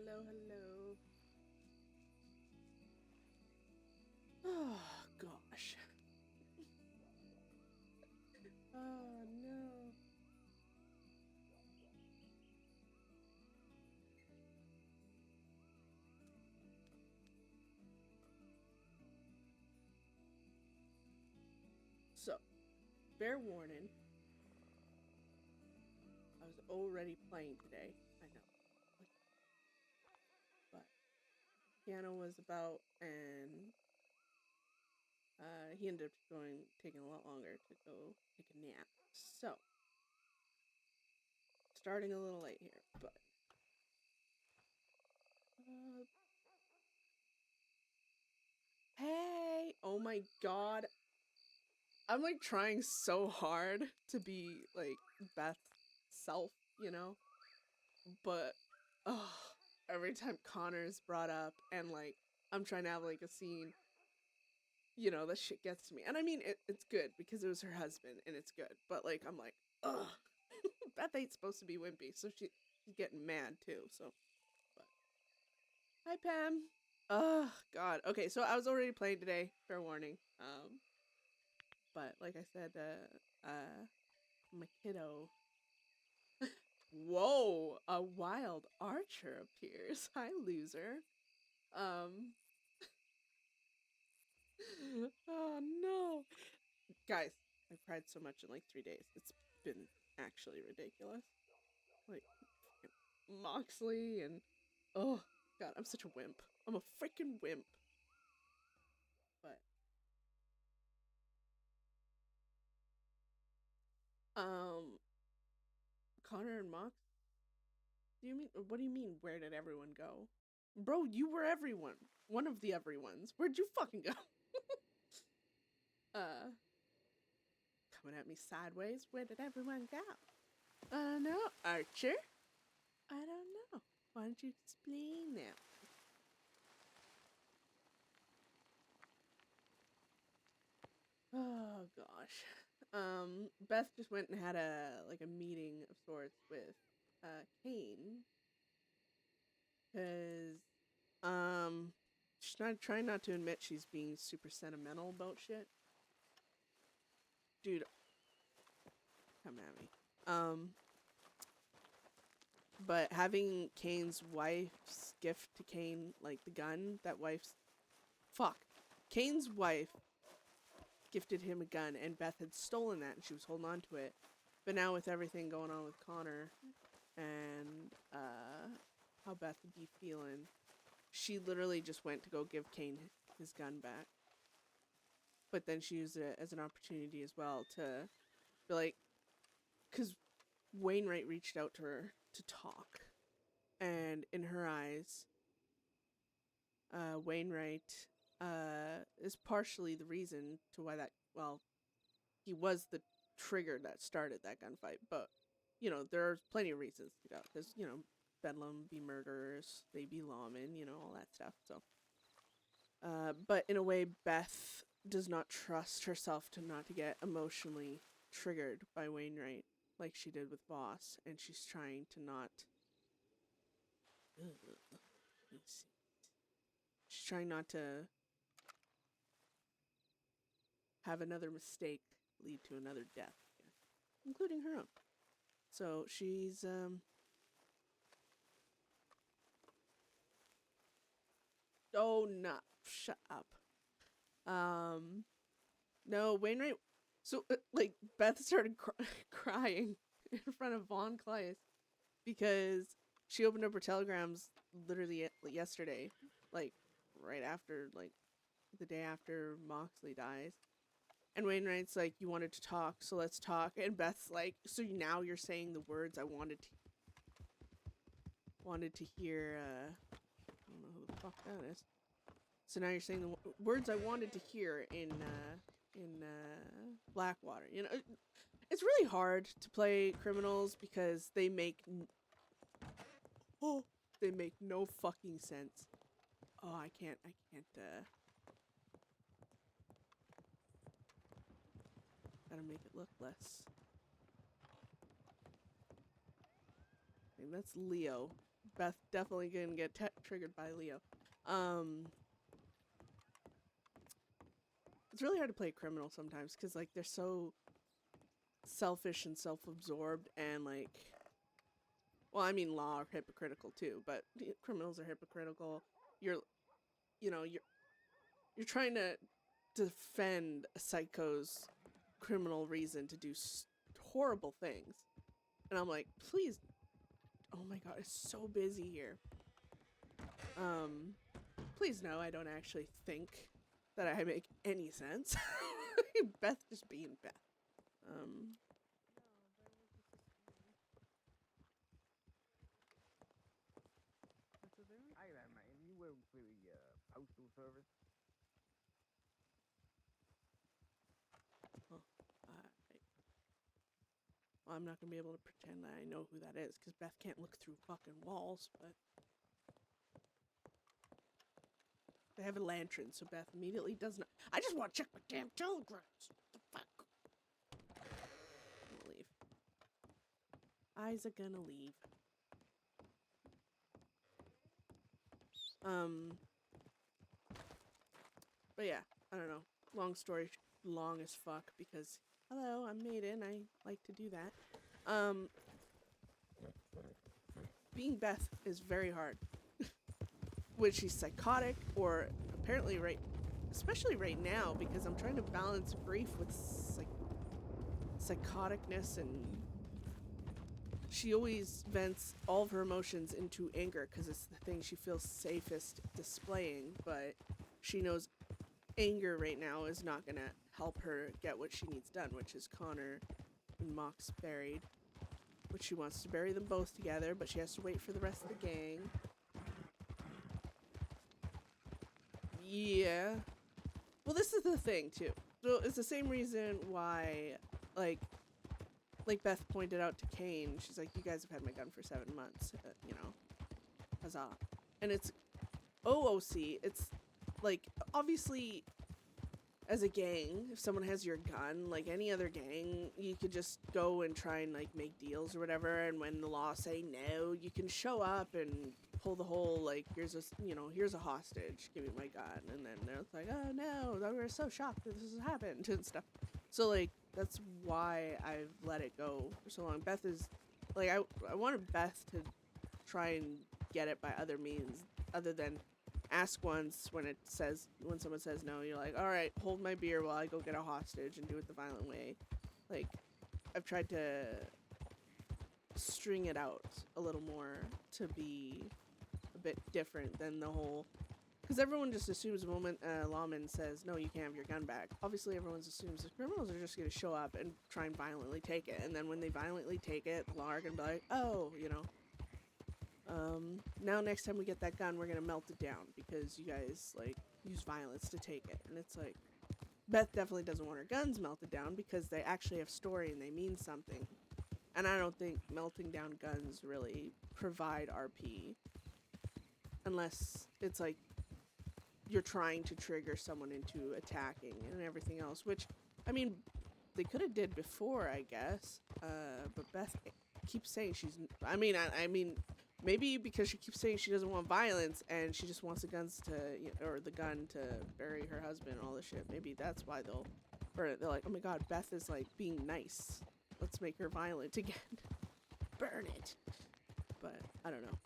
Hello, hello. Oh, gosh. Oh, no. So, fair warning. I was already playing today. I know. But piano was about, and he ended up taking a lot longer to go take a nap. So, starting a little late here, but hey, oh my god. I'm like trying so hard to be like Beth's self, you know? But every time Connor's brought up and like I'm trying to have like a scene, that shit gets to me. And I mean it's good because it was her husband and it's good. But like I'm like, ugh. Beth ain't supposed to be wimpy, so she's getting mad too, so but hi Pam. Oh god. Okay, so I was already playing today, fair warning. But like I said, my kiddo. Whoa, a wild archer appears. Hi, loser. Um. Oh no, guys! I've cried so much in like 3 days. It's been actually ridiculous. Like Moxley and oh god, I'm such a wimp. I'm a freaking wimp. But um, Connor and Mox. Do you mean? What do you mean? Where did everyone go? Bro, you were everyone. One of the everyones. Where'd you fucking go? uh, Coming at me sideways. Where did everyone go? I don't know, Archer. I don't know. Why don't you explain that? Oh gosh. Beth just went and had a meeting of sorts with Kane. Cause she's not trying not to admit she's being super sentimental about shit. Dude, come at me. But having Kane's wife's gift to Kane, like the gun, Kane's wife gifted him a gun and Beth had stolen that and she was holding on to it. But now with everything going on with Connor and how Beth would be feeling, she literally just went to go give Kane his gun back. But then she used it as an opportunity as well to be like, because Wainwright reached out to her to talk. And in her eyes, Wainwright is partially the reason to why he was the trigger that started that gunfight. But, there's plenty of reasons to go. Because, Bedlam be murderers, they be lawmen, all that stuff. So, but in a way, Beth does not trust herself to not to get emotionally triggered by Wainwright like she did with Voss. And she's trying to not... She's trying not to have another mistake lead to another death, including her own. So she's oh no, shut up. No, Wainwright. So like Beth started crying in front of Von Kleist because she opened up her telegrams literally yesterday, like right after, like the day after Moxley dies. And Wainwright's like, you wanted to talk, so let's talk. And Beth's like, so now you're saying the words I wanted to hear. I don't know who the fuck that is. So now you're saying the words I wanted to hear in Blackwater. It's really hard to play criminals because they make no fucking sense. Oh, I can't. Gotta make it look less. I think that's Leo. Beth definitely gonna get triggered by Leo. It's really hard to play a criminal sometimes because like they're so selfish and self-absorbed and like, well, I mean law are hypocritical too, but criminals are hypocritical. You're trying to defend a psycho's criminal reason to do horrible things, and I'm like, please, oh my god, it's so busy here. Please no, I don't actually think that I make any sense. Beth just being Beth. Hi there, man. You work for the postal service? Well, I'm not gonna be able to pretend that I know who that is because Beth can't look through fucking walls, but they have a lantern, so Beth immediately does not. I just want to check my damn telegrams. What the fuck? I'm gonna leave. Eyes are gonna leave. But yeah, I don't know. Long story long as fuck because hello, I'm Maiden. I like to do that. Being Beth is very hard. When she's psychotic or apparently especially right now because I'm trying to balance grief with psychoticness, and she always vents all of her emotions into anger because it's the thing she feels safest displaying, but she knows anger right now is not gonna help her get what she needs done, which is Connor and Mox buried, which she wants to bury them both together, but she has to wait for the rest of the gang. Yeah. Well, this is the thing too. So it's the same reason why, like Beth pointed out to Kane, she's like, you guys have had my gun for 7 months, you know, huzzah. And it's OOC, it's like, obviously, as a gang, if someone has your gun, like any other gang, you could just go and try and like make deals or whatever, and when the law say no, you can show up and pull the whole like, here's a hostage, give me my gun, and then they're like, oh no, we're so shocked that this has happened and stuff. So like, that's why I've let it go for so long. Beth is like, I wanted Beth to try and get it by other means other than ask once when someone says no, you're like, all right, hold my beer while I go get a hostage and do it the violent way. Like, I've tried to string it out a little more to be a bit different than the whole, because everyone just assumes the moment a lawman says no, you can't have your gun back, obviously everyone assumes the criminals are just going to show up and try and violently take it, and then when they violently take it, the law are going to be like, oh, now next time we get that gun, we're gonna melt it down because you guys, like, use violence to take it. And it's like, Beth definitely doesn't want her guns melted down because they actually have story and they mean something. And I don't think melting down guns really provide RP. Unless it's like, you're trying to trigger someone into attacking and everything else. Which, I mean, they could have did before, I guess. But Beth keeps saying she's... I mean, maybe because she keeps saying she doesn't want violence and she just wants the gun to bury her husband and all this shit. Maybe that's why they're like, oh my god, Beth is like being nice. Let's make her violent again. Burn it. But I don't know.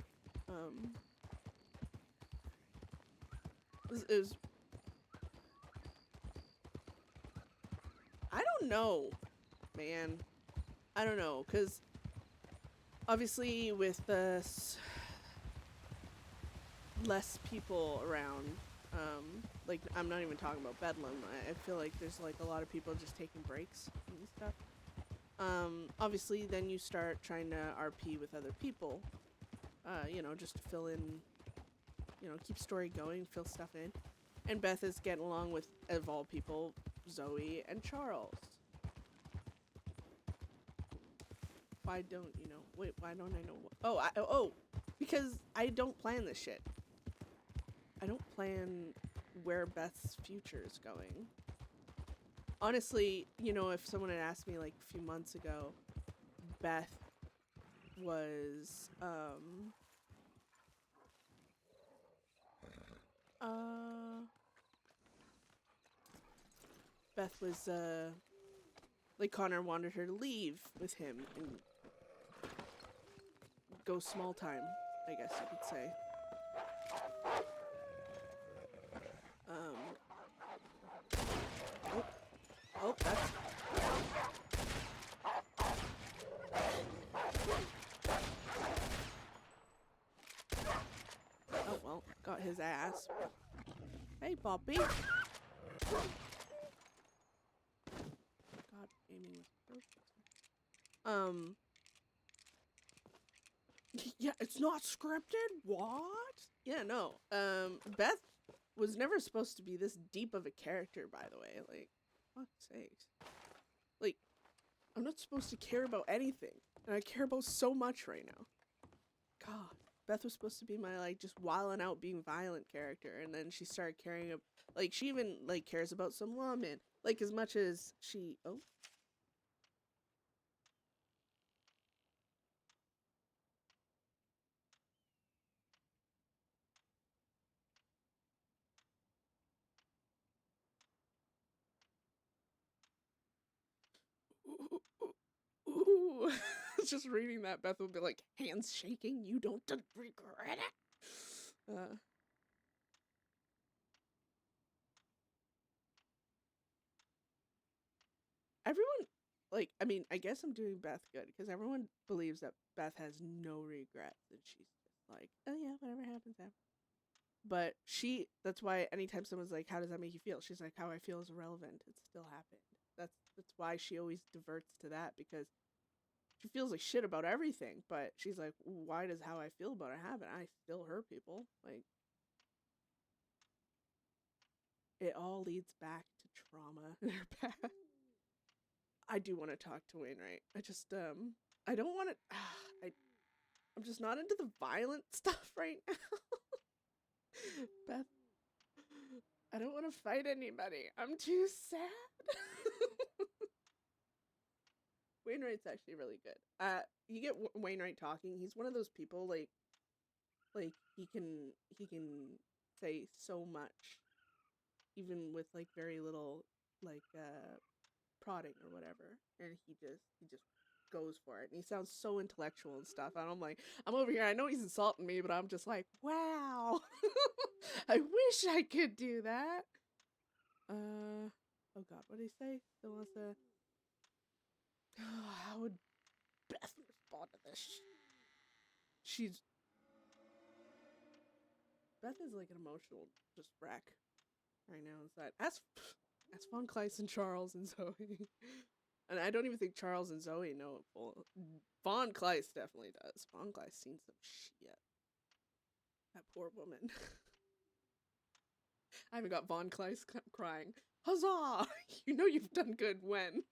It was I don't know, man. I don't know, because obviously with less people around, like, I'm not even talking about Bedlam. I feel like there's like a lot of people just taking breaks and stuff. Obviously then you start trying to RP with other people, just to fill in, keep story going, fill stuff in. And Beth is getting along with, of all people, Zoe and Charles. Why don't why don't I know because I don't plan this shit. I don't plan where Beth's future is going. Honestly, if someone had asked me like a few months ago, Beth was Beth was, like, Connor wanted her to leave with him and go small time, I guess you could say. Oh, that's... Oh, well, got his ass. Hey, Poppy. God, aiming was perfect. Yeah, it's not scripted? What? Yeah, no. Beth was never supposed to be this deep of a character, by the way. Like, fuck's sakes. Like, I'm not supposed to care about anything. And I care about so much right now. God. Beth was supposed to be my, like, just wilding out, being violent character. And then she started caring about, like, she even, like, cares about some lawmen. Like, as much as she, oh. Ooh. Just reading that, Beth would be like, hands shaking, you don't regret it. Everyone, like, I mean, I guess I'm doing Beth good, because everyone believes that Beth has no regrets, and she's just like, oh yeah, whatever happens, happens. But that's why anytime someone's like, how does that make you feel? She's like, how I feel is irrelevant. It still happened. That's why she always diverts to that, because she feels like shit about everything, but she's like, why does how I feel about it happen? I still hurt people. Like, it all leads back to trauma in her past. I do want to talk to Wainwright. I just, I don't want to, I'm just not into the violent stuff right now. Beth, I don't want to fight anybody. I'm too sad. Wainwright's actually really good. You get Wainwright talking. He's one of those people, like he can say so much, even with like very little, like, prodding or whatever, and he just goes for it, and he sounds so intellectual and stuff, and I'm like, I'm over here, I know he's insulting me, but I'm just like, wow. I wish I could do that. Oh god, what did he say? Still wants to... how would Beth respond to this? Beth is like an emotional just wreck right now. Is that as Von Kleist and Charles and Zoe. And I don't even think Charles and Zoe know it full. Von Kleist definitely does. Von Kleist seen some shit. That poor woman. I haven't got Von Kleist crying, huzzah! You know you've done good when.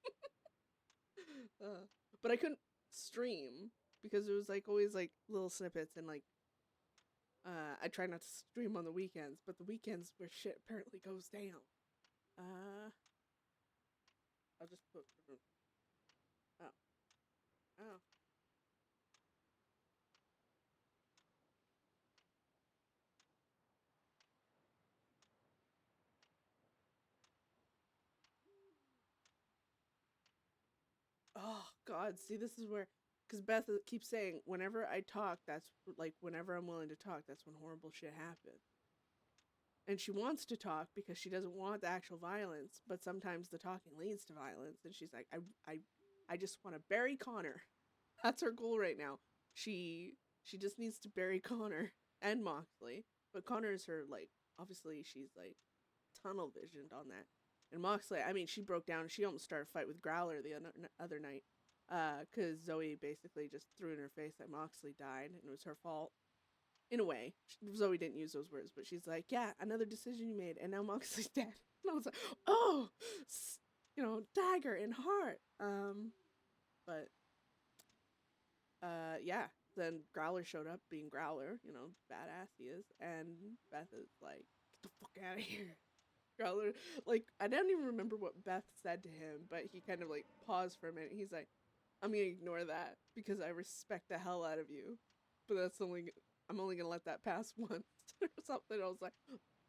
But I couldn't stream because it was like always like little snippets, and like I try not to stream on the weekends, but the weekends where shit apparently goes down. I'll just put... oh. Oh. Oh god, see, this is where, because Beth keeps saying, whenever I talk, that's like, whenever I'm willing to talk, that's when horrible shit happens. And she wants to talk because she doesn't want the actual violence, but sometimes the talking leads to violence, and she's like, I just want to bury Connor. That's her goal right now. She just needs to bury Connor and Moxley, but Connor is her, like, obviously she's like tunnel visioned on that. And Moxley, I mean, she broke down. She almost started a fight with Growler the other night, because Zoe basically just threw in her face that Moxley died and it was her fault. In a way, Zoe didn't use those words, but she's like, yeah, another decision you made, and now Moxley's dead. And I was like, oh, you know, dagger in heart. But yeah, then Growler showed up being Growler, you know, badass he is, and Beth is like, get the fuck out of here. Growler, like, I don't even remember what Beth said to him, but he kind of like paused for a minute. He's like, I'm gonna ignore that because I respect the hell out of you, but I'm only gonna let that pass once or something. I was like,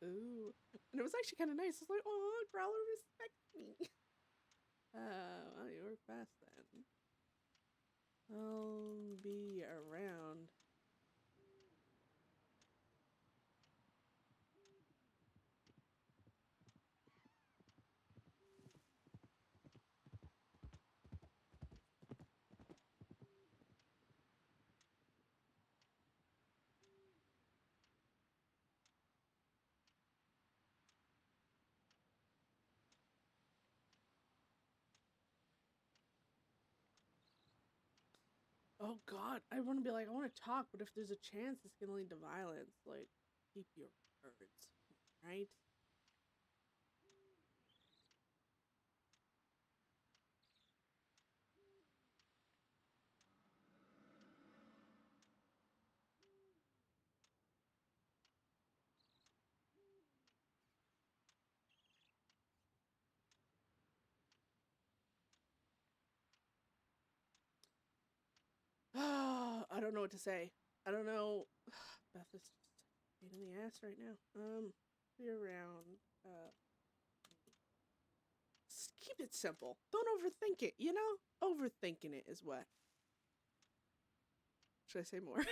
Ooh. And it was actually kind of nice. It's like, oh, Growler respects me. Well, you were fast then. I'll be around. Oh God, I want to be like, I want to talk, but if there's a chance it's gonna lead to violence, like, keep your words, right? I don't know what to say. I don't know. Beth is just a pain in the ass right now. Be around. Keep it simple. Don't overthink it, you know? Overthinking it is what. Should I say more?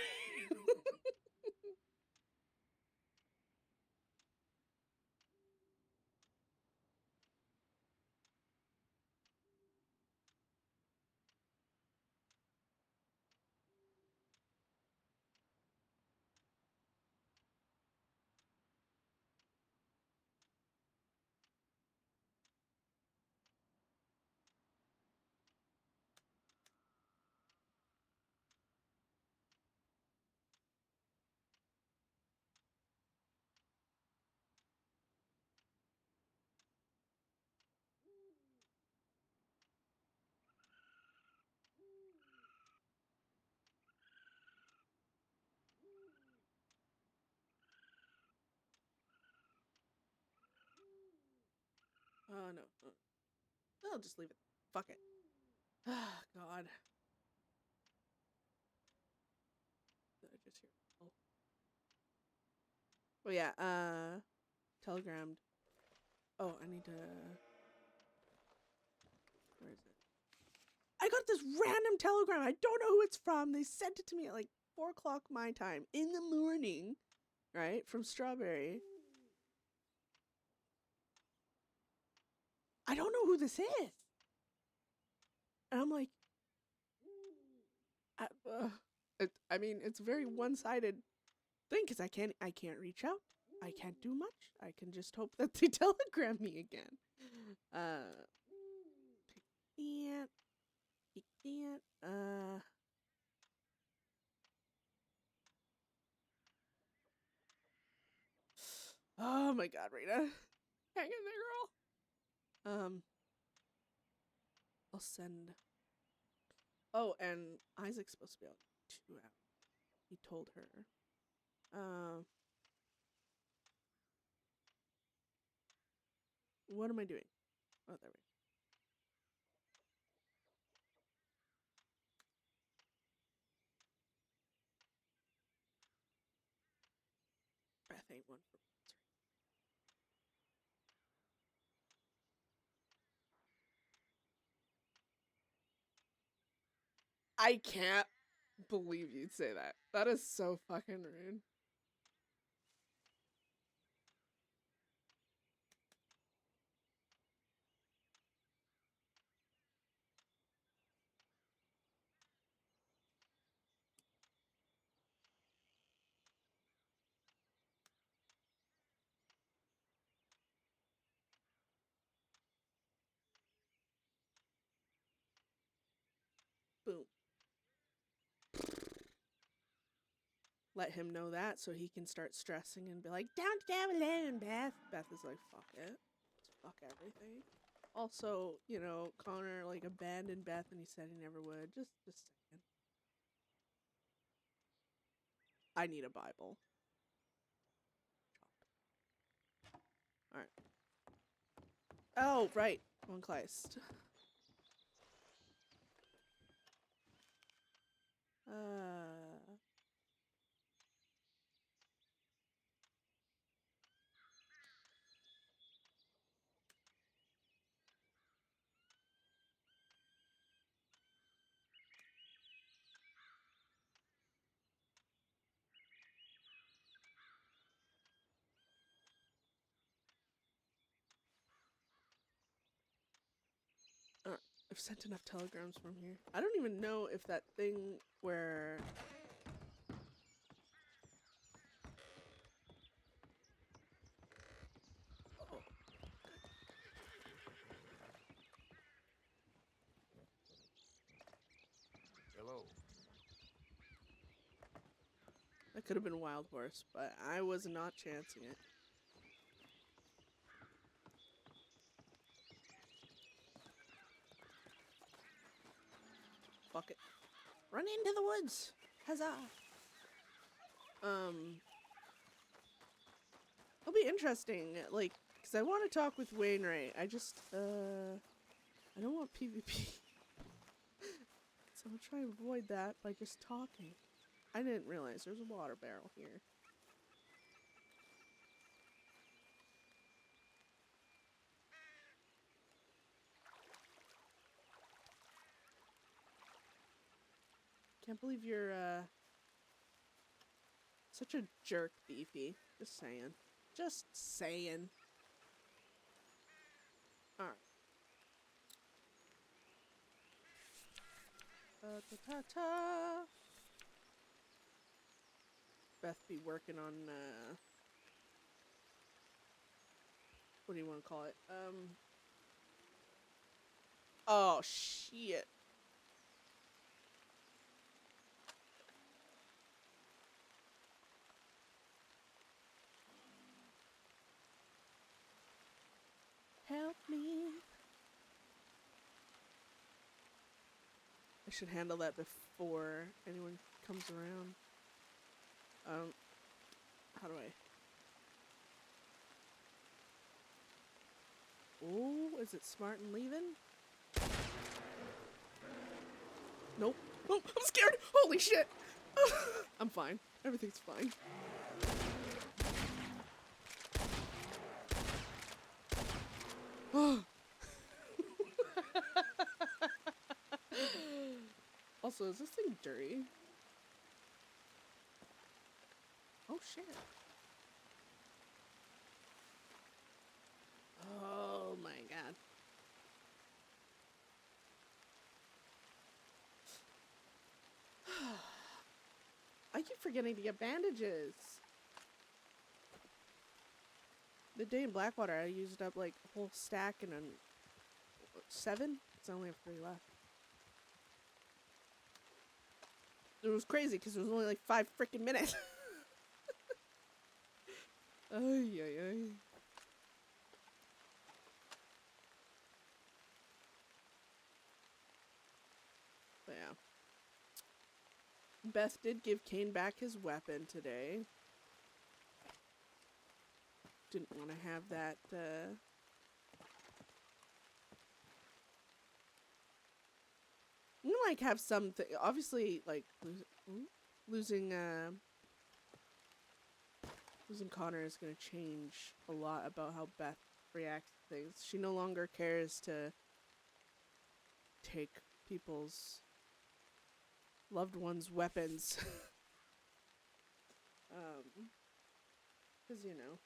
Oh, no. I'll just leave it. Fuck it. Ah, God. Did I just hear? Oh, yeah. Telegrammed. Oh, I need to. Where is it? I got this random telegram. I don't know who it's from. They sent it to me at like 4 o'clock my time in the morning, right? From Strawberry. I don't know who this is. And I'm like, I mean, it's a very one-sided thing because I can't reach out. I can't do much. I can just hope that they telegram me again. He can't. Oh my God, Rita, hang in there, girl. I'll send. Oh, and Isaac's supposed to be out 2 hours. He told her. What am I doing? Oh, there we go. Beth ain't one for. I can't believe you'd say that. That is so fucking rude. Boom. Let him know that so he can start stressing and be like, don't go alone, Beth. Beth is like, fuck it. Fuck everything. Also, you know, Connor like abandoned Beth and he said he never would. Just saying. I need a Bible. Alright. Oh, right. One Kleist. I've sent enough telegrams from here. I don't even know if that thing where... Oh. Hello. That could have been a wild horse, but I was not chancing it. Fuck it. Run into the woods! Huzzah! It'll be interesting, like, because I want to talk with Wainwright. I just, I don't want PvP. So I'll try and avoid that by just talking. I didn't realize there's a water barrel here. Can't believe you're, such a jerk, Beefy. Just saying. Just saying. Alright. Ta-ta-ta. Beth be working on, what do you want to call it? Oh, shit. Help me. I should handle that before anyone comes around. How do I? Oh, is it smart and leaving? Nope. Oh, I'm scared! Holy shit! I'm fine. Everything's fine. Also, is this thing dirty? Oh shit. Oh my god. I keep forgetting to get bandages. The day in Blackwater, I used up like a whole stack and then 7? It's only have 3 left. It was crazy because it was only like 5 freaking minutes. Ay, ay, ay. But yeah. Beth did give Kane back his weapon today. Didn't want to have that, you like have something, obviously, like, losing Connor is going to change a lot about how Beth reacts to things. She no longer cares to take people's loved ones' weapons. 'Cause, you know.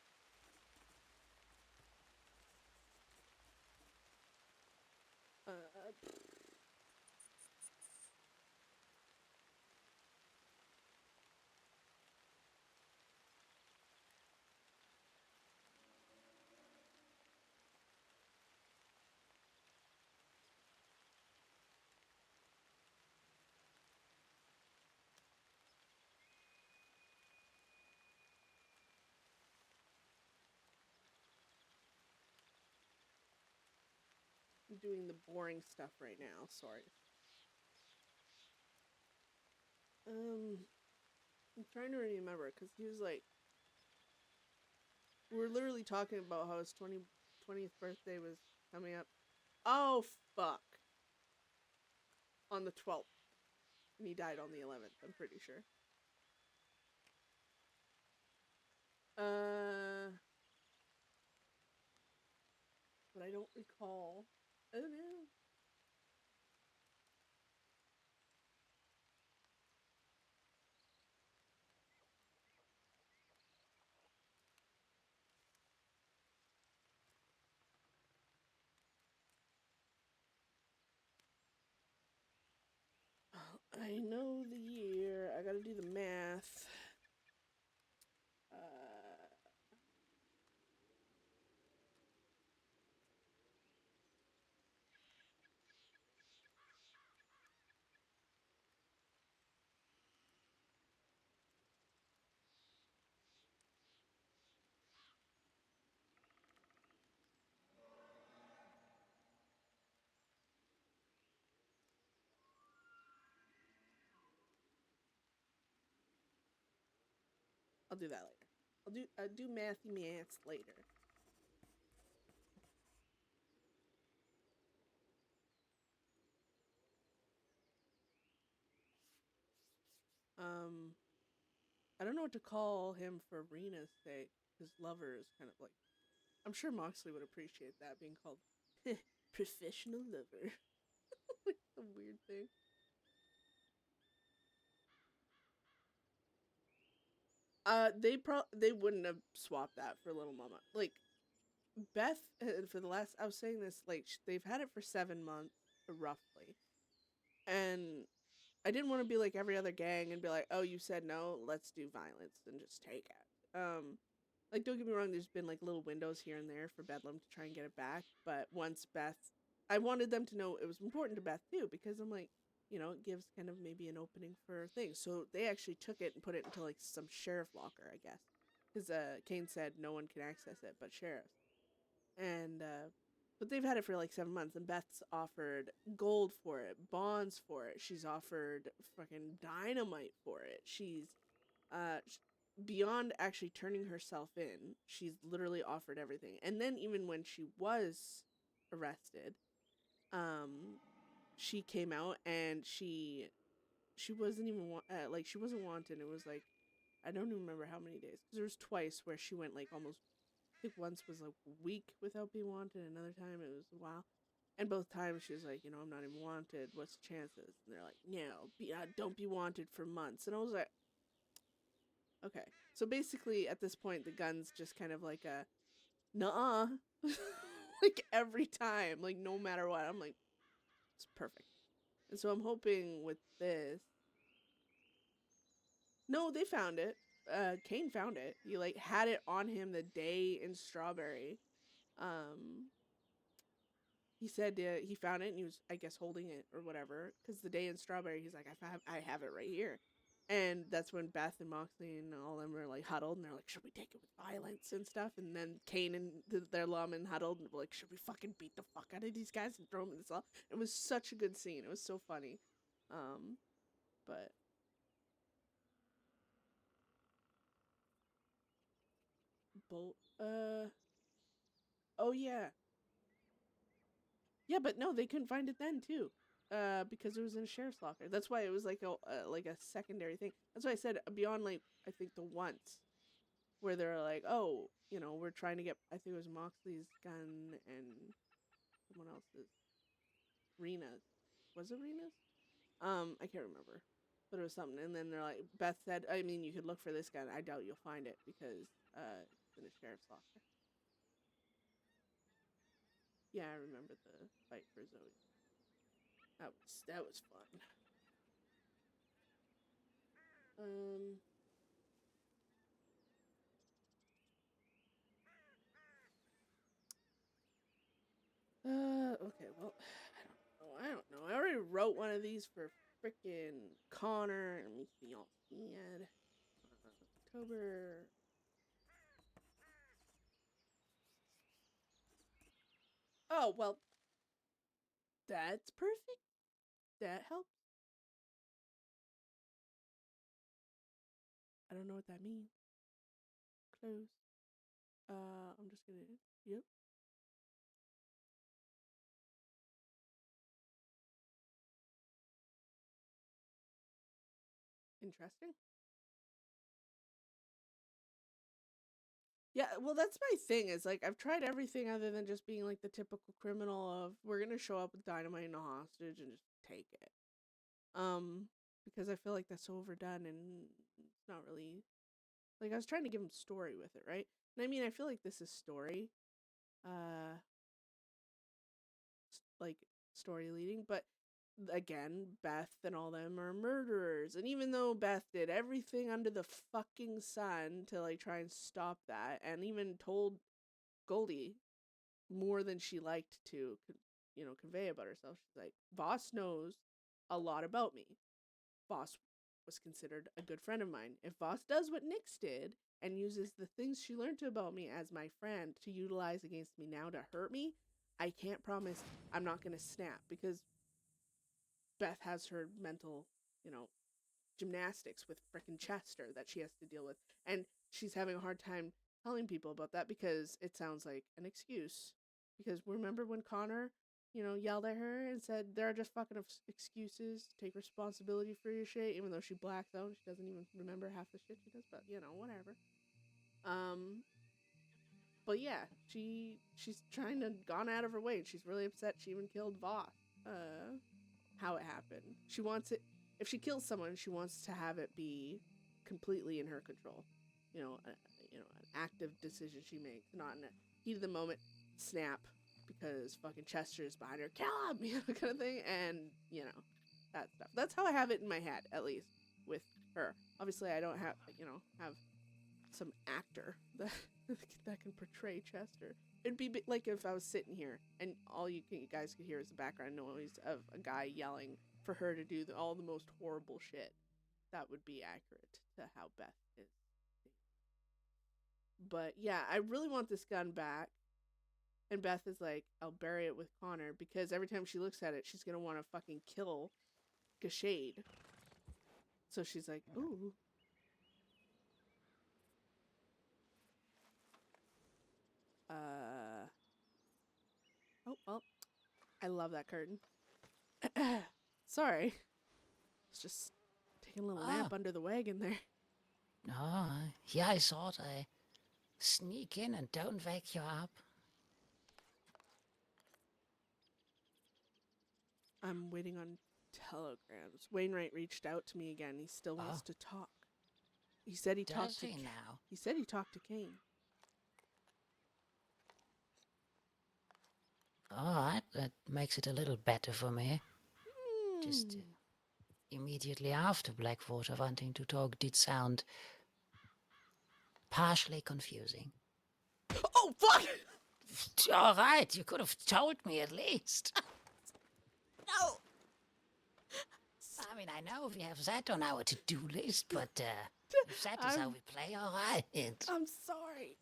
I'm doing the boring stuff right now, sorry. I'm trying to remember, because he was like, we were literally talking about how his 20th birthday was coming up. Oh, fuck. On the 12th. And he died on the 11th, I'm pretty sure. But I don't recall. Oh no. I'll do that later. I'll do mathy maths later. I don't know what to call him for Rena's sake. His lover is kind of like, I'm sure Moxley would appreciate that being called professional lover. Like a weird thing. They wouldn't have swapped that for Little Mama. Like Beth, for the last, I was saying this, like they've had it for 7 months roughly, and I didn't want to be like every other gang and be like, oh, you said no, let's do violence and just take it. Like don't get me wrong, there's been like little windows here and there for Bedlam to try and get it back, but once Beth, I wanted them to know it was important to Beth too, because I'm like, you know, it gives kind of maybe an opening for things. So they actually took it and put it into like some sheriff locker, I guess, because Kane said no one can access it but sheriffs. And but they've had it for like 7 months, and Beth's offered gold for it, bonds for it. She's offered fucking dynamite for it. She's uh beyond actually turning herself in. She's literally offered everything. And then even when she was arrested, she came out and she wasn't even like she wasn't wanted. It was like I don't even remember how many days, because there was twice where she went like almost, I think once was like a week without being wanted, another time it was a while. And both times she was like, you know, I'm not even wanted. What's the chances? And they're like, no, don't be wanted for months. And I was like, okay. So basically, at this point, the gun's just kind of like a, nuh-uh. Like every time, like no matter what. I'm like, it's perfect. And so I'm hoping with this. No, they found it. Kane found it. He like had it on him the day in Strawberry. Um, he said he found it and he was, I guess, holding it or whatever. Because the day in Strawberry, he's like, I have it right here. And that's when Beth and Moxley and all them were like huddled and they're like, should we take it with violence and stuff? And then Kane and their lawmen huddled and were like, should we fucking beat the fuck out of these guys and throw them in the cell? It was such a good scene. It was so funny. But Bolt. Oh yeah. Yeah, but no, they couldn't find it then too, because it was in a sheriff's locker. That's why it was like a secondary thing. That's why I said beyond like I think the once where they're like, oh, you know, we're trying to get. I think it was Moxley's gun and someone else's. Rena's. Was it Rena's? I can't remember, but it was something. And then they're like, Beth said, I mean, you could look for this gun. I doubt you'll find it because it's in a sheriff's locker. Yeah, I remember the fight for Zoe. That was fun. Um. Okay. Well, I don't know. I already wrote one of these for frickin' Connor, and makes me all sad. October. Oh well, that's perfect. That helps. I don't know what that means. Close. I'm just gonna. Yep. Interesting. Yeah, well, that's my thing. Is like I've tried everything other than just being like the typical criminal of we're gonna show up with dynamite and a hostage and just take it. Because I feel like that's so overdone and it's not really like I was trying to give him story with it, right? And I mean, I feel like this is story, uh, like story leading, but again, Beth and all them are murderers. And even though Beth did everything under the fucking sun to like try and stop that, and even told Goldie more than she liked to, you know, convey about herself, she's like, Voss knows a lot about me. Voss was considered a good friend of mine. If Voss does what Nyx did and uses the things she learned about me as my friend to utilize against me now to hurt me, I can't promise I'm not going to snap, because Beth has her mental, you know, gymnastics with frickin' Chester that she has to deal with. And she's having a hard time telling people about that because it sounds like an excuse. Because remember when Connor, yelled at her and said there are just fucking excuses. Take responsibility for your shit, even though she blacks out. She doesn't even remember half the shit she does. But whatever. But yeah, she's trying to gone out of her way. She's really upset. She even killed Voss. How it happened. She wants it. If she kills someone, she wants to have it be completely in her control. An active decision she makes, not in a heat of the moment snap because fucking Chester is behind her, kill him, kind of thing, and that stuff. That's how I have it in my head, at least with her. Obviously, I don't have have some actor that that can portray Chester. It'd be like if I was sitting here and all you guys could hear is the background noise of a guy yelling for her to do all the most horrible shit. That would be accurate to how Beth is. But yeah, I really want this gun back. And Beth is like, I'll bury it with Connor because every time she looks at it, she's gonna want to fucking kill Gashade. So she's like, ooh. Oh, well, I love that curtain. Sorry. It's just taking a little nap under the wagon there. Oh, yeah, I thought I sneak in and don't wake you up. I'm waiting on telegrams. Wainwright reached out to me again. He still wants to talk. He said he talked to now? He said he talked to Kane. Alright, that makes it a little better for me. Just immediately after Blackwater wanting to talk did sound partially confusing. Oh, fuck! Alright, you could have told me at least. No! I mean, I know we have that on our to-do list, but if that is how we play, alright. I'm sorry.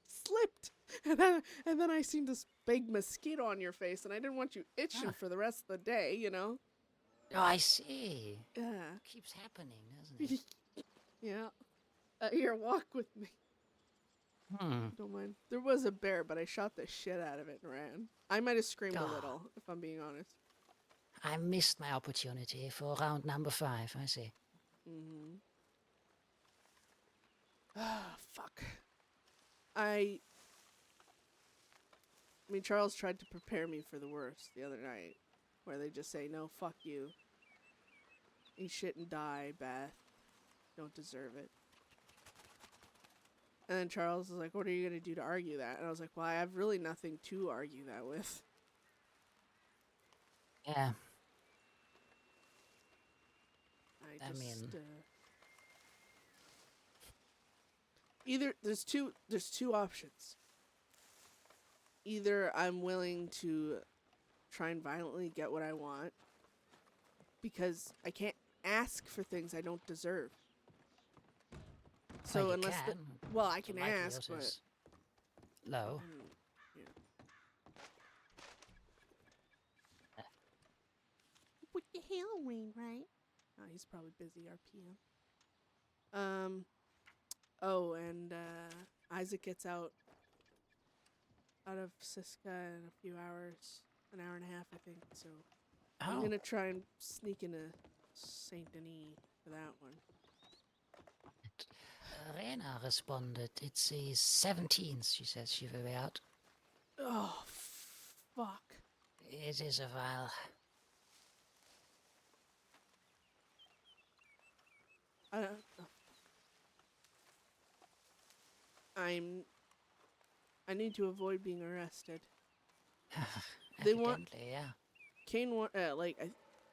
Slipped. And then I seen this big mosquito on your face, and I didn't want you itching for the rest of the day, Oh, I see. Yeah. Keeps happening, doesn't it? Yeah. Here, walk with me. Don't mind. There was a bear, but I shot the shit out of it and ran. I might have screamed a little, if I'm being honest. I missed my opportunity for round number 5, I see. Fuck. I mean, Charles tried to prepare me for the worst the other night, where they just say, no, fuck you. Eat shit and die, Beth. You don't deserve it. And then Charles was like, what are you going to do to argue that? And I was like, well, I have really nothing to argue that with. Yeah. I mean... either, there's two options. Either I'm willing to try and violently get what I want, because I can't ask for things I don't deserve. So well, unless I can ask, but low. Yeah. What the hell, Wayne? Right? Oh, he's probably busy. RPM. Oh, and Isaac gets out of Siska in a few hours, an hour and a half, I think. So I'm gonna try and sneak into Saint Denis for that one. Rena responded. It's the 17th, she says she will be out. Oh, fuck. It is a while. I don't know. I need to avoid being arrested. They want, yeah. Kane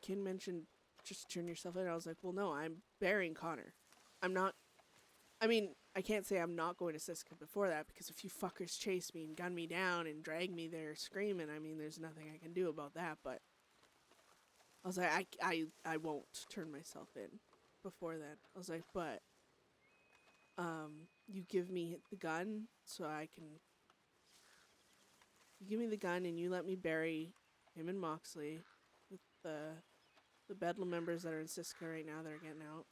Kane mentioned just turn yourself in. I was like, well, no, I'm burying Connor. I mean, I can't say I'm not going to Siska before that, because if you fuckers chase me and gun me down and drag me there screaming, I mean, there's nothing I can do about that, but I was like, I won't turn myself in before then. I was like, but you give me the gun so I can... You give me the gun and you let me bury him and Moxley with the Bedlam members that are in Siska right now that are getting out.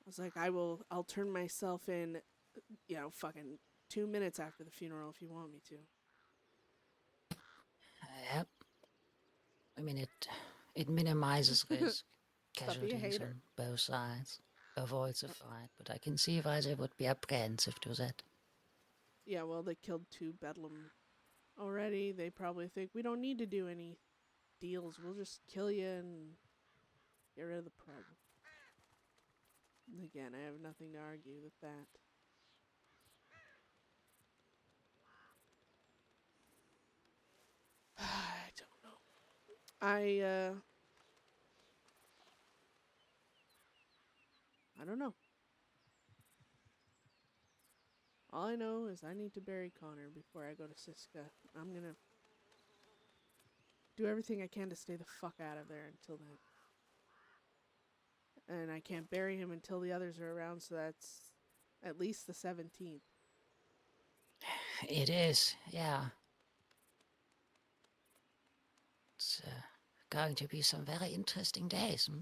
was like, I'll turn myself in, fucking 2 minutes after the funeral if you want me to. Yep. I mean, it minimizes risk, Stop being a casualties hater. on both sides, avoids a fight, but I can see why they would be apprehensive to that. Yeah, well, they killed 2 Bedlam already. They probably think we don't need to do any deals. We'll just kill you and get rid of the problem. And again, I have nothing to argue with that. I don't know. I don't know. All I know is I need to bury Connor before I go to Siska. I'm gonna do everything I can to stay the fuck out of there until then. And I can't bury him until the others are around, so that's at least the 17th. It is, yeah. It's going to be some very interesting days. Hmm?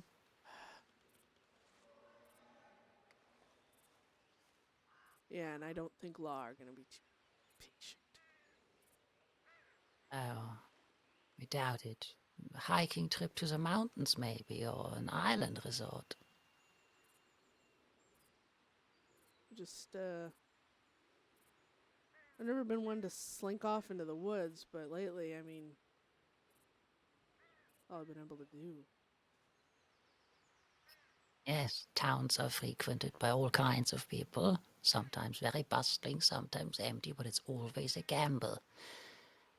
Yeah, and I don't think Law are gonna be too patient. Oh, I doubt it. A hiking trip to the mountains, maybe, or an island resort. Just, I've never been one to slink off into the woods, but lately, I mean, all I've been able to do. Yes, towns are frequented by all kinds of people, sometimes very bustling, sometimes empty, but it's always a gamble.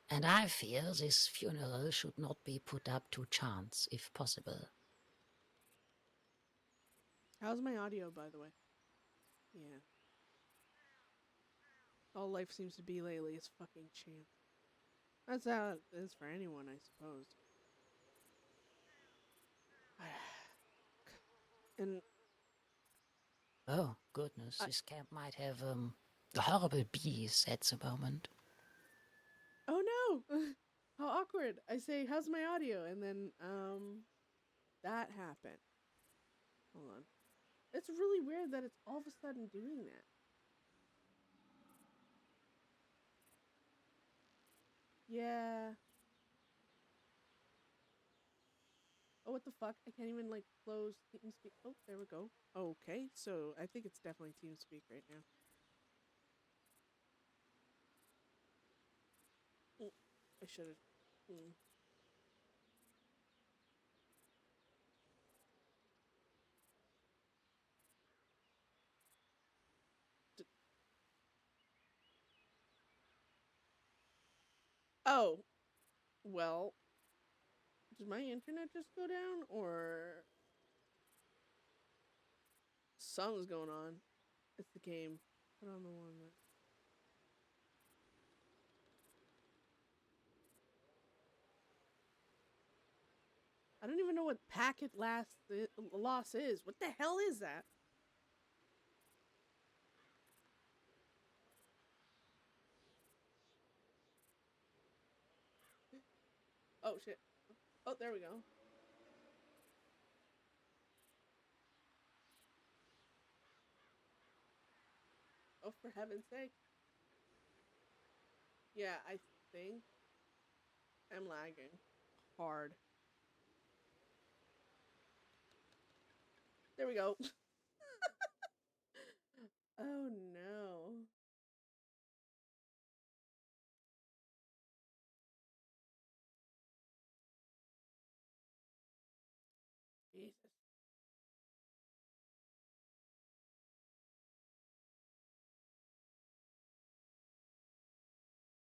And I feel this funeral should not be put up to chance, if possible. How's my audio, by the way? Yeah. All life seems to be lately is fucking chance. That's how it is for anyone, I suppose. And Oh, goodness, I, this camp might have, horrible bees at the moment. oh no! How awkward. I say, how's my audio? And then, that happened. Hold on. It's really weird that it's all of a sudden doing that. Yeah. Oh, what the fuck? I can't even, like, close TeamSpeak. Oh, there we go. Okay, so I think it's definitely TeamSpeak right now. Oh, I should have. Oh, well, did my internet just go down, or something's going on? It's the game. Put on the one that. I don't even know what packet loss is. What the hell is that? Oh shit. Oh, there we go. Oh, for heaven's sake. Yeah, I think I'm lagging hard. There we go. Oh no. Jesus.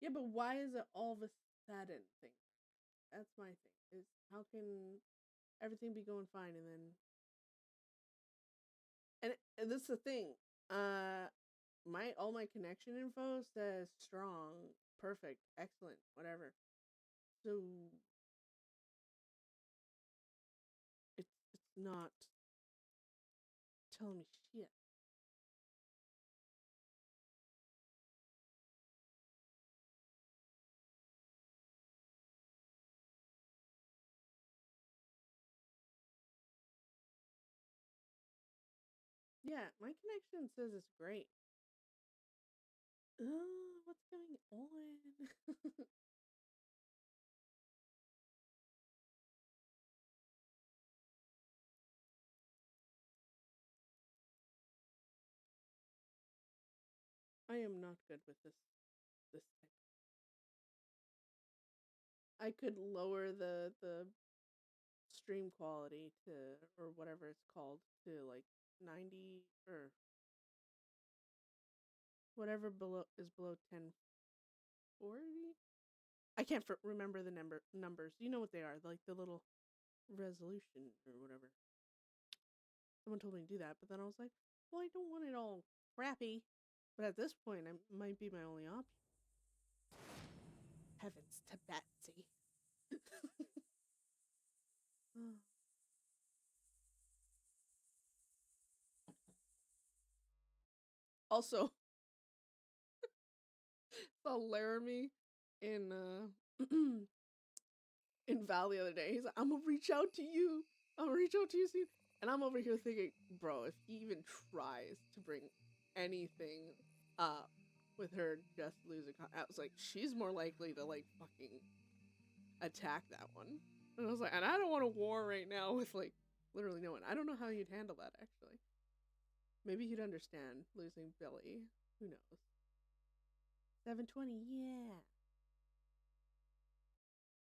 Yeah, but why is it all of a sudden thing? That's my thing. Is how can everything be going fine and then and this is the thing. Uh my all my connection info says strong, perfect, excellent, whatever. So it's not telling me shit. Yeah, my connection says it's great. What's going on? I am not good with this thing. I could lower the stream quality to, or whatever it's called, to like 90 or whatever below is below 1040. I can't remember the numbers. You know what they are, like the little resolution or whatever. Someone told me to do that, but then I was like, well, I don't want it all crappy. But at this point, it might be my only option. Heavens to Betsy. Also, saw Laramie in in Val the other day. He's like, I'm gonna reach out to you. I'm gonna reach out to you soon. And I'm over here thinking, bro, if he even tries to bring anything up with her just losing, I was like, she's more likely to like fucking attack that one. And I was like, and I don't want a war right now with like literally no one. I don't know how you'd handle that actually. Maybe he'd understand losing Billy. Who knows? 720, yeah.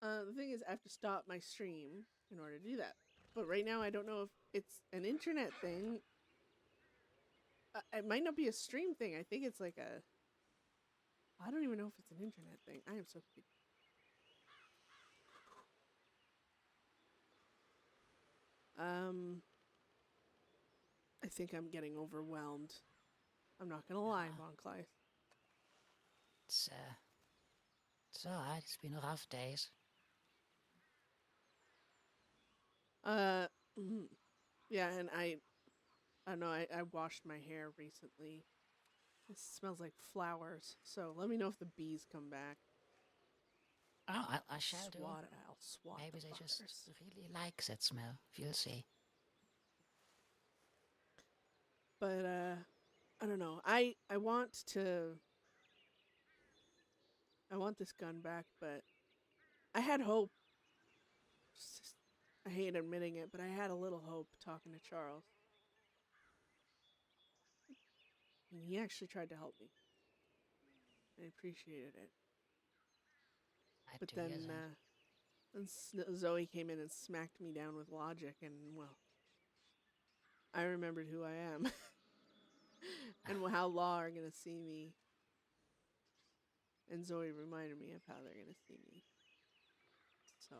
The thing is, I have to stop my stream in order to do that. But right now, I don't know if it's an internet thing. It might not be a stream thing. I think it's like a. I don't even know if it's an internet thing. I am so confused. I think I'm getting overwhelmed. I'm not gonna lie, Von Clyde. It's alright. It's been rough days. Yeah, and I don't know. I washed my hair recently. It smells like flowers. So let me know if the bees come back. Oh, I shall do. I'll swat. Maybe the they fuckers. just really like that smell. You'll see. But I don't know. I want this gun back, but I had hope. I hate admitting it, but I had a little hope talking to Charles. And he actually tried to help me. I appreciated it. But then Zoe came in and smacked me down with logic, and well, I remembered who I am and how law are going to see me. And Zoe reminded me of how they're going to see me. So.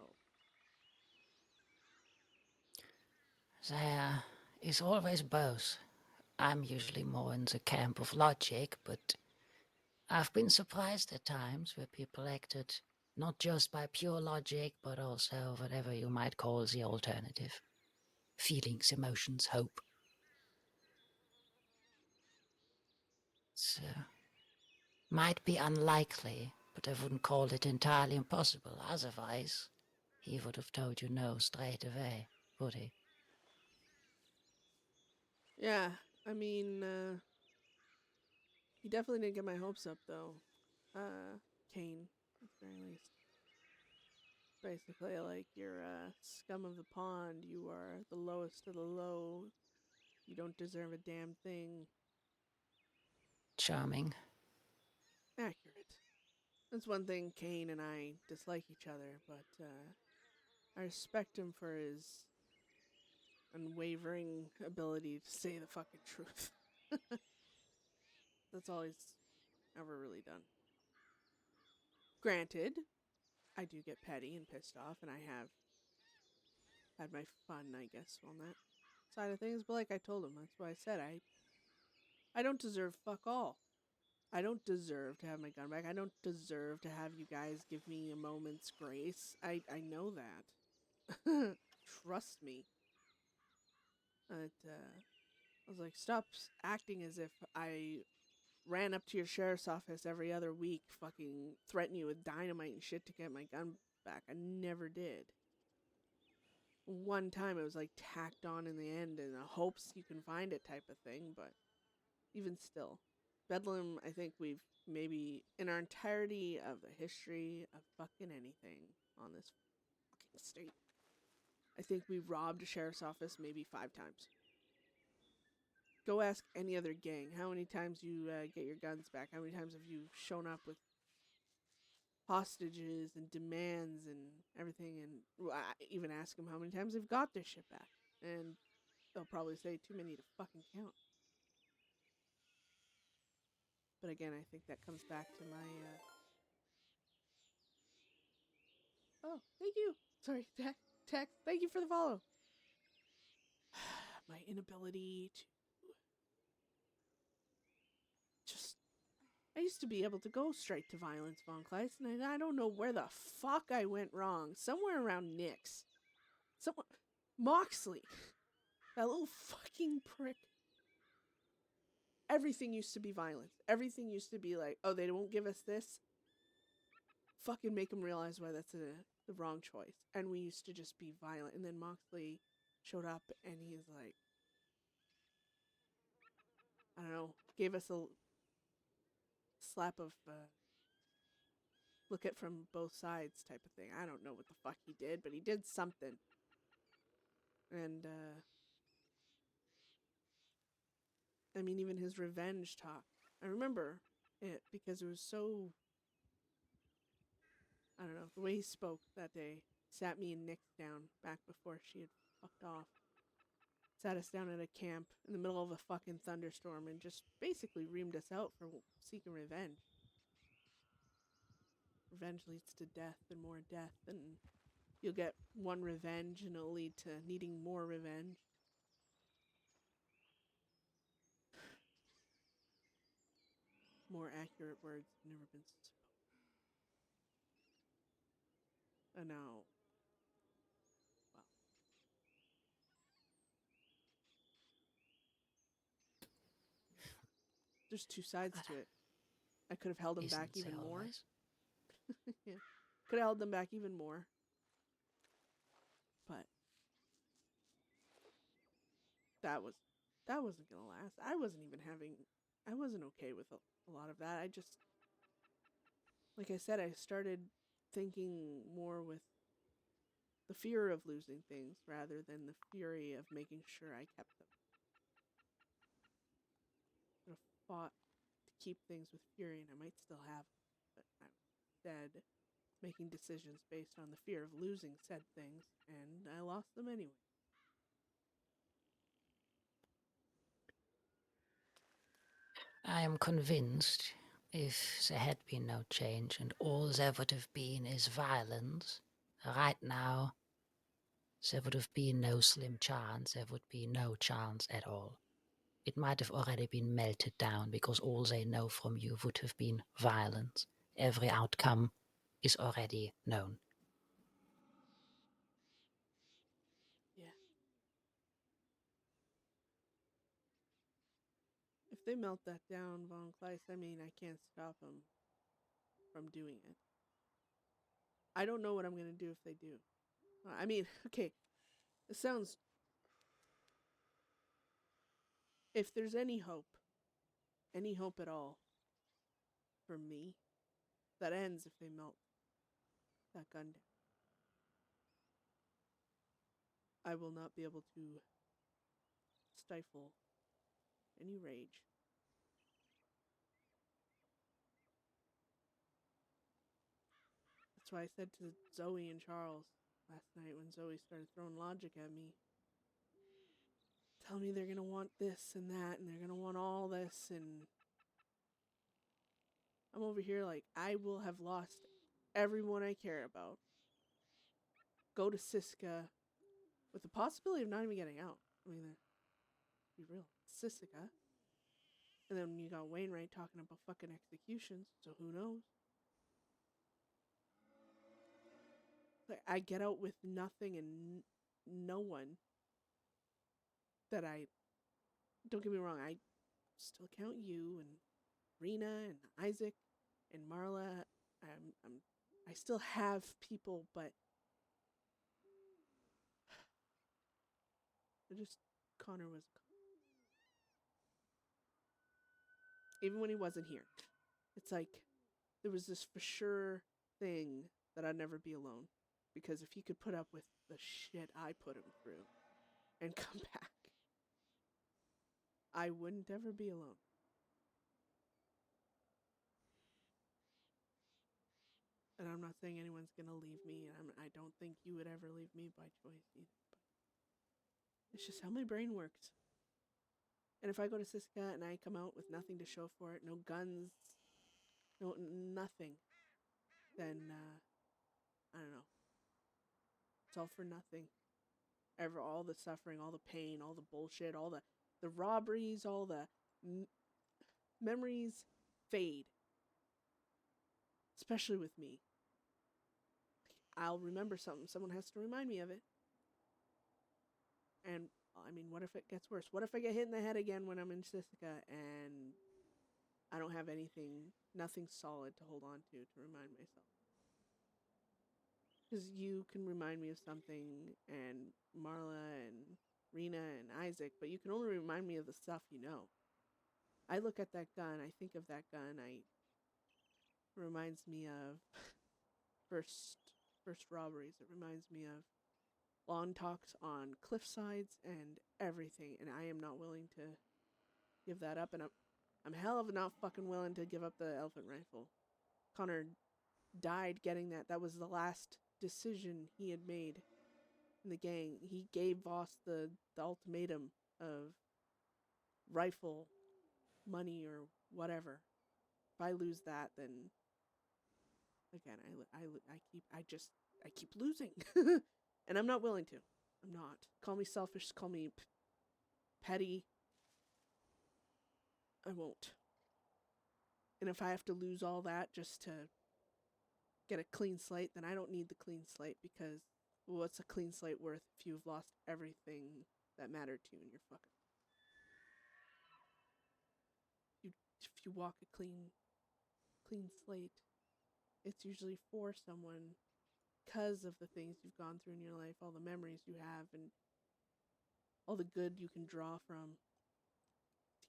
There is always both. I'm usually more in the camp of logic, but I've been surprised at times where people acted not just by pure logic, but also whatever you might call the alternative. Feelings, emotions, hope. So, might be unlikely, but I wouldn't call it entirely impossible. Otherwise, he would have told you no straight away, would he? Yeah, I mean, he definitely didn't get my hopes up, though. Kane, at the very least. Basically, like, you're scum of the pond. You are the lowest of the low. You don't deserve a damn thing. Charming. Accurate. That's one thing Kane and I dislike each other, but I respect him for his unwavering ability to say the fucking truth. That's all he's ever really done. Granted, I do get petty and pissed off, and I have had my fun, I guess, on that side of things. But like I told him, that's why I said I don't deserve fuck all. I don't deserve to have my gun back. I don't deserve to have you guys give me a moment's grace. I know that. Trust me. But I was like, stop acting as if I ran up to your sheriff's office every other week, fucking threaten you with dynamite and shit to get my gun back. I never did. one time it was like tacked on in the end in the hopes you can find it type of thing, but even still. Bedlam, I think we've maybe in our entirety of the history of fucking anything on this fucking state, I think we robbed a sheriff's office maybe 5 times. Go ask any other gang how many times you get your guns back. How many times have you shown up with hostages and demands and everything? And even ask them how many times they've got their shit back. And they'll probably say too many to fucking count. But again, I think that comes back to my... Oh, thank you. Sorry, Tex. Thank you for the follow. My inability to just... I used to be able to go straight to violence, Von Kleist, and I don't know where the fuck I went wrong. Somewhere around Nyx. Somewhere... Moxley. That little fucking prick. Everything used to be violence. Everything used to be like, oh, they won't give us this. Fucking make them realize why that's the wrong choice. And we used to just be violent. And then Moxley showed up and he's like, I don't know, gave us a slap of look at from both sides type of thing. I don't know what the fuck he did, but he did something. And I mean, even his revenge talk. I remember it because it was so, I don't know, the way he spoke that day sat me and Nick down back before she had fucked off. Sat us down at a camp in the middle of a fucking thunderstorm and just basically reamed us out for seeking revenge. Revenge leads to death and more death, and you'll get one revenge and it'll lead to needing more revenge. More accurate words have never been spoken. And now, well, there's 2 sides to it. I could have held them back even more. Yeah. Could have held them back even more. But that wasn't gonna last. I wasn't okay with a lot of that. I just, like I said, I started thinking more with the fear of losing things rather than the fury of making sure I kept them. I would have fought to keep things with fury, and I might still have, but I'm instead making decisions based on the fear of losing said things, and I lost them anyway. I am convinced if there had been no change and all there would have been is violence, right now there would have been no slim chance, there would be no chance at all. It might have already been melted down because all they know from you would have been violence. Every outcome is already known. Yeah. If they melt that down, Von Kleist, I mean, I can't stop them from doing it. I don't know what I'm going to do if they do. I mean, okay, it sounds... If there's any hope at all, for me, that ends if they melt that gun down. I will not be able to stifle any rage. That's why I said to Zoe and Charles last night when Zoe started throwing logic at me, telling me they're going to want this and that, and they're going to want all this, and I'm over here like, I will have lost everyone I care about. Go to Siska with the possibility of not even getting out. I mean, be real. Siska. And then you got Wainwright talking about fucking executions, so who knows? Like, I get out with nothing and no one that I... Don't get me wrong, I still count you and Rena and Isaac and Marla. I still have people, but Connor was. Even when he wasn't here, it's like there was this for sure thing that I'd never be alone, because if he could put up with the shit I put him through and come back, I wouldn't ever be alone. And I'm not saying anyone's gonna leave me, and I don't think you would ever leave me by choice either. But it's just how my brain works. And if I go to Siska and I come out with nothing to show for it, no guns, no nothing, then I don't know. It's all for nothing. All the suffering, all the pain, all the bullshit, all the robberies, all the memories fade. Especially with me. I'll remember something. Someone has to remind me of it. And, I mean, what if it gets worse? What if I get hit in the head again when I'm in Siska and I don't have nothing solid to hold on to remind myself? Because you can remind me of something, and Marla and Rena and Isaac, but you can only remind me of the stuff you know. I look at that gun, I think of that gun, it reminds me of first robberies. It reminds me of lawn talks on cliff sides and everything, and I am not willing to give that up, and I'm hell of not fucking willing to give up the elephant rifle. Connor died getting that. That was the last decision he had made in the gang. He gave Voss the ultimatum of rifle, money, or whatever. If I lose that, then again, I keep losing. And I'm not willing to. I'm not. Call me selfish, call me petty. I won't. And if I have to lose all that just to get a clean slate, then I don't need the clean slate, because what's a clean slate worth if you've lost everything that mattered to you in your fucking if you walk a clean slate, it's usually for someone because of the things you've gone through in your life, all the memories you have, and all the good you can draw from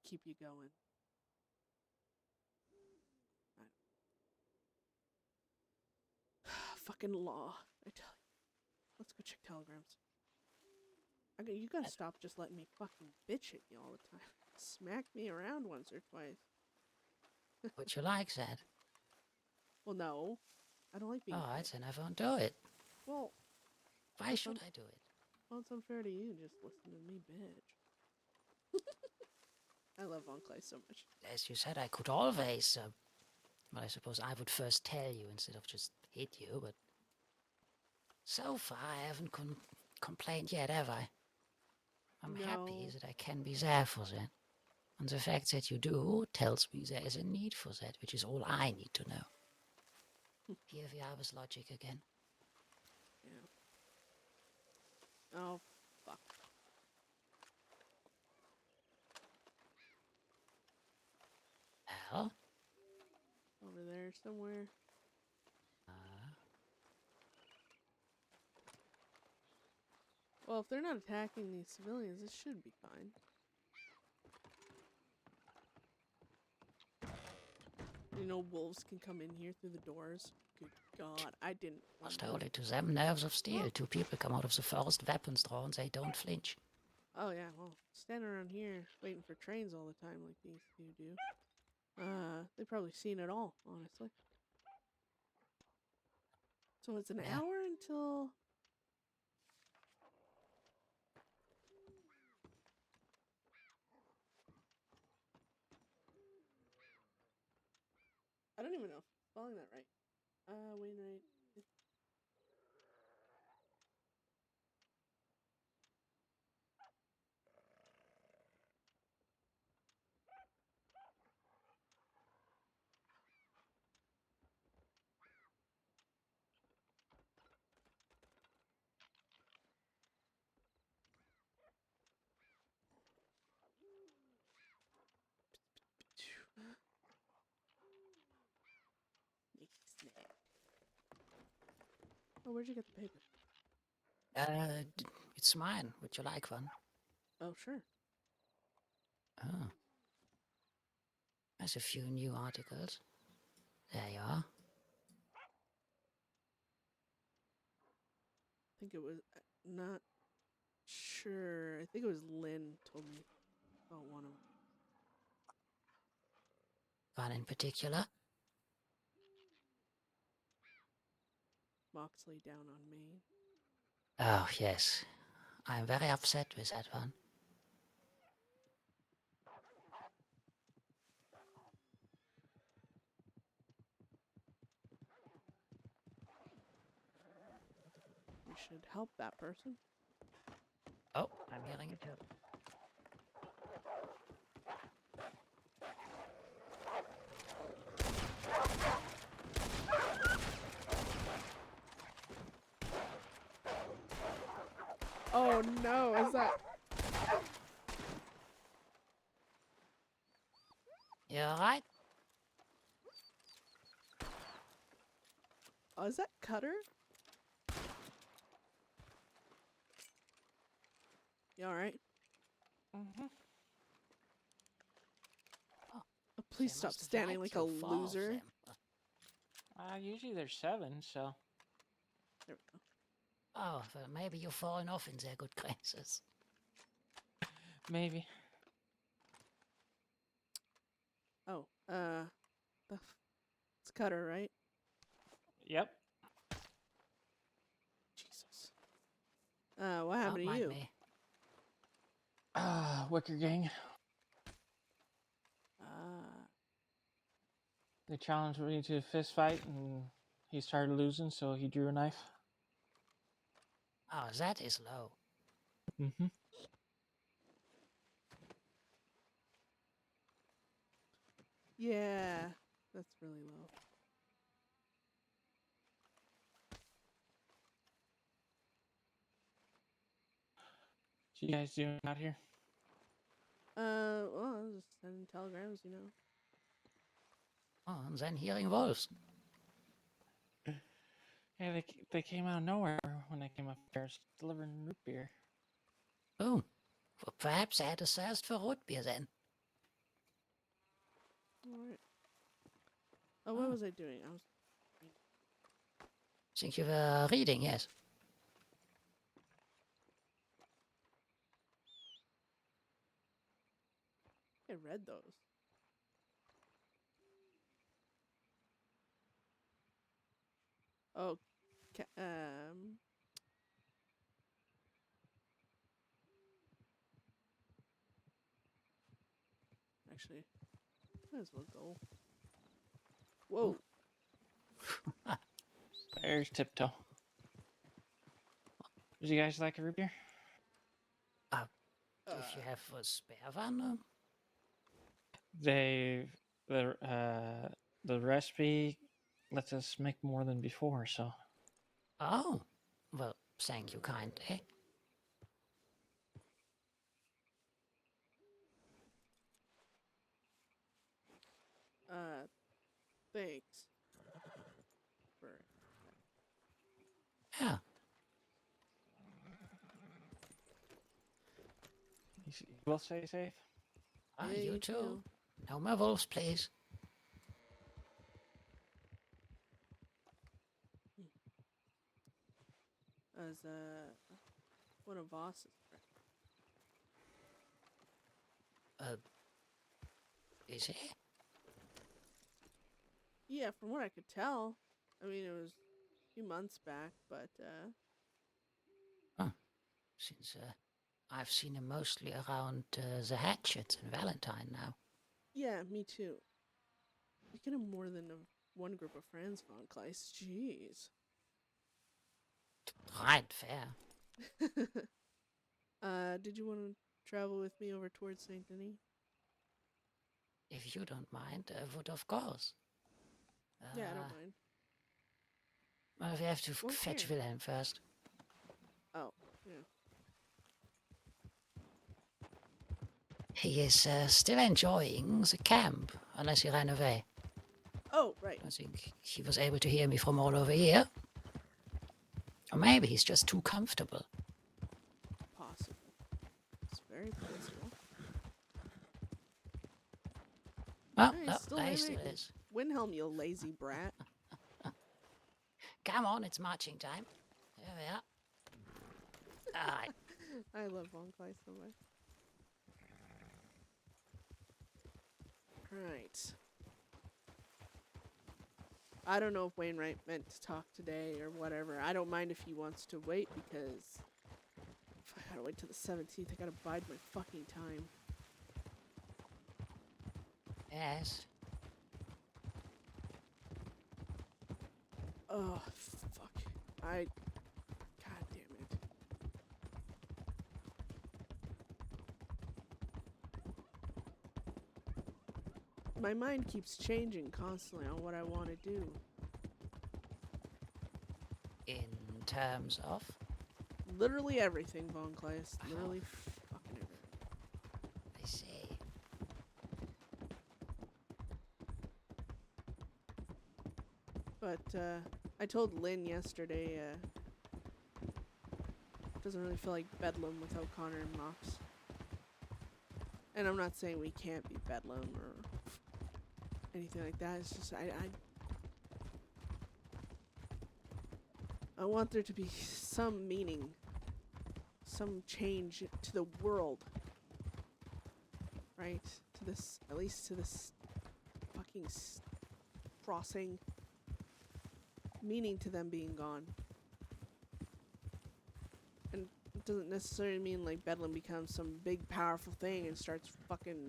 to keep you going. Fucking law, I tell you. Let's go check telegrams. You gotta stop just letting me fucking bitch at you all the time. Smack me around once or twice. Would you like that? Well, no. I don't like being Alright, then I won't do it. Well, why should I do it? Well, it's unfair to you just listen to me, bitch. I love Von Clay so much. As you said, I could always... well, I suppose I would first tell you instead of just hit you, but... So far, I haven't complained yet, have I? I'm happy that I can be there for that. And the fact that you do tells me there is a need for that, which is all I need to know. Here we are with logic again. Yeah. Oh, fuck. Well? Over there somewhere. Well, if they're not attacking these civilians, this should be fine. You know, wolves can come in here through the doors. Good God, I didn't. Must hold it to them, nerves of steel. Two people come out of the forest, weapons drawn, they don't flinch. Oh yeah, well, standing around here waiting for trains all the time like these two do. They've probably seen it all, honestly. So it's an hour until... I don't even know if I'm spelling that right. Wainwright. Oh, where'd you get the paper? It's mine. Would you like one? Oh, sure. Oh. There's a few new articles. There you are. I think it was not sure. I think it was Lynn told me about one of them. One in particular. Moxley down on Maine. Oh, yes. I'm very upset with that one. We should help that person. Oh, I'm hearing it too. Oh no, is that... You alright? Oh, is that Cutter? You alright? Mm-hmm. Oh, please stop standing like a loser. Usually there's 7, so. There we go. Oh, well, maybe you've fallen off in their good graces. Maybe. Oh, it's Cutter, right? Yep. Jesus. What happened to Don't mind you? me. Wicker Gang. They challenged me to a fist fight, and he started losing, so he drew a knife. Oh, that is low. Mm-hmm. Yeah, that's really low. What you guys doing out here? Well, I was just sending telegrams, you know. Oh, and then hearing wolves. Yeah, they came out of nowhere when I came up here delivering root beer. Oh, well, perhaps I had a thirst for root beer then. Alright. Oh, what was I doing? I was... Think you were reading, yes. I read those. Oh, actually, might as well go. Whoa. There's Tiptoe. Would you guys like a root beer? If you have a spare one. The recipe lets us make more than before, so. Oh, well, thank you kindly. Thanks. For... Yeah. You will stay safe. Ah, Yeah, you too. No more wolves, please. As, one of Voss's friends. Is he? Yeah, from what I could tell. I mean, it was a few months back, but, Since I've seen him mostly around the hatchets in Valentine now. yeah, me too. You can have more than one group of friends, Von Kleist. Jeez. Right, fair. Did you want to travel with me over towards Saint Denis? If you don't mind, would of course. Yeah, I don't mind. Well, we have to Well, fetch here. Wilhelm first. Oh, yeah. He is still enjoying the camp, unless he ran away. Oh, right. I think he was able to hear me from all over here. Or maybe he's just too comfortable. Possible. It's very peaceful. Oh, Hey, no, still there he there, still mate. is. Windhelm, you lazy brat. Come on, it's marching time. Here we are. Alright. I love Von Clay so much. Right. I don't know if Wainwright meant to talk today or whatever. I don't mind if he wants to wait because if I gotta wait till the 17th, I gotta bide my fucking time. Yes. Oh, fuck. God damn it. My mind keeps changing constantly on what I want to do. In terms of? Literally everything, Von Kleist. Literally fucking everything. I see. But, I told Lynn yesterday, doesn't really feel like Bedlam without Connor and Mox. And I'm not saying we can't be Bedlam or anything like that. It's just, I want there to be some meaning, some change to the world, right? To this, at least to this fucking crossing, meaning to them being gone. And it doesn't necessarily mean like Bedlam becomes some big powerful thing and starts fucking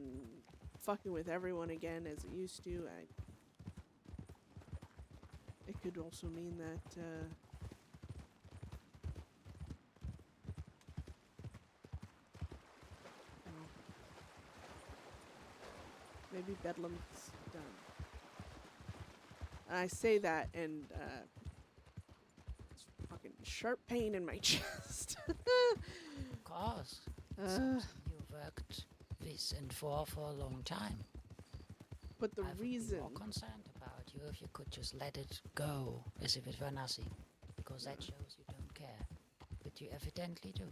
with everyone again as it used to. It could also mean that, maybe Bedlam's done. And I say that and, it's fucking sharp pain in my chest. Of course. It's something you worked with and for a long time. But the I would reason... be more concerned about you if you could just let it go as if it were nothing. Because that shows you don't care. But you evidently do.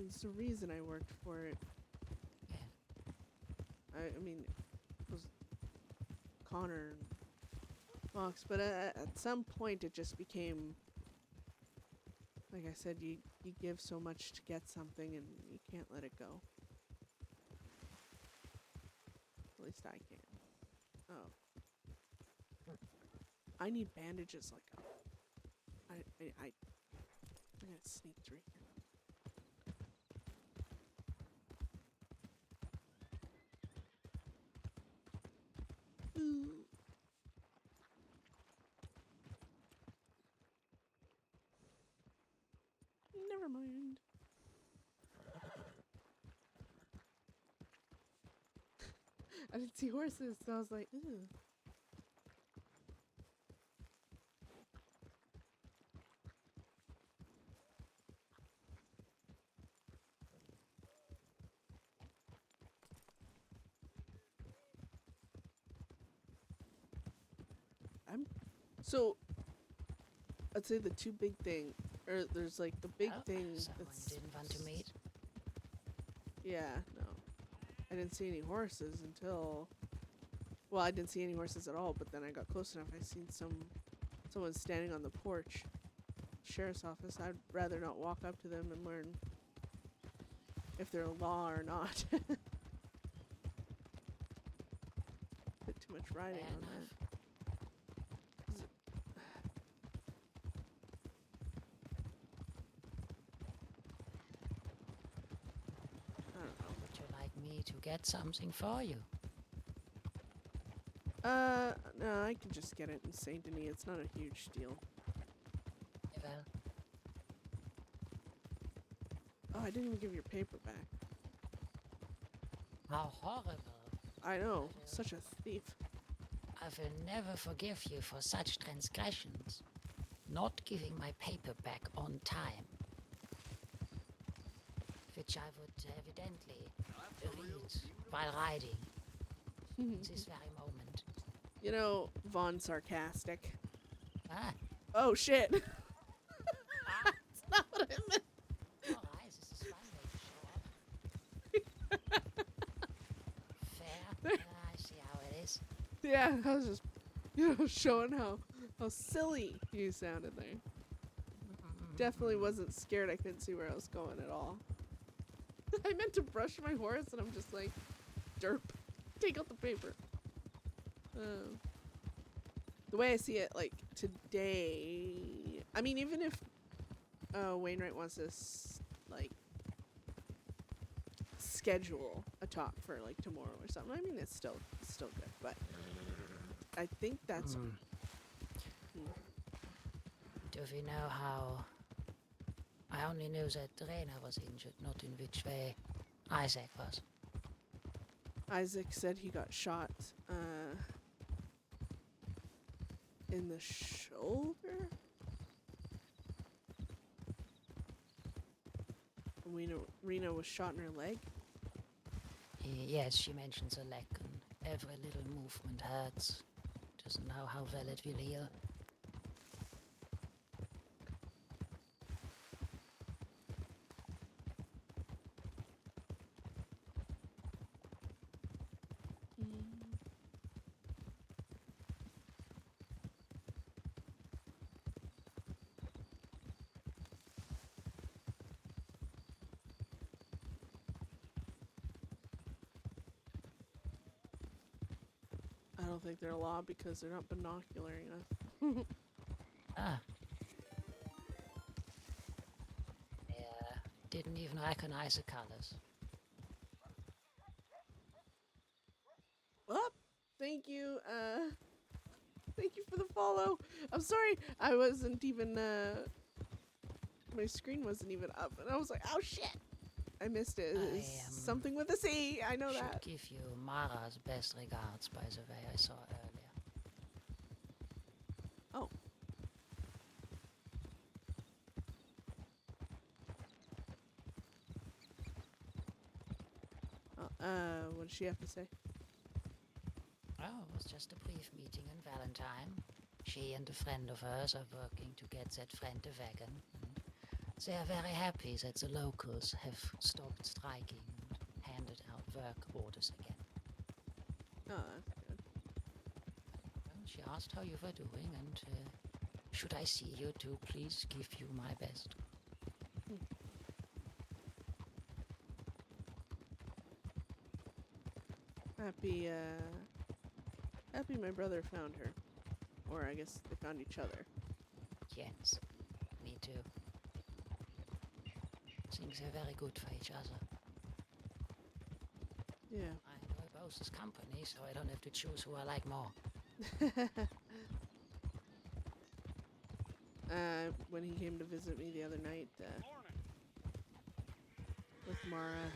It's the reason I worked for it. Yeah. I mean, it was Connor and Mox, but at some point it just became, like I said, you give so much to get something and you can't let it go. At least I can't. Oh. I need bandages like I'm gonna sneak through here. Ooh. Never mind. I didn't see horses, so I was like, ooh. So, I'd say the two big thing, or there's like the big thing Someone that's... didn't want to meet? Yeah, no. I didn't see any horses until... Well, I didn't see any horses at all, but then I got close enough. I seen someone standing on the porch. Sheriff's office. I'd rather not walk up to them and learn if they're law or not. Bit too much riding Fair on enough. that. I don't know. Would you like me to get something for you? No, I can just get it in Saint Denis. It's not a huge deal. Well, Oh, I didn't even give your paper back. how horrible. I know, such a thief. I will never forgive you for such transgressions. Not giving my paper back on time. Which I would evidently read while riding. This very moment. You know, Von sarcastic. Ah, Oh shit! That's not what I meant. alright, this is one way to show up. Yeah, I was just, showing how silly you sounded there. Definitely wasn't scared. I couldn't see where I was going at all. I meant to brush my horse, and I'm just like, derp. Take out the paper. The way I see it, like, today... I mean, even if Wainwright wants to, like, schedule a talk for, like, tomorrow or something, I mean, it's still good, but I think that's... Do we know how... I only knew that Rena was injured, not in which way Isaac was. Isaac said he got shot, in the shoulder? Rena was shot in her leg? Yes, she mentions a leg, and every little movement hurts. Doesn't know how well it will heal. I don't think they're law because they're not binocular enough. Ah. Yeah, didn't even recognize the colors. Well, thank you for the follow. I'm sorry, I wasn't even, my screen wasn't even up, and I was like, oh shit! I missed it. It's something with a C, I know that. Should give you Mara's best regards, by the way, I saw earlier. Oh. What did she have to say? Oh, it was just a brief meeting in Valentine. She and a friend of hers are working to get that friend a wagon. And they are very happy that the locals have stopped striking and handed out work orders again. Oh, that's good. Well, she asked how you were doing, and should I see you to please give you my best. Happy my brother found her. Or I guess they found each other. Yes, me too. Things are very good for each other. Yeah. I enjoy both company, so I don't have to choose who I like more. When he came to visit me the other night, with Mara,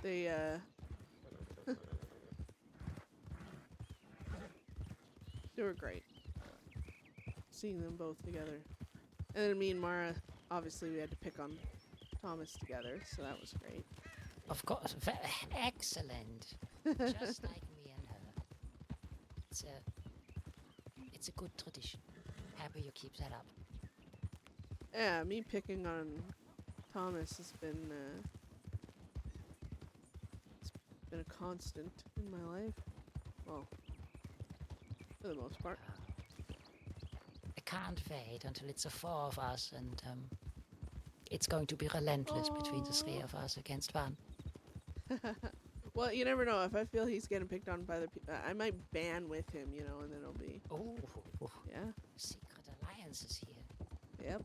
they, they were great. Seeing them both together. And then me and Mara, obviously we had to pick on Thomas together, so that was great. Of course, excellent. Just like me and her. It's a good tradition. Happy you keep that up. Yeah, me picking on Thomas has been, it's been a constant in my life. Well, for the most part. I can't wait until it's the four of us, and it's going to be relentless between the three of us against one. Well, you never know. If I feel he's getting picked on by other people, I might ban with him, and then it'll be... Oh. Yeah. Secret alliances here. Yep.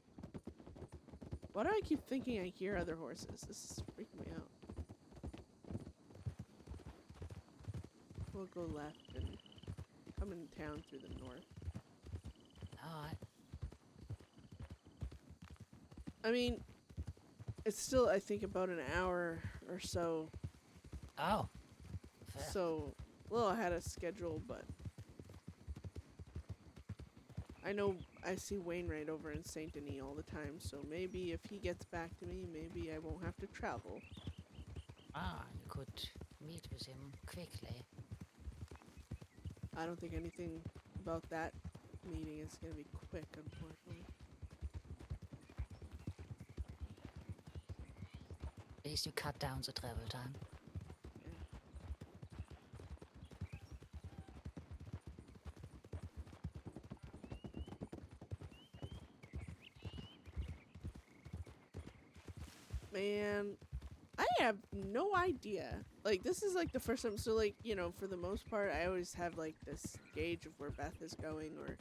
Why do I keep thinking I hear other horses? This is freaking me out. We'll go left and come in town through the north. Alright. I mean, it's still, I think, about an hour or so. Oh. Fair. So, well, I had a schedule, but I know I see Wainwright over in Saint Denis all the time, so maybe if he gets back to me, maybe I won't have to travel. You could meet with him quickly. I don't think anything about that meeting is going to be quick, unfortunately. At least you cut down the travel time. no idea. Like, this is like the first time. So, like, you know, for the most part, I always have like this gauge of where Beth is going, or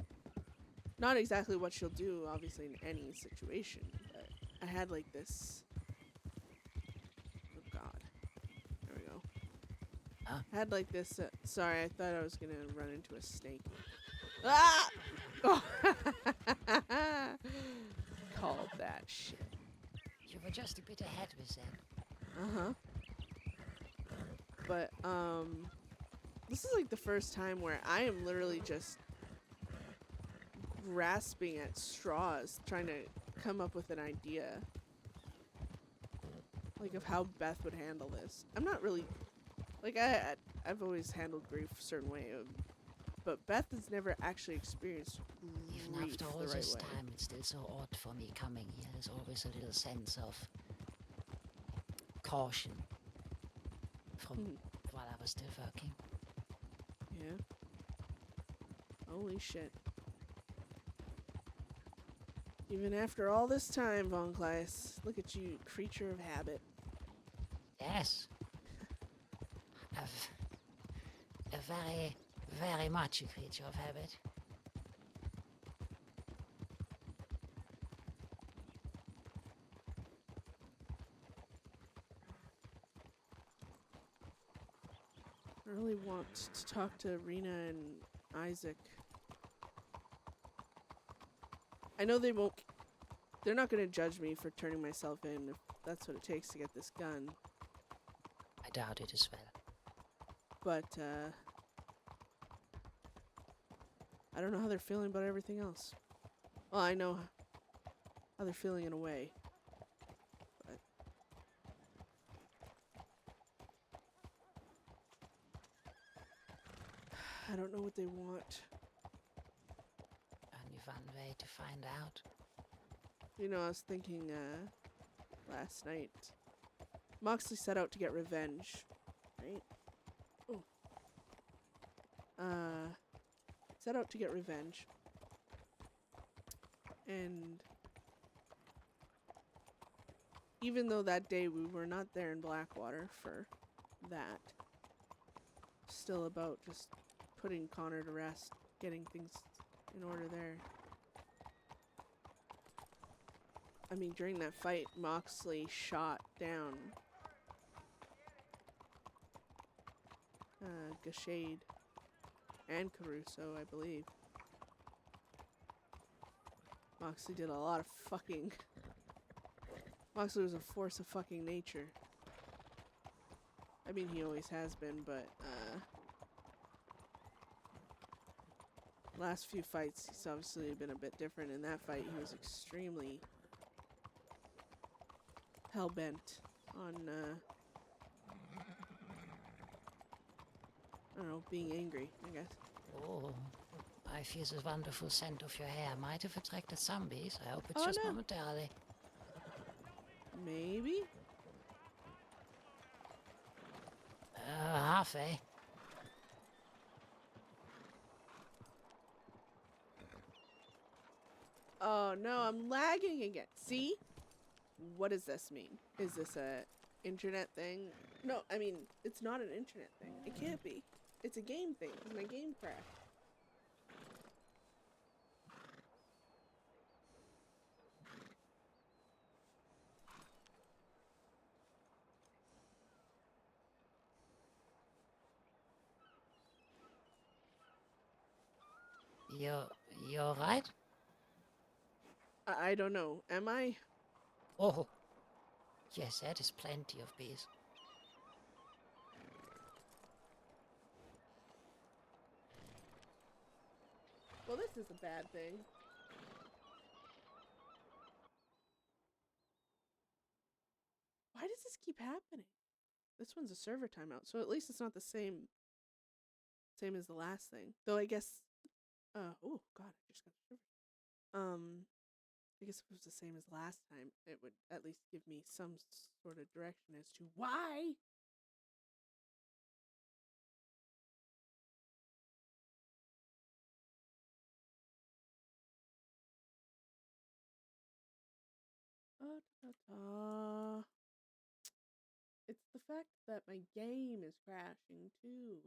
not exactly what she'll do, obviously, in any situation. But I had like this. Oh God, there we go. Huh? I had like this. Sorry, I thought I was gonna run into a snake. Ah! Oh. Called that shit. You were just a bit ahead with that. Uh-huh. But, this is like the first time where I am literally just grasping at straws, trying to come up with an idea. Like, of how Beth would handle this. I'm not really, like, I've always handled grief a certain way, but Beth has never actually experienced Even grief after all the right this way. time, it's still so odd for me coming here. There's always a little sense of caution from while I was still working. Yeah. Holy shit. Even after all this time, Von Kleist, look at you, creature of habit. Yes. A very, very much a creature of habit. I really want to talk to Rena and Isaac. I know they won't. They're not going to judge me for turning myself in if that's what it takes to get this gun. I doubt it as well. But, I don't know how they're feeling about everything else. Well, I know how they're feeling in a way. But I don't know what they want. Only one way to find out. You know, I was thinking, last night. Moxley set out to get revenge, right? Oh. Set out to get revenge. And even though that day we were not there in Blackwater for that, still about just putting Connor to rest, getting things in order there. I mean, during that fight, Moxley shot down Gashade and Caruso, I believe. Moxley did a lot of fucking... Moxley was a force of fucking nature. I mean, he always has been, but, last few fights, he's obviously been a bit different. In that fight, he was extremely hell-bent on, I don't know, being angry, I guess. Oh, I feel the wonderful scent of your hair might have attracted some bees. I hope it's Oh, just no. momentarily. Maybe? Half, eh? Oh, no, I'm lagging again. See? What does this mean? Is this a internet thing? No, I mean, it's not an internet thing. It can't be. It's a game thing, because my game crashed. You're right? I don't know. Am I? Oh, yes, that is plenty of bees. Well, this is a bad thing. Why does this keep happening? This one's a server timeout, so at least it's not the same as the last thing. Though I guess oh god, I just got the server. I guess if it was the same as last time, it would at least give me some sort of direction as to why. It's the fact that my game is crashing too.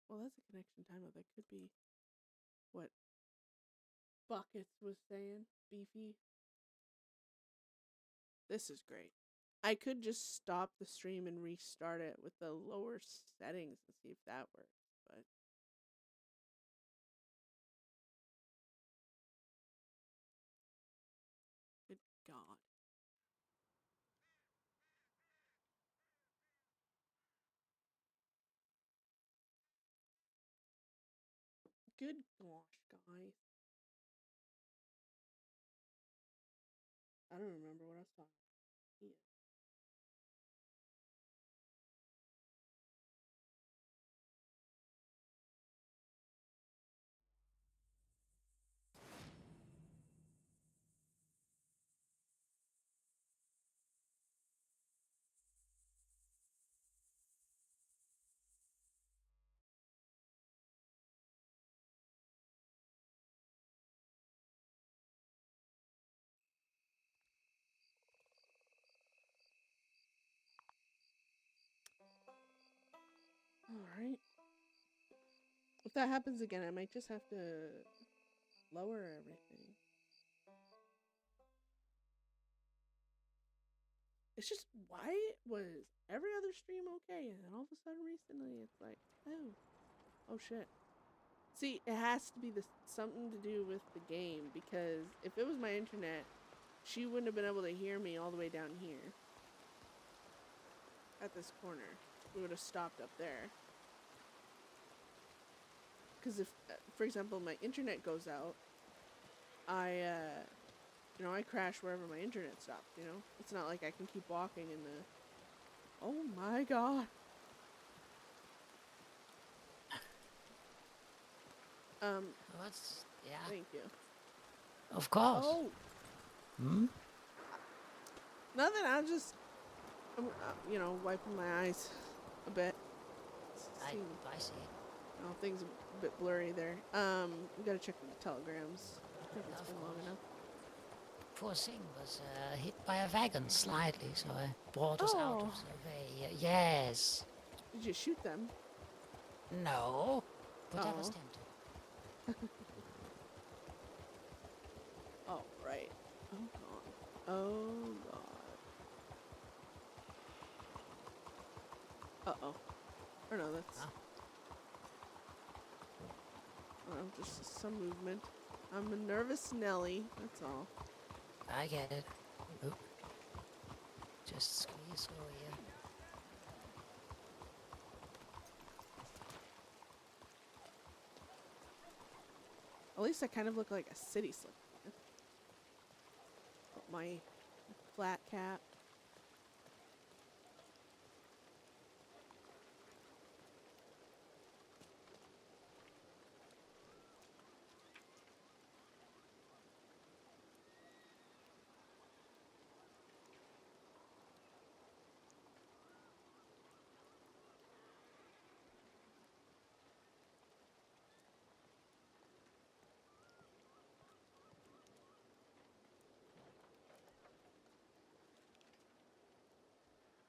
Well, that's a connection timeout. That could be what Buckets was saying. Beefy. This is great. I could just stop the stream and restart it with the lower settings and see if that works, but good God. Good gosh, guys. I don't remember what I was talking about. Yeah. Alright. If that happens again, I might just have to lower everything. It's just, why was every other stream okay, and then all of a sudden recently it's like, oh shit. See, it has to be something to do with the game, because if it was my internet, she wouldn't have been able to hear me all the way down here. At this corner. We would have stopped up there. Because if, for example, my internet goes out, I crash wherever my internet stops, you know? It's not like I can keep walking in the... Oh my god. What's... Yeah. Thank you. Of course. Oh! Hmm? Nothing, I'm just... wiping my eyes a bit. I see. Oh, things a bit blurry there. We gotta check the telegrams. I think it's been long enough. Poor thing was hit by a wagon slightly, so I brought us out of the way. Yes. Did you shoot them? No, but I was tempted. Oh, right. Oh, God. Oh, God. Uh-oh. Or no, that's... Huh? Oh, just some movement. I'm a nervous Nelly, that's all. I get it. Oop. Just squeeze through here. At least I kind of look like a city slicker. My flat cap.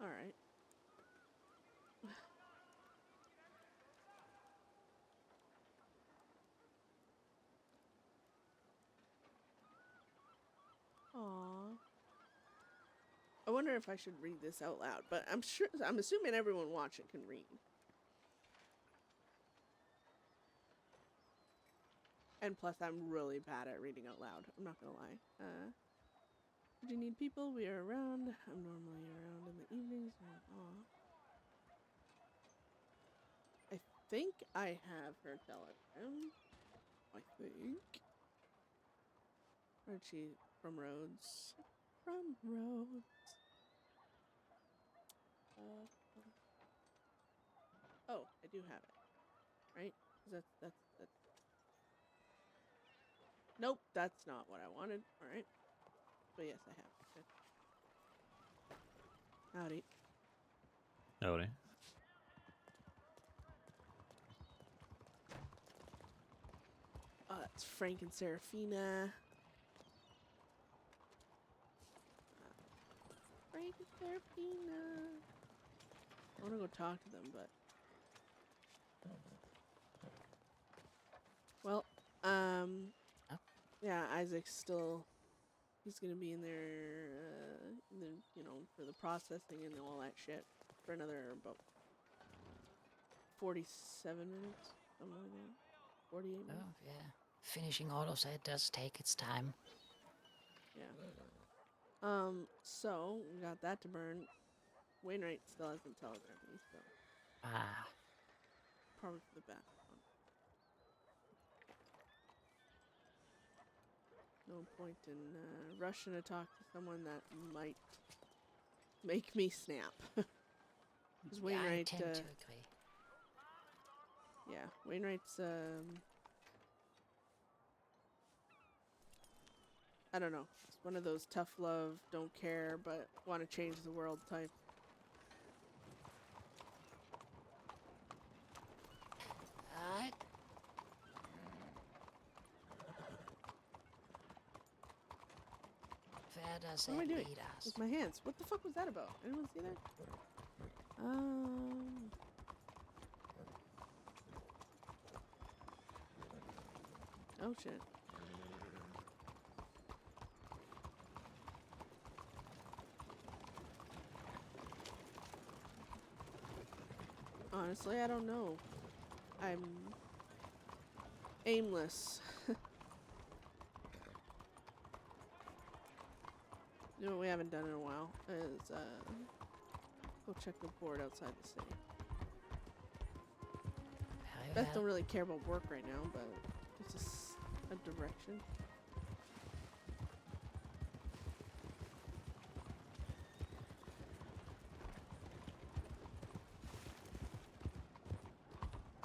Alright. Aww. I wonder if I should read this out loud, but I'm assuming everyone watching can read. And plus, I'm really bad at reading out loud. I'm not gonna lie. Did you need people? We are around. I'm normally around in the evenings. I think I have her telegram. I think. Where'd she? From Rhodes. From Rhodes. Oh, I do have it. Right? That's. Nope, that's not what I wanted. Alright. But yes, I have it. Good. Howdy. Howdy. It's Frank and Serafina. Frank and Serafina. I want to go talk to them, but... Well, yeah, Isaac's still... He's gonna be in there, you know, for the processing and all that shit for another about 47 minutes, something like that. 48 minutes. Oh, yeah. Finishing all of that does take its time. Yeah. So we got that to burn. Wainwright still hasn't telegraphed me, so Ah, probably for the best. No point in rushing to talk to someone that might make me snap. Because yeah, I Wainwright, tend to agree. yeah, Wainwright's, I don't know. It's one of those tough love, don't care, but want to change the world type. Alright. Where does What am I that doing? lead us? With my hands. What the fuck was that about? Anyone see that? Oh shit. Honestly, I don't know. I'm aimless. You know what we haven't done in a while is go check the board outside the city. Very Beth well. don't really care about work right now, but it's just a direction.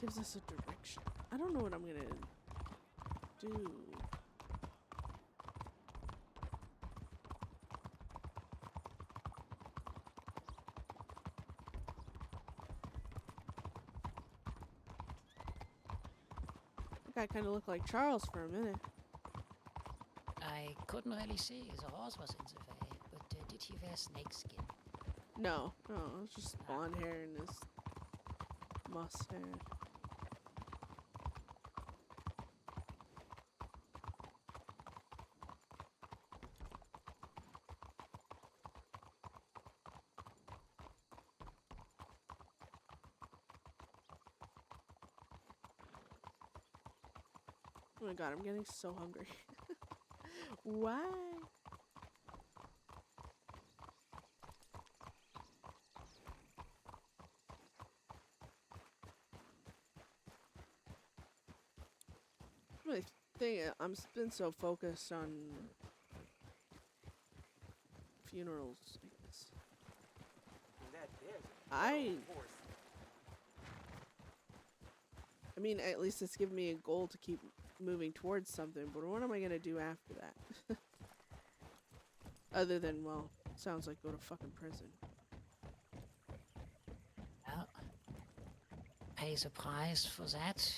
Gives us a direction. I don't know what I'm gonna do. I kind of looked like Charles for a minute. I couldn't really see. His horse was in the way, but did he wear snakeskin? No, it's just blonde hair and his mustache. Oh my god, I'm getting so hungry. Why? Really I'm been so focused on funerals, I guess. I mean, at least it's given me a goal to keep moving towards something, but what am I gonna do after that? Other than, well, sounds like go to fucking prison. Well, pays a price for that.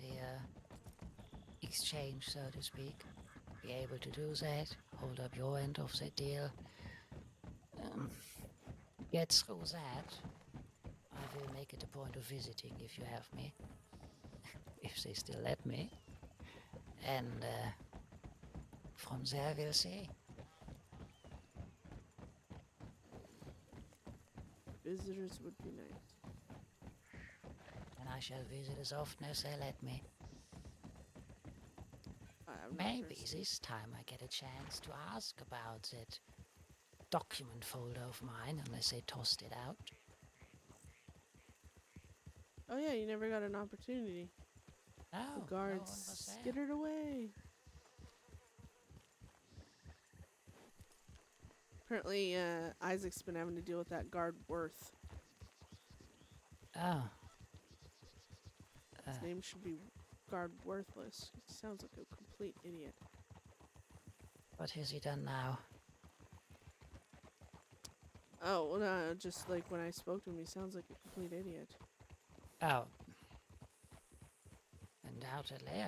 The exchange, so to speak. Be able to do that. Hold up your end of the deal. Get through that. I will make it a point of visiting if you have me. If they still let me. And from there we'll see. Visitors would be nice. And I shall visit as often as they let me. I'm not Maybe thirsty. this time I get a chance to ask about that document folder of mine, unless they tossed it out. Oh yeah, you never got an opportunity. No, The no one guards was there. skittered away. Apparently, Isaac's been having to deal with that guard Worth. Oh. His name should be Guard Worthless. He sounds like a complete idiot. What has he done now? Oh, well, no, just like when I spoke to him, he sounds like a complete idiot. Oh. Undoubtedly,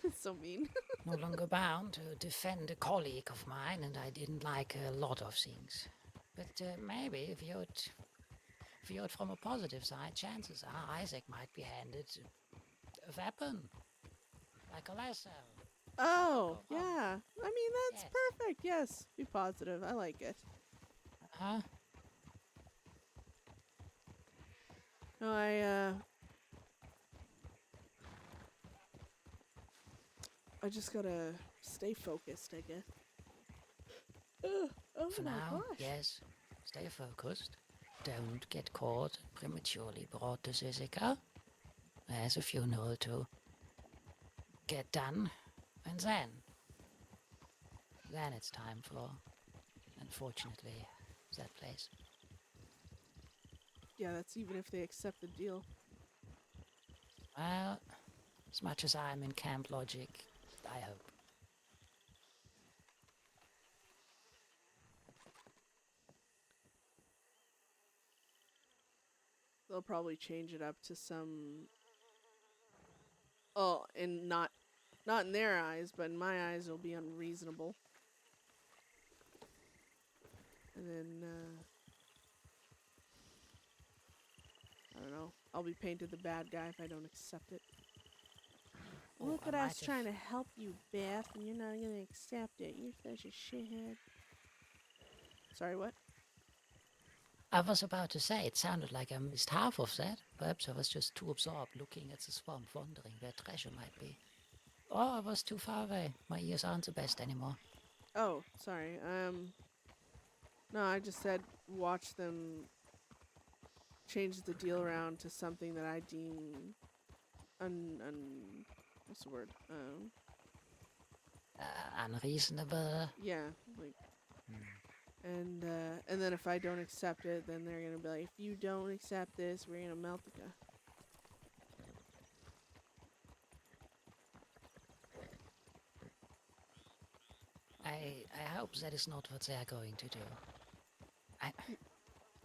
It's so mean. No longer bound to defend a colleague of mine, and I didn't like a lot of things. But maybe viewed from a positive side, chances are Isaac might be handed a weapon, like a lasso. Oh, Go wrong. yeah. I mean, that's Yes. perfect. Yes, be positive. I like it. Huh? No, I just gotta stay focused, I guess. Oh For my now, gosh. yes. Stay focused. Don't get caught prematurely brought to Sisika. There's a funeral to get done, and then it's time for, unfortunately, that place. Yeah, that's even if they accept the deal. Well, as much as I'm in camp logic, I hope. They'll probably change it up to some. Oh, and not in their eyes, but in my eyes, it'll be unreasonable. And then, I don't know. I'll be painted the bad guy if I don't accept it. Oh, Look I at might us trying to help you, Beth, and you're not gonna accept it. You're such a shithead. Sorry, what? I was about to say, it sounded like I missed half of that. Perhaps I was just too absorbed looking at the swamp, wondering where treasure might be. Or I was too far away. My ears aren't the best anymore. Oh, sorry. No, I just said watch them change the deal around to something that I deem what's the word? Unreasonable. Yeah, like, and then if I don't accept it, then they're gonna be like, if you don't accept this, we're gonna melt the guy. I hope that is not what they are going to do.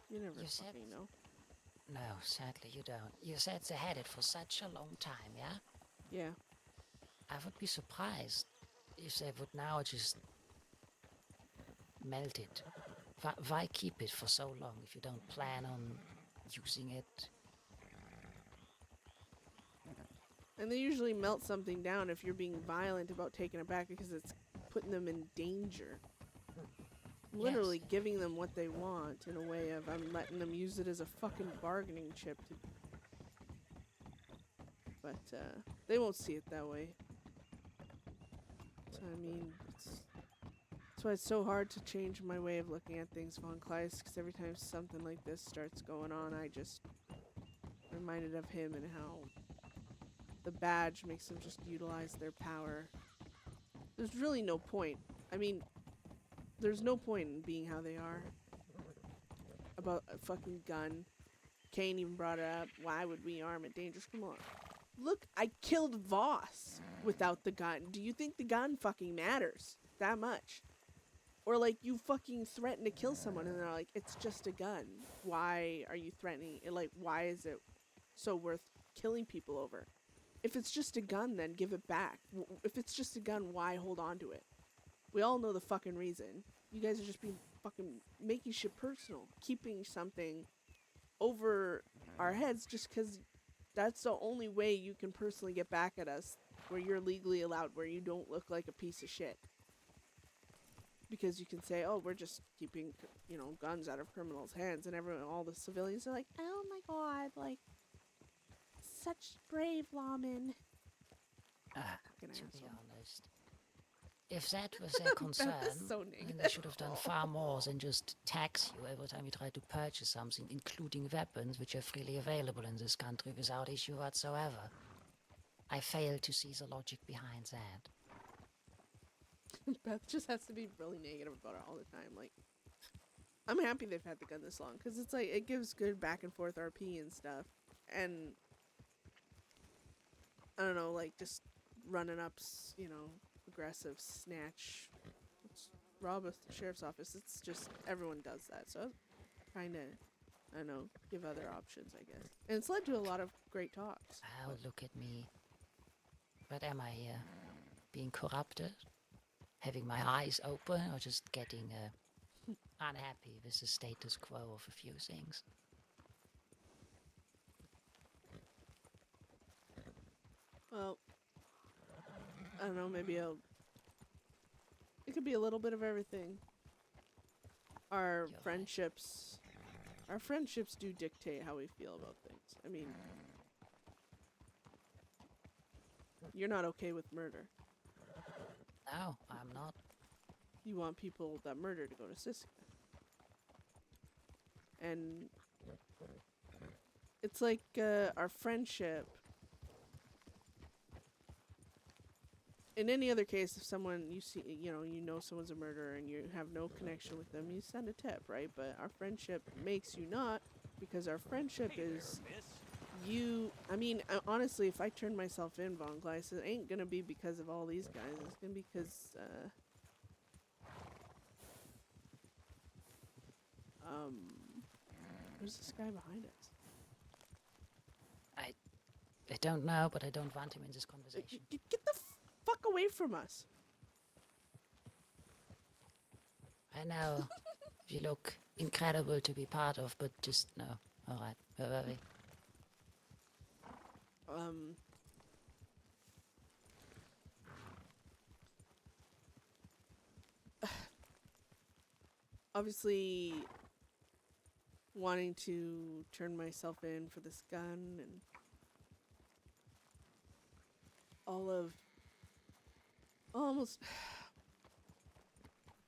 You never You said- fucking know. No, sadly you don't. You said they had it for such a long time, yeah? Yeah. I would be surprised if they would now just melt it. Why keep it for so long if you don't plan on using it? And they usually melt something down if you're being violent about taking it back because it's putting them in danger. I'm literally Yes. giving them what they want in a way of I'm letting them use it as a fucking bargaining chip. But they won't see it that way. So, I mean, that's why it's so hard to change my way of looking at things, Von Kleist, because every time something like this starts going on, I just reminded of him and how the badge makes them just utilize their power. There's really no point. I mean, there's no point in being how they are. About a fucking gun. Kane even brought it up. Why would we arm it dangerous? Come on. Look, I killed Voss without the gun. Do you think the gun fucking matters that much? Or like you fucking threaten to kill someone and they're like, it's just a gun. Why are you threatening it? Like, why is it so worth killing people over? If it's just a gun, then give it back. If it's just a gun, why hold on to it? We all know the fucking reason. You guys are just being fucking making shit personal. Keeping something over our heads just because that's the only way you can personally get back at us, where you're legally allowed, where you don't look like a piece of shit. Because you can say, oh, we're just keeping, guns out of criminals' hands, and all the civilians are like, oh my god, like, such brave lawmen. To Fucking be asshole. honest, if that was their concern, so then they negative. should have done far more than just tax you every time you try to purchase something, including weapons, which are freely available in this country without issue whatsoever. I fail to see the logic behind that. Beth just has to be really negative about it all the time. Like, I'm happy they've had the gun this long, because it's like, it gives good back and forth RP and stuff. And, I don't know, like, just running up, aggressive snatch. Let's rob a sheriff's office. It's just, everyone does that. So, trying to, I don't know, give other options, I guess. And it's led to a lot of great talks. Oh, look at me. What am I here? being corrupted, having my eyes open, or just getting unhappy with the status quo of a few things. Well, I don't know, maybe it could be a little bit of everything. Our You're right. friendships do dictate how we feel about things. I mean, you're not okay with murder. No, I'm not. You want people that murder to go to Siska. And it's like our friendship. In any other case, if someone you know someone's a murderer and you have no connection with them, you send a tip, right? But our friendship makes you not, because our friendship is you. I mean, honestly, if I turn myself in, Von Gleis, it ain't gonna be because of all these guys. It's gonna be because who's this guy behind us? I don't know, but I don't want him in this conversation. Get the fuck away from us. I know. You look incredible to be part of, but just no. Alright, where were we? Obviously wanting to turn myself in for this gun and almost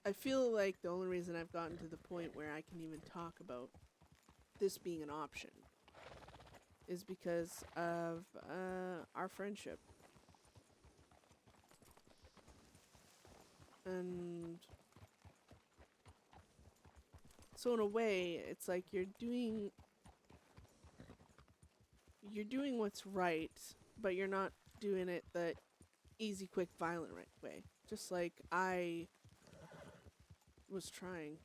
I feel like the only reason I've gotten to the point where I can even talk about this being an option is because of our friendship. And so in a way, it's like you're doing what's right, but you're not doing it the easy, quick, violent right way. Just like I was trying,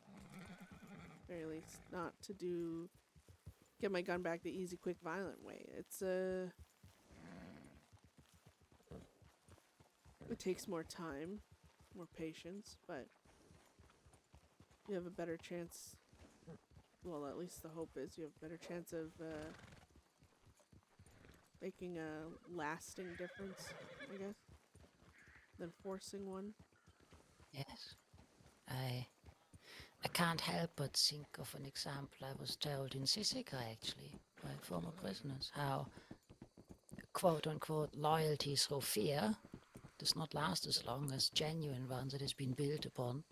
very least, not to get my gun back the easy, quick, violent way. It's it takes more time, more patience, but you have a better chance. Well, at least the hope is you have a better chance of making a lasting difference, I guess, than forcing one. Yes. I can't help but think of an example I was told in Sisika, actually, by former prisoners, how quote-unquote loyalty through fear does not last as long as genuine one that has been built upon.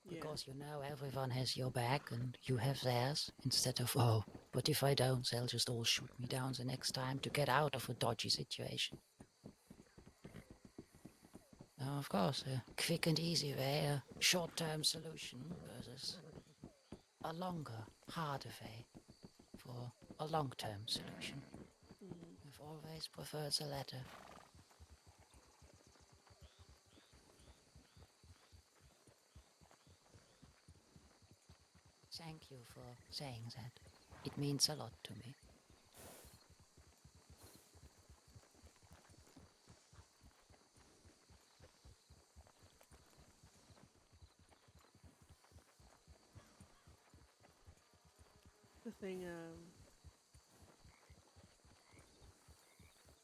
Yeah. Because you know everyone has your back and you have theirs, instead of, oh, but if I don't, they'll just all shoot me down the next time to get out of a dodgy situation. Now, of course, a quick and easy way, a short-term solution versus a longer, harder way for a long-term solution. I've always preferred the latter. Thank you for saying that. It means a lot to me. The thing,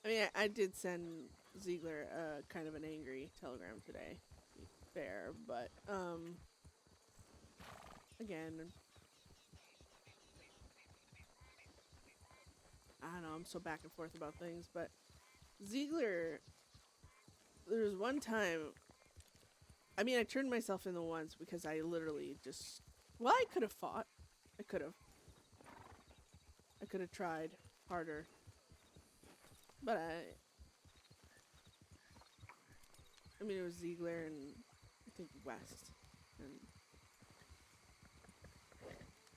I mean, I did send Ziegler kind of an angry telegram today, to be fair, but, again, I don't know, I'm so back and forth about things, but Ziegler, there was one time, I mean, I turned myself in the once because I literally just, well, I could have fought. I could have tried harder, but I mean, it was Ziegler and I think West, and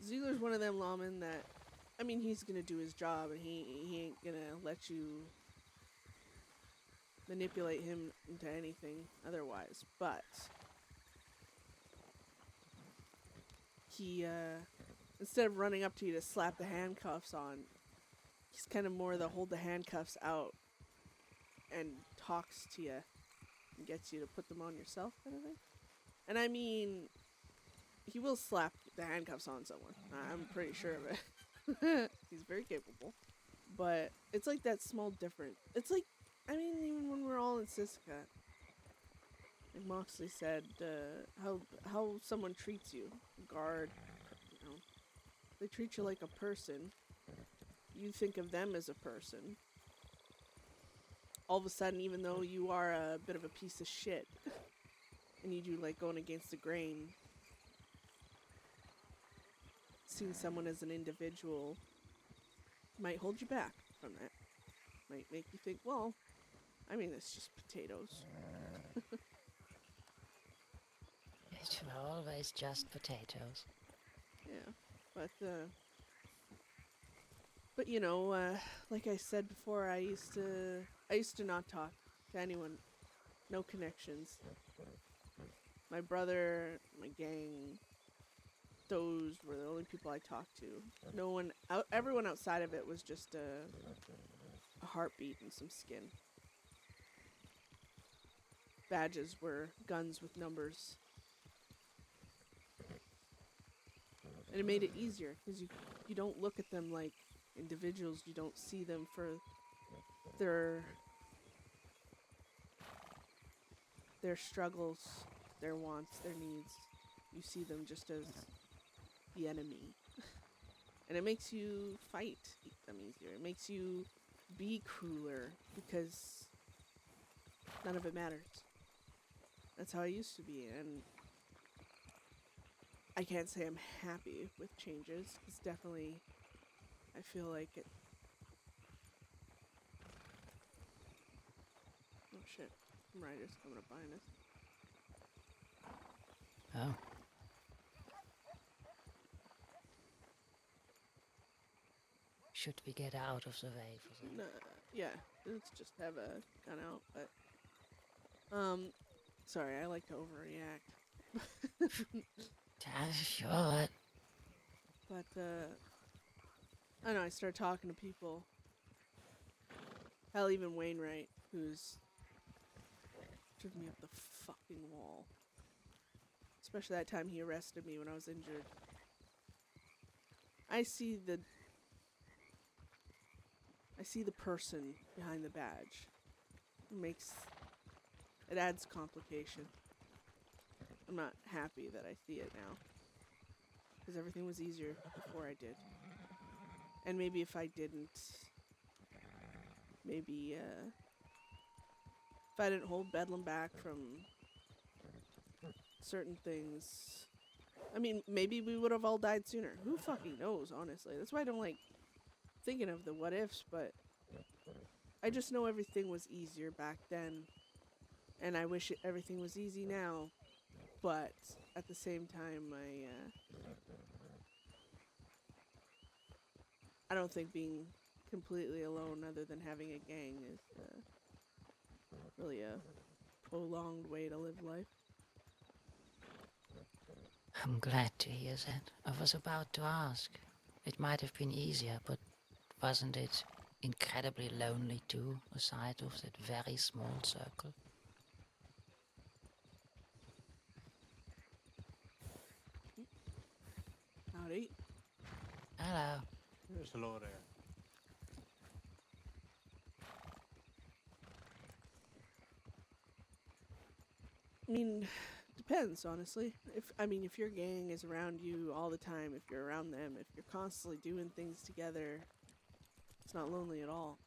Ziegler's one of them lawmen that, I mean, he's gonna do his job and he ain't gonna let you manipulate him into anything otherwise, but he, instead of running up to you to slap the handcuffs on, he's kind of more the hold the handcuffs out and talks to you and gets you to put them on yourself, kind of thing. And I mean, he will slap the handcuffs on someone. I'm pretty sure of it. He's very capable. But it's like that small difference. It's like, I mean, even when we're all in Siska, like Moxley said, how someone treats you, guard, you know, they treat you like a person. You think of them as a person. All of a sudden, even though you are a bit of a piece of shit, and you do like going against the grain, seeing someone as an individual might hold you back from that. Might make you think, well, I mean, it's just potatoes. It's always just potatoes. Yeah, but you know, like I said before, I used to not talk to anyone, no connections. My brother, my gang, those were the only people I talked to. No one, everyone outside of it was just a heartbeat and some skin. Badges were guns with numbers. And it made it easier, because you don't look at them like individuals. You don't see them for their struggles, their wants, their needs. You see them just as the enemy. And it makes you fight them easier. It makes you be crueler, because none of it matters. That's how I used to be, and I can't say I'm happy with changes. It's definitely, I feel like it. Oh shit, some riders coming up behind us. Oh. Should we get out of the way for them? No, yeah, let's just have a gun out, but sorry, I like to overreact. Sure. But I don't know, I started talking to people. Hell, even Wainwright, who's driven me up the fucking wall. Especially that time he arrested me when I was injured. I see the person behind the badge. It adds complication. I'm not happy that I see it now, because everything was easier before I did. And maybe if I didn't, maybe if I didn't hold Bedlam back from certain things, I mean, maybe we would have all died sooner. Who fucking knows, honestly. That's why I don't like thinking of the what ifs, but I just know everything was easier back then, and I wish everything was easy now. But at the same time, I don't think being completely alone, other than having a gang, is really a prolonged way to live life. I'm glad to hear that. I was about to ask. It might have been easier, but wasn't it incredibly lonely too, aside of that very small circle? Howdy. Hello. There's hello there. I mean, depends, honestly. If your gang is around you all the time, if you're around them, if you're constantly doing things together, it's not lonely at all.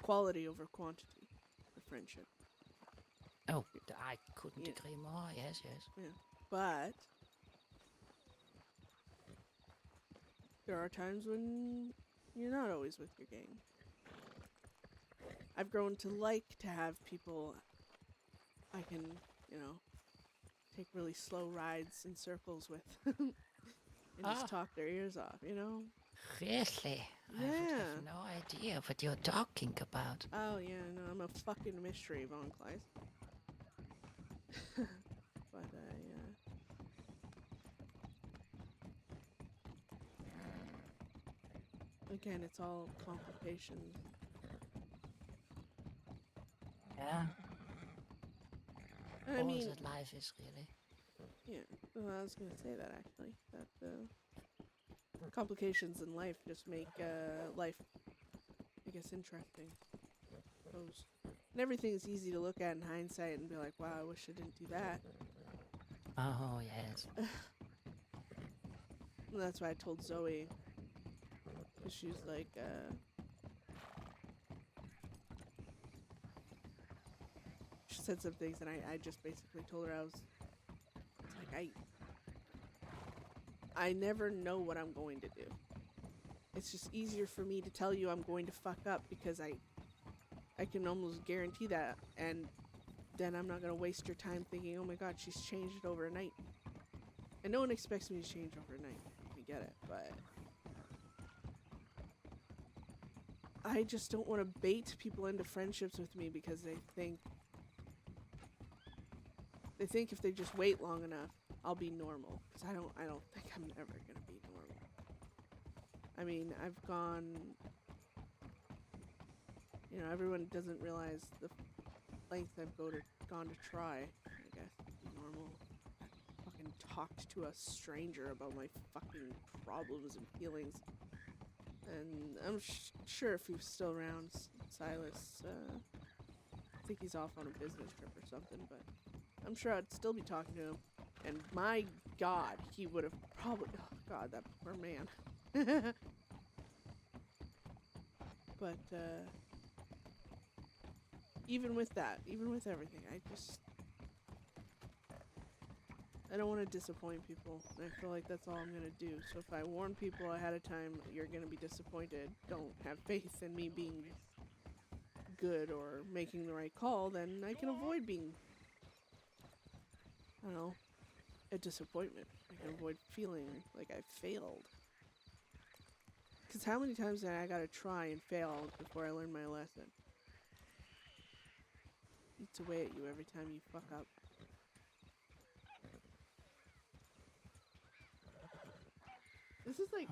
Quality over quantity, the friendship. Oh, I couldn't Yeah. agree more. Yes, yes. Yeah. But there are times when you're not always with your gang. I've grown to like to have people I can, take really slow rides in circles with and just talk their ears off, Really? Yeah. I would have no idea what you're talking about. Oh, yeah, no, I'm a fucking mystery, Von Kleist. But, again, it's all complications. Yeah. mean, that life is really. yeah. Well, I was gonna say that actually. That complications in life just make life, I guess, interesting. I suppose. And everything's easy to look at in hindsight and be like, wow, I wish I didn't do that. Oh, yes. And that's why I told Zoe. Cause she's like, she said some things and I just basically told her it's like I never know what I'm going to do. It's just easier for me to tell you I'm going to fuck up because I can almost guarantee that, and then I'm not gonna waste your time thinking, oh my god, she's changed overnight. And no one expects me to change overnight. I get it, but I just don't want to bait people into friendships with me because they think if they just wait long enough, I'll be normal. Because I don't think I'm ever gonna be normal. I mean, I've gone, you know, everyone doesn't realize the length I've gone to try, I guess, to be normal. I fucking talked to a stranger about my fucking problems and feelings. And I'm sure if he was still around, Silas, I think he's off on a business trip or something, but I'm sure I'd still be talking to him. And my god, he would have probably, oh god, that poor man. But, even with that, even with everything, I don't want to disappoint people. And I feel like that's all I'm going to do. So if I warn people ahead of time, you're going to be disappointed, don't have faith in me being good or making the right call, then I can avoid being, I don't know, a disappointment. I can avoid feeling like I failed. Because how many times did I got to try and fail before I learned my lesson? Eats away at you every time you fuck up. This is like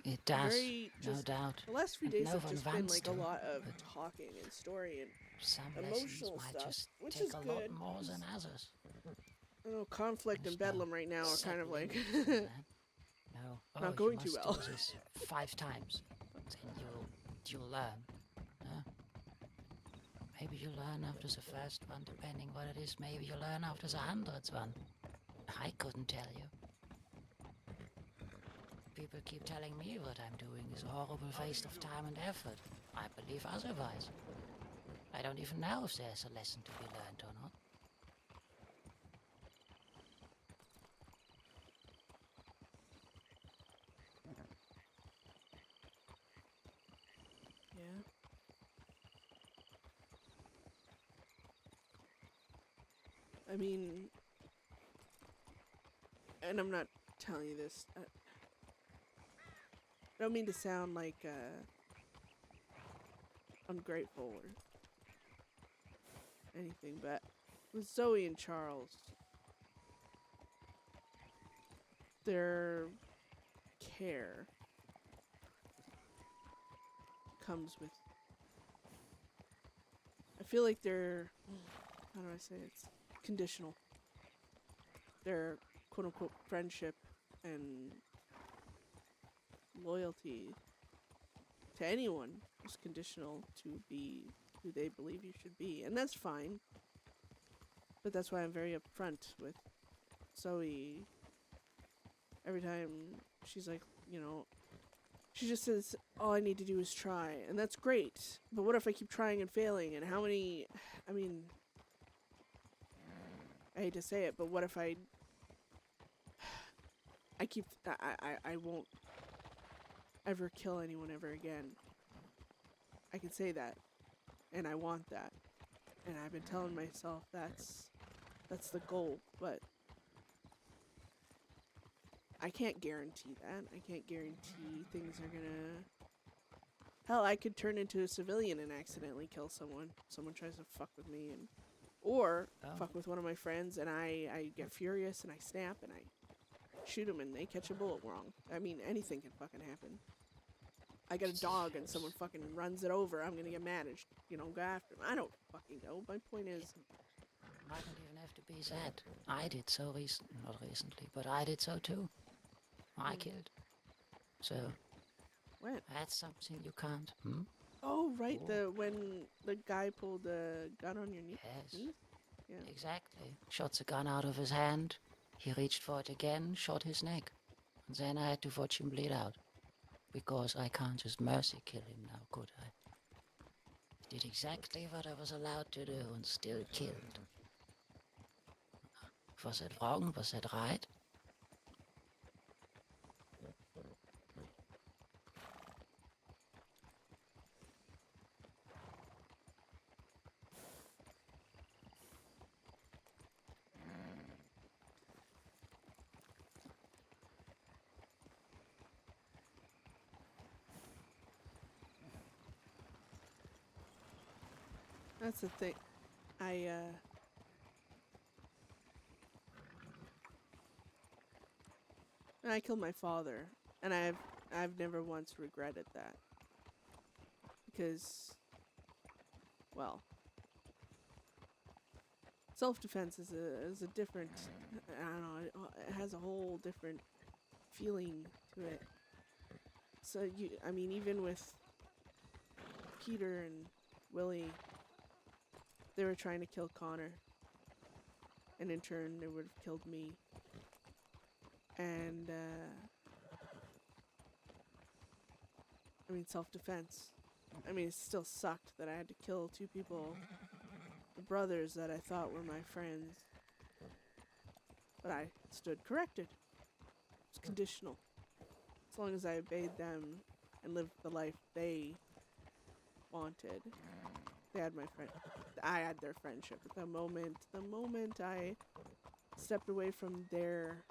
It does, very no just, doubt. the last few And days no have one just been wants like a to, lot of but talking and story and some lessons emotional might stuff, just which take is a good. lot more than others. I know conflict and There's no Bedlam right now are kind of like settling for that. No, not going you too must well. do this 5 times, then you'll learn. Huh? Maybe you learn after the first one, depending what it is. Maybe you learn after the 100th one. I couldn't tell you. People keep telling me what I'm doing is a horrible waste of time and effort. I believe otherwise. I don't even know if there's a lesson to be learned or not. Yeah. I mean, and I'm not telling you this. I don't mean to sound like ungrateful or anything, but with Zoe and Charles, their care comes with, I feel like they're, how do I say it? It's conditional. Their quote unquote friendship and loyalty to anyone is conditional to be who they believe you should be, and that's fine. But that's why I'm very upfront with Zoe. Every time she's like, you know, she just says, all I need to do is try, and that's great. But what if I keep trying and failing? And how many, I mean, I hate to say it, but what if I won't ever kill anyone ever again? I can say that, and I want that, and I've been telling myself that's the goal, but I can't guarantee that. I can't guarantee things are gonna, hell, I could turn into a civilian and accidentally kill someone. Someone tries to fuck with me, and or fuck with one of my friends, and I get furious and I snap and I shoot them and they catch a bullet wrong. I mean, anything can fucking happen. I get a dog and someone fucking runs it over, I'm gonna get mad and, you know, go after them. I don't fucking know. My point is, Mightn't even have to be said. I did so not recently, but I did so too. I killed. So When? that's something you can't. Oh, right. Oh. When the guy pulled a gun on your knee. Yes. Yeah. Exactly. Shot the gun out of his hand. He reached for it again, shot his neck. And then I had to watch him bleed out. Because I can't just mercy kill him now, could I? Did exactly what I was allowed to do and still killed. Was it wrong? Was it right? That's the thing. I killed my father, and I've never once regretted that. Because, well, self-defense is a different, I don't know, it has a whole different feeling to it. So I mean, even with Peter and Willie, they were trying to kill Connor, and in turn they would have killed me. And I mean, self-defense. I mean, it still sucked that I had to kill two people, the brothers that I thought were my friends. But I stood corrected. It's conditional. As long as I obeyed them and lived the life they wanted, they had my friend. I had their friendship. At the moment I stepped away from their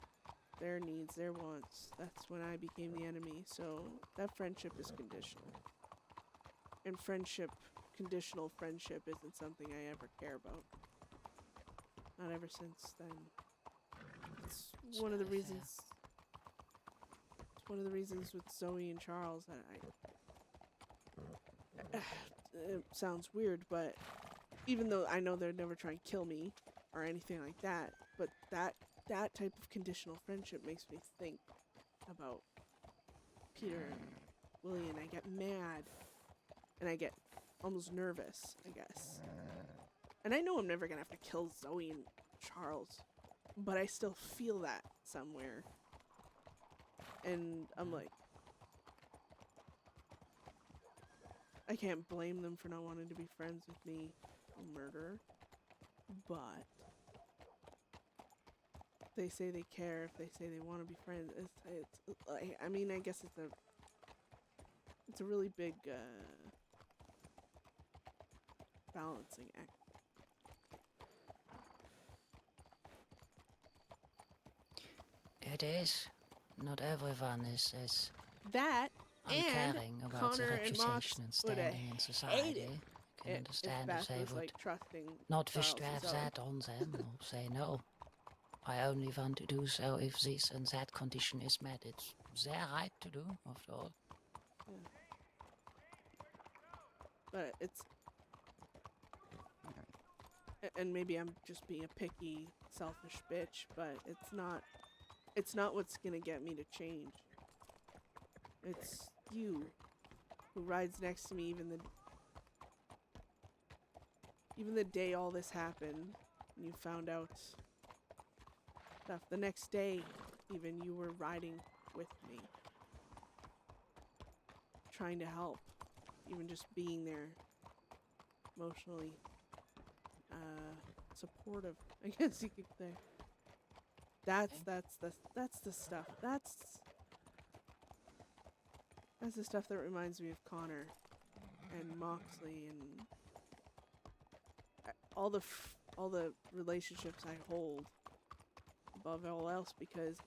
needs, their wants, that's when I became the enemy. So that friendship is conditional. And conditional friendship isn't something I ever care about. Not ever since then. It's one of the reasons. It's one of the reasons with Zoe and Charles that it sounds weird, but even though I know they'd never try and kill me or anything like that, but that type of conditional friendship makes me think about Peter and Willie, and I get mad, and I get almost nervous, I guess. And I know I'm never gonna have to kill Zoe and Charles, but I still feel that somewhere. And I'm like, I can't blame them for not wanting to be friends with me, a murderer, but they say they care, if they say they want to be friends, I mean, I guess it's a really big balancing act. It is. Not everyone is as That and uncaring about Connor their and Mox reputation and would have standing in society. hated I can if understand Beth if they was would like trusting not wish Charles to and have Zoe. that on them, or say no. I only want to do so if this and that condition is met. It's their right to do, after all. Yeah. But and maybe I'm just being a picky, selfish bitch, but it's not what's gonna get me to change. It's you who rides next to me even the day all this happened, and you found out stuff. The next day, even, you were riding with me, trying to help, even just being there, emotionally supportive, I guess you could say. That's the stuff. That's the stuff that reminds me of Connor and Moxley and all the relationships I hold above all else, because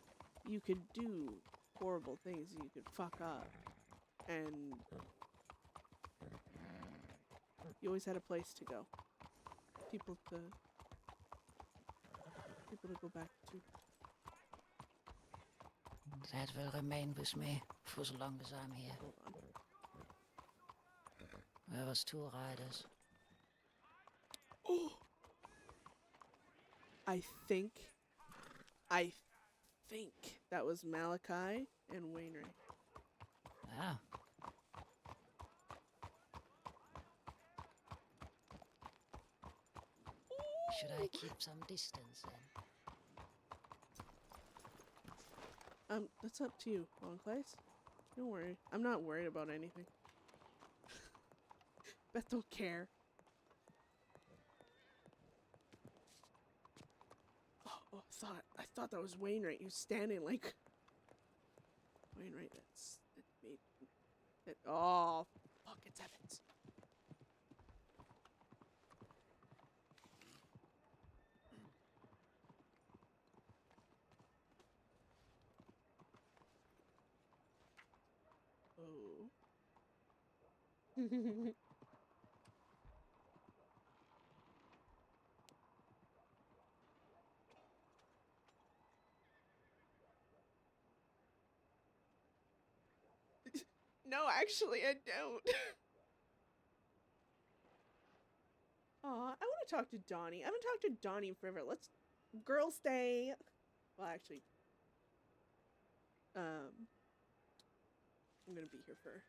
you could do horrible things, you could fuck up, and you always had a place to go, people to go back to. That will remain with me for as long as I'm here. Hold on. There was 2 riders. Oh! I think that was Malachi and Wainwright. Ah. Should I keep some distance then? That's up to you, Bonclays. Don't worry. I'm not worried about anything. Beth don't care. Oh, I thought that was Wainwright. He was standing like Wainwright. That made it. Oh, fuck! It's Evans. Oh. No, actually, I don't. Aw, I want to talk to Donnie. I haven't talked to Donnie in forever. Let's girls' day. Well, actually, I'm gonna be here for.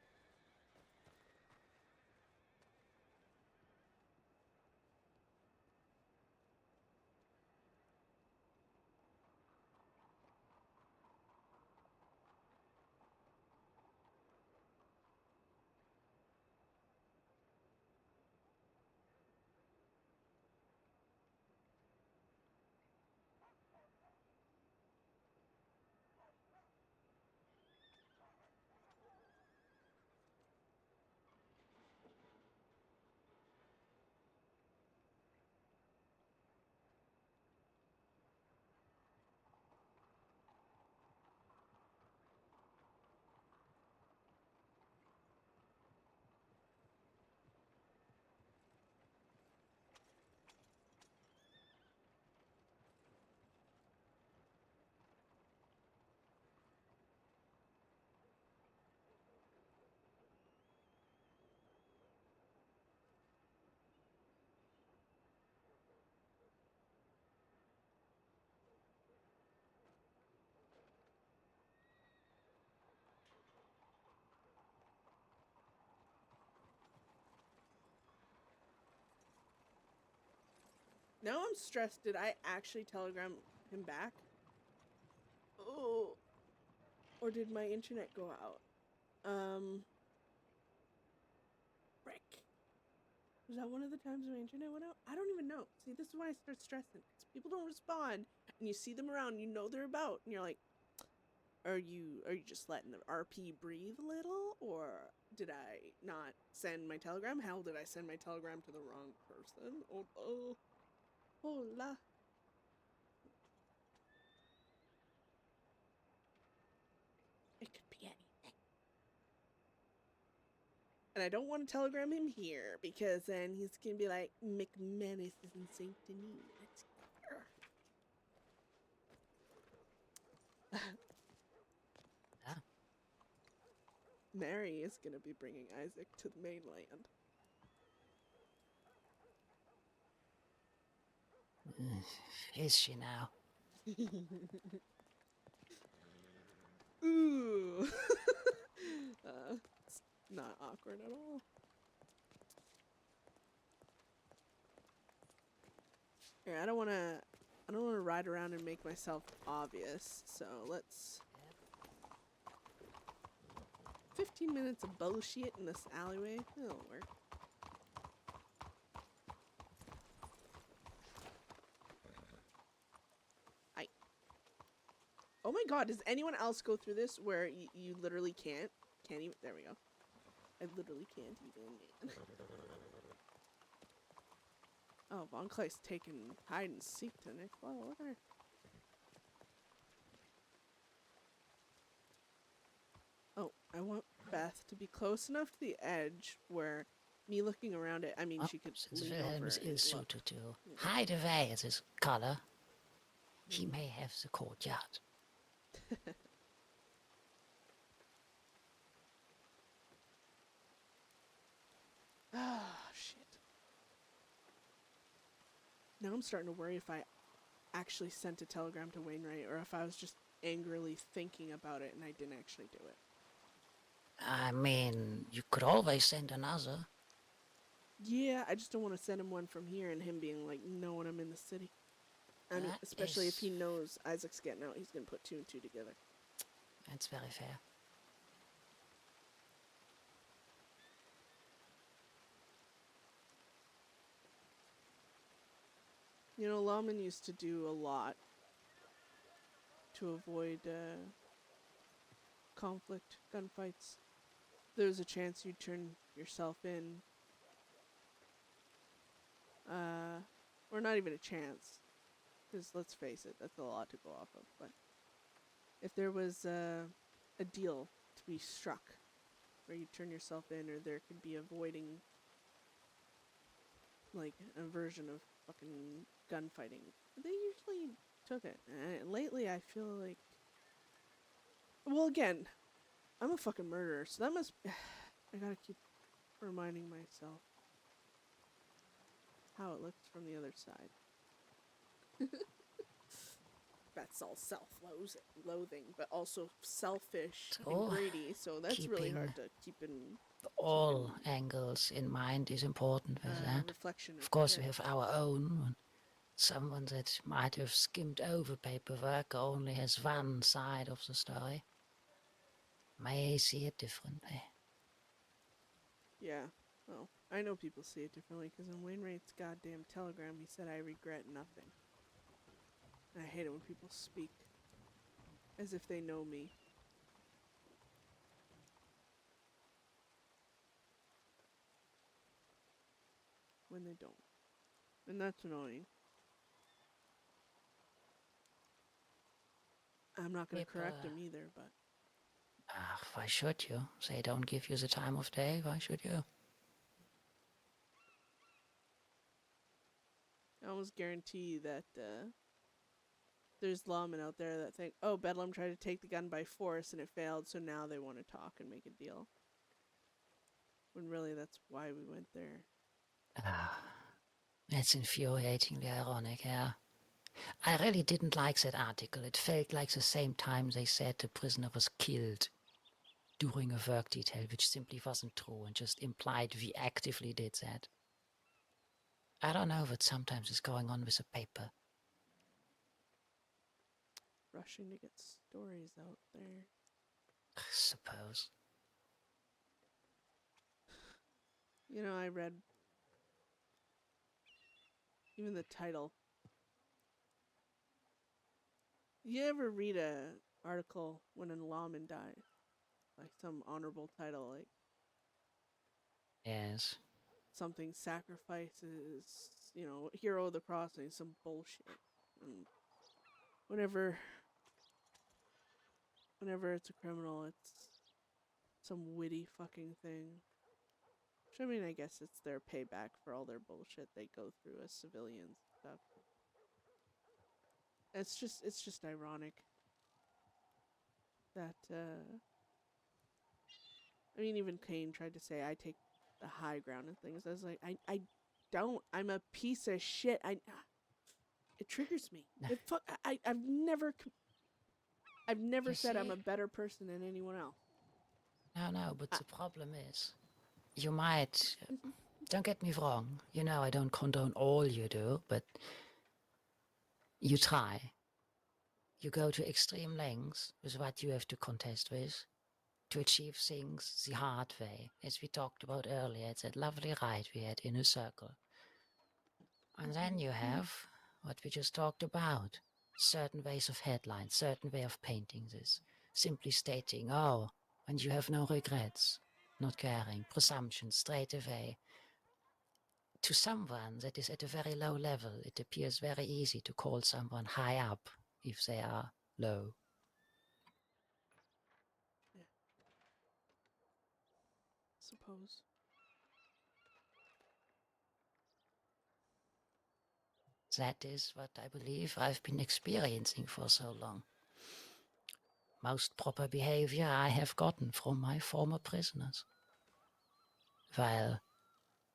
Now I'm stressed. Did I actually telegram him back? Oh. Or did my internet go out? Frick. Was that one of the times my internet went out? I don't even know. See, this is why I start stressing. Because people don't respond, and you see them around, you know they're about, and you're like, are you just letting the RP breathe a little? Or did I not send my telegram? How did I send my telegram to the wrong person? Oh. Hola. It could be anything. And I don't want to telegram him here because then he's going to be like, McMannus is in St. Denis. Let's go. Ah. Mary is going to be bringing Isaac to the mainland. Is she now? Ooh. It's not awkward at all. Here, I don't want to ride around and make myself obvious. So let's 15 minutes of bullshit in this alleyway. It'll work. Oh my god, does anyone else go through this where you literally can't even, there we go. I literally can't even, man. Oh, Von Clay's taking hide and seek to the next level, look at her. Oh, I want Beth to be close enough to the edge where me looking around it, I mean, she could Since lean Wilhelm over is and look. ill-suited to hide away at his collar, he may have the courtyard. Ah, shit. Now I'm starting to worry if I actually sent a telegram to Wainwright or if I was just angrily thinking about it and I didn't actually do it. I mean, you could always send another. Yeah, I just don't want to send him one from here and him being like, no, when I'm in the city. I mean, That especially if is- he knows Isaac's getting out, he's going to put 2 and 2 together. That's very fair. You know, lawmen used to do a lot to avoid conflict, gunfights. There's a chance you'd turn yourself in. Or not even a chance. Because let's face it, that's a lot to go off of. But if there was a deal to be struck where you turn yourself in, or there could be avoiding, like, a version of fucking gunfighting, they usually took it. And lately, I feel like, well, again, I'm a fucking murderer, so that must. I gotta keep reminding myself how it looks from the other side. That's all self-loathing, but also selfish Oh, and greedy, so that's really hard to keep in all angles in mind is important with that. reflection. Of course, we have our own. Someone that might have skimmed over paperwork or only has one side of the story may see it differently. Yeah, well, I know people see it differently, because in Wainwright's goddamn telegram, he said, I regret nothing. And I hate it when people speak as if they know me. When they don't. And that's annoying. I'm not going to correct him either, but... Why should you? They don't give you the time of day, why should you? I almost guarantee that there's lawmen out there that think, oh, Bedlam tried to take the gun by force and it failed, so now they want to talk and make a deal. When really that's why we went there. It's infuriatingly ironic, yeah. I really didn't like that article. It felt like the same time they said the prisoner was killed during a work detail, which simply wasn't true and just implied we actively did that. I don't know what sometimes is going on with the paper. Rushing to get stories out there. I suppose. You know, I read even the title. You ever read a article when a lawman dies? Like some honorable title, like Yes. something sacrifices, you know, hero of the crossing, some bullshit. And whenever it's a criminal, it's some witty fucking thing. Which, I mean, I guess it's their payback for all their bullshit they go through as civilians and stuff. It's just ironic that, I mean, even Kane tried to say, I take the high ground and things. I was like, I don't. I'm a piece of shit. It triggers me. I've never said I'm a better person than anyone else. No, but the problem is, you might, don't get me wrong, you know I don't condone all you do, but you try. You go to extreme lengths with what you have to contest with to achieve things the hard way, as we talked about earlier. It's that lovely ride we had in a circle. And then you have what we just talked about. Certain ways of headlines, certain way of painting this. Simply stating, oh, and you have no regrets. Not caring, presumption straight away. To someone that is at a very low level, it appears very easy to call someone high up if they are low. Yeah. Suppose. That is what I believe I've been experiencing for so long. Most proper behavior I have gotten from my former prisoners. While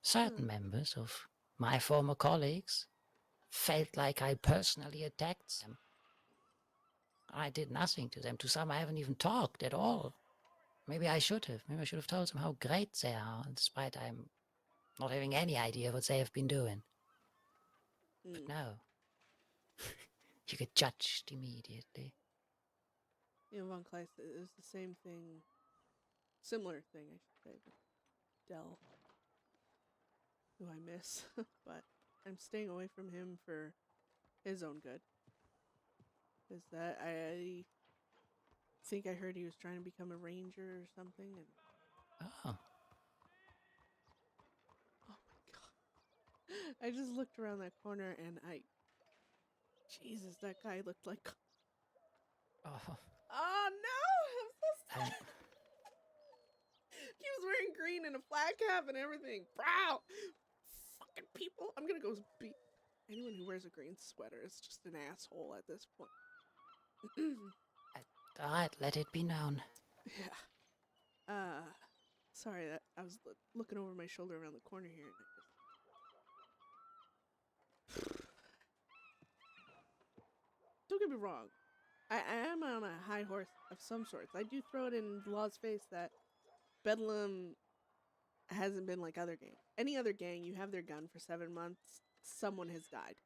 certain members of my former colleagues felt like I personally attacked them. I did nothing to them. To some, I haven't even talked at all. Maybe I should have. Maybe I should have told them how great they are, despite I'm not having any idea what they have been doing. But no. You get judged immediately. Von Kleist is the same thing, similar thing, I should say, with Dell, who I miss, but I'm staying away from him for his own good. Is that I think I heard he was trying to become a ranger or something, and Oh. oh my god. I just looked around that corner and Jesus, that guy looked like Oh. oh no! I'm so sad. He was wearing green and a flat cap and everything. Bro! Fucking people. I'm gonna go beat anyone who wears a green sweater is just an asshole at this point. Alright, let it be known. Yeah. Sorry that I was looking over my shoulder around the corner here and don't get me wrong. I am on a high horse of some sorts. I do throw it in Law's face that Bedlam hasn't been like other gangs. Any other gang, you have their gun for 7 months, someone has died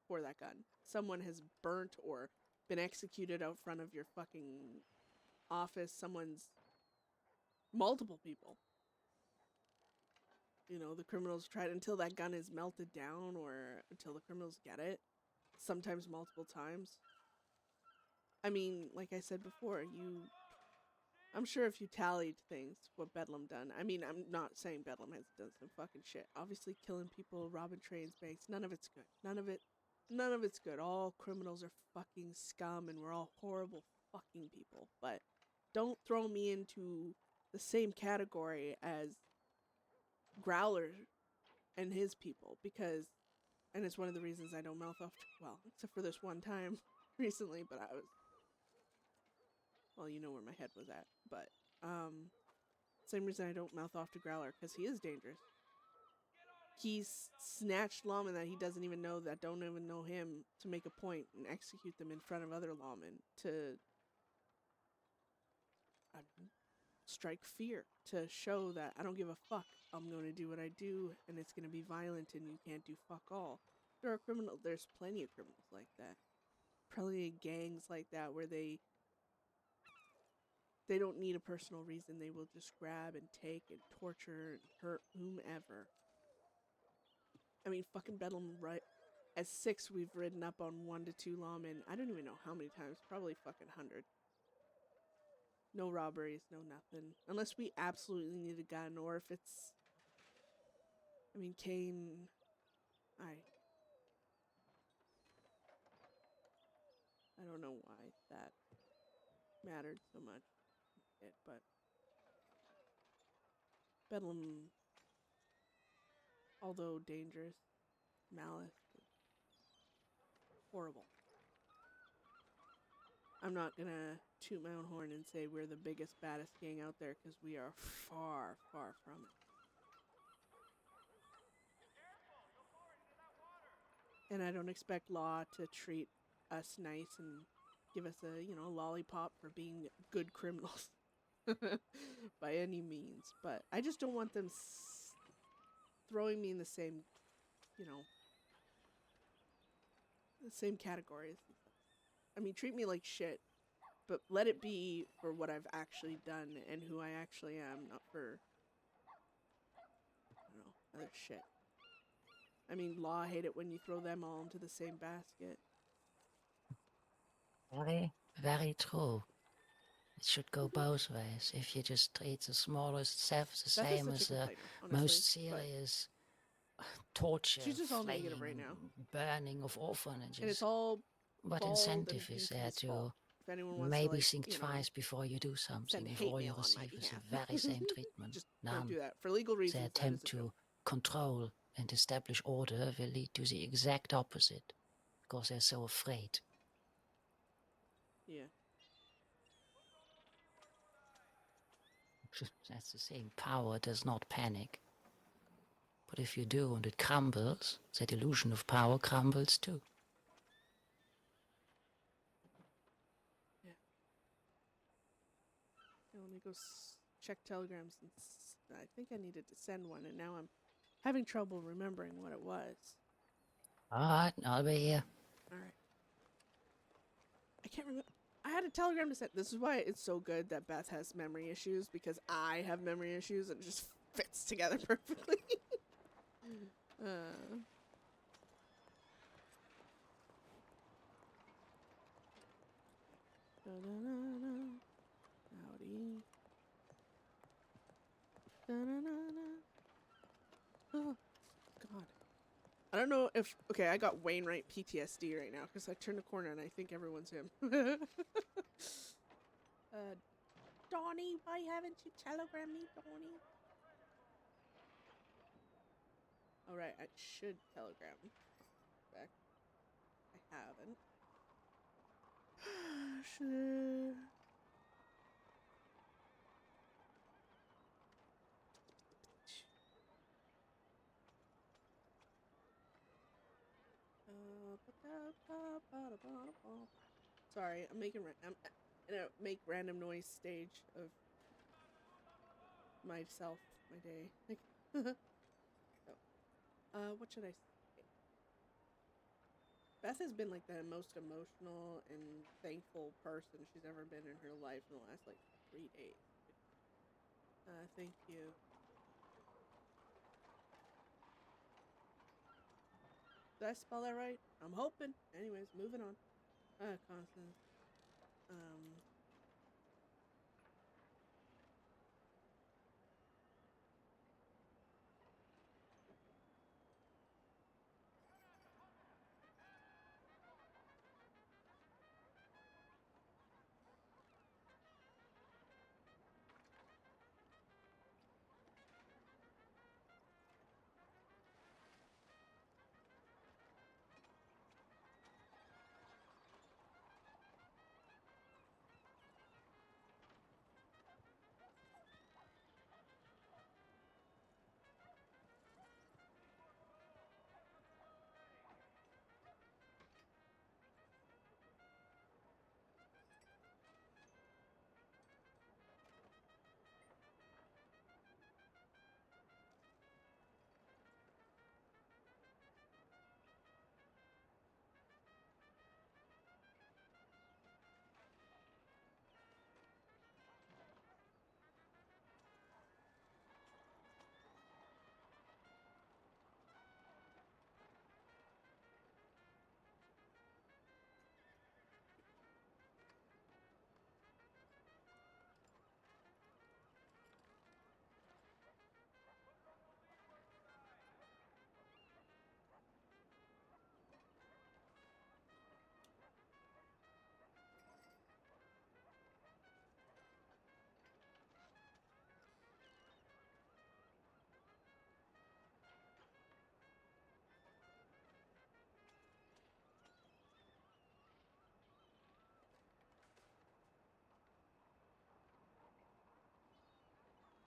for that gun. Someone has burnt or been executed out front of your fucking office. Multiple people. You know, the criminals tried until that gun is melted down or until the criminals get it. Sometimes multiple times. I mean, like I said before, I'm sure if you tallied things, what Bedlam done. I mean, I'm not saying Bedlam has done some fucking shit. Obviously, killing people, robbing trains, banks, none of it's good. None of it's good. All criminals are fucking scum, and we're all horrible fucking people. But don't throw me into the same category as Growler and his people, because, and it's one of the reasons I don't mouth off. Well, except for this one time recently, but well, you know where my head was at, but, same reason I don't mouth off to Growler, because he is dangerous. He's snatched lawmen that he doesn't even know, that don't even know him, to make a point and execute them in front of other lawmen, to strike fear, to show that I don't give a fuck, I'm going to do what I do, and it's going to be violent, and you can't do fuck all. There's plenty of criminals like that. Plenty of gangs like that, where they don't need a personal reason. They will just grab and take and torture and hurt whomever. I mean, fucking Bedlam, right? At 6, we've ridden up on 1 to 2 lawmen. I don't even know how many times. Probably fucking 100. No robberies, no nothing. Unless we absolutely need a gun, or if it's... I mean, Kane... I don't know why that mattered so much. But... Bedlam... Although dangerous, malice, horrible. I'm not gonna toot my own horn and say we're the biggest, baddest gang out there, because we are far, far from it. And I don't expect Law to treat us nice and give us a, lollipop for being good criminals. By any means. But I just don't want them throwing me in the same, the same categories. I mean, treat me like shit, but let it be for what I've actually done and who I actually am, not for, other shit. I mean, Law hate it when you throw them all into the same basket. Very, very true. It should go both ways. If you just treat the smallest self the same as the most serious torture, she's just all negative right now. Burning of orphanages. And it's all what incentive is there to maybe think twice before you do something if all you receive is the very same treatment? Just None. don't do that. For legal reasons, the attempt to control and establish order will lead to the exact opposite, because they're so afraid. Yeah. That's the saying, power does not panic. But if you do and it crumbles, that illusion of power crumbles too. Let me go check telegrams. And I think I needed to send one, and now I'm having trouble remembering what it was. Alright, I'll be here. Alright. I can't remember. I had a telegram to send. This is why it's so good that Beth has memory issues, because I have memory issues and it just fits together perfectly. Howdy. Oh, God. I don't know if... Okay, I got Wainwright PTSD right now, because I turned the corner and I think everyone's him. Donnie, why haven't you telegrammed me, Donnie? Alright, I should telegram back. I haven't. Should... Sorry, I'm in a make random noise stage of myself, my day. So, what should I say? Beth has been like the most emotional and thankful person she's ever been in her life in the last like 3 days. Thank you. Did I spell that right? I'm hoping. Anyways, moving on. Constance.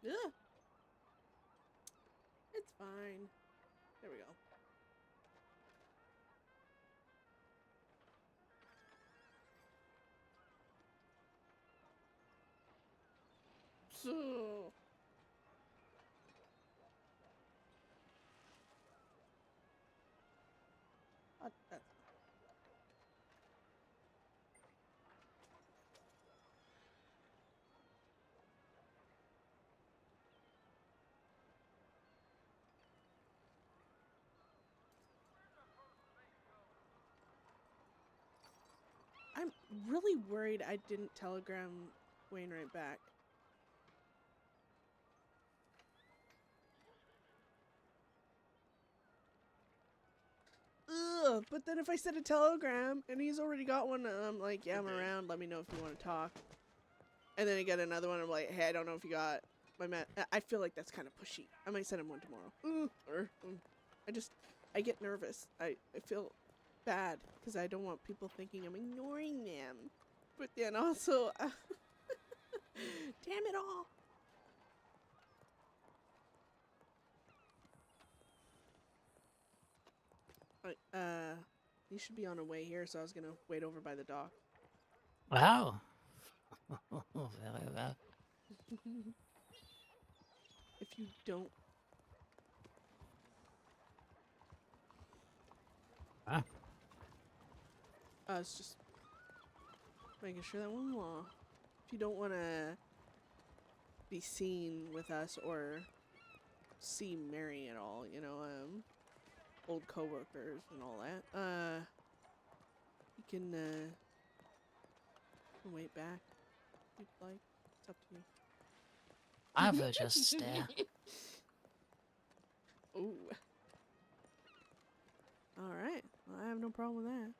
Ugh. It's fine. There we go. So... that's... I'm really worried I didn't telegram Wainwright back. Ugh, but then if I send a telegram and he's already got one, I'm like, yeah, I'm around. Let me know if you want to talk. And then I get another one. I'm like, hey, I don't know if you got my I feel like that's kind of pushy. I might send him one tomorrow. I get nervous. I feel bad because I don't want people thinking I'm ignoring them. But then also, damn it all. You should be on the way here, so I was gonna wait over by the dock. Wow. Very well. If you don't... Huh? I was just making sure that one law. If you don't want to be seen with us or see Mary at all, you know, old coworkers and all that, you can wait back if you'd like. It's up to you. I will just stare. Ooh. Alright. Well, I have no problem with that.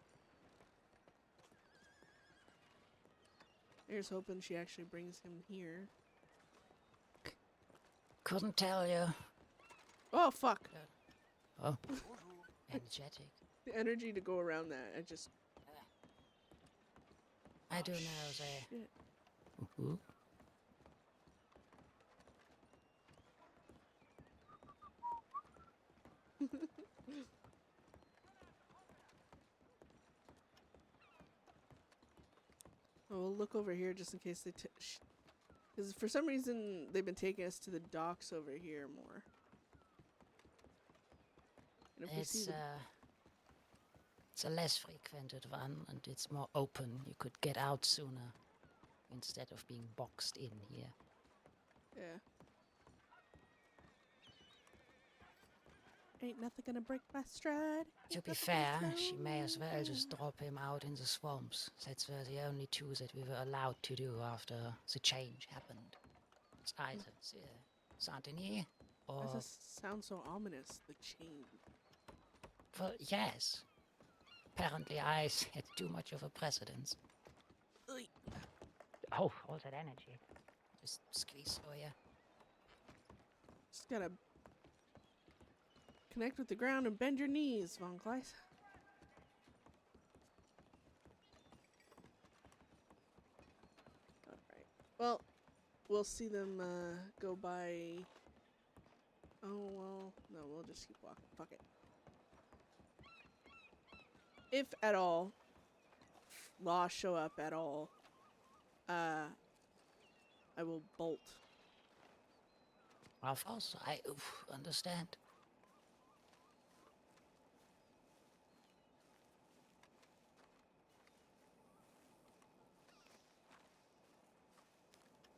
Here's hoping she actually brings him here. Couldn't tell you. Oh, fuck! Oh. Energetic. The energy to go around that, I just... I do know they... Shit. Ooh. Oh, we'll look over here just in case they... Because for some reason, they've been taking us to the docks over here more. And if we see It's a less frequented one, and it's more open. You could get out sooner, instead of being boxed in here. Yeah. Ain't nothing gonna break my stride. To be fair, she may as well just drop him out in the swamps. That's were the only two that we were allowed to do after the change happened. It's either Saint-Denis or... That just sounds so ominous, the change. Well, yes. Apparently I set too much of a precedence. Ugh. Oh, all that energy. Just squeeze for you. Just gotta connect with the ground and bend your knees, Von Kleist. Alright. Well, we'll see them go by... Oh, well, no, we'll just keep walking. Fuck it. If at all, law show up at all, I will bolt. Of course, I understand.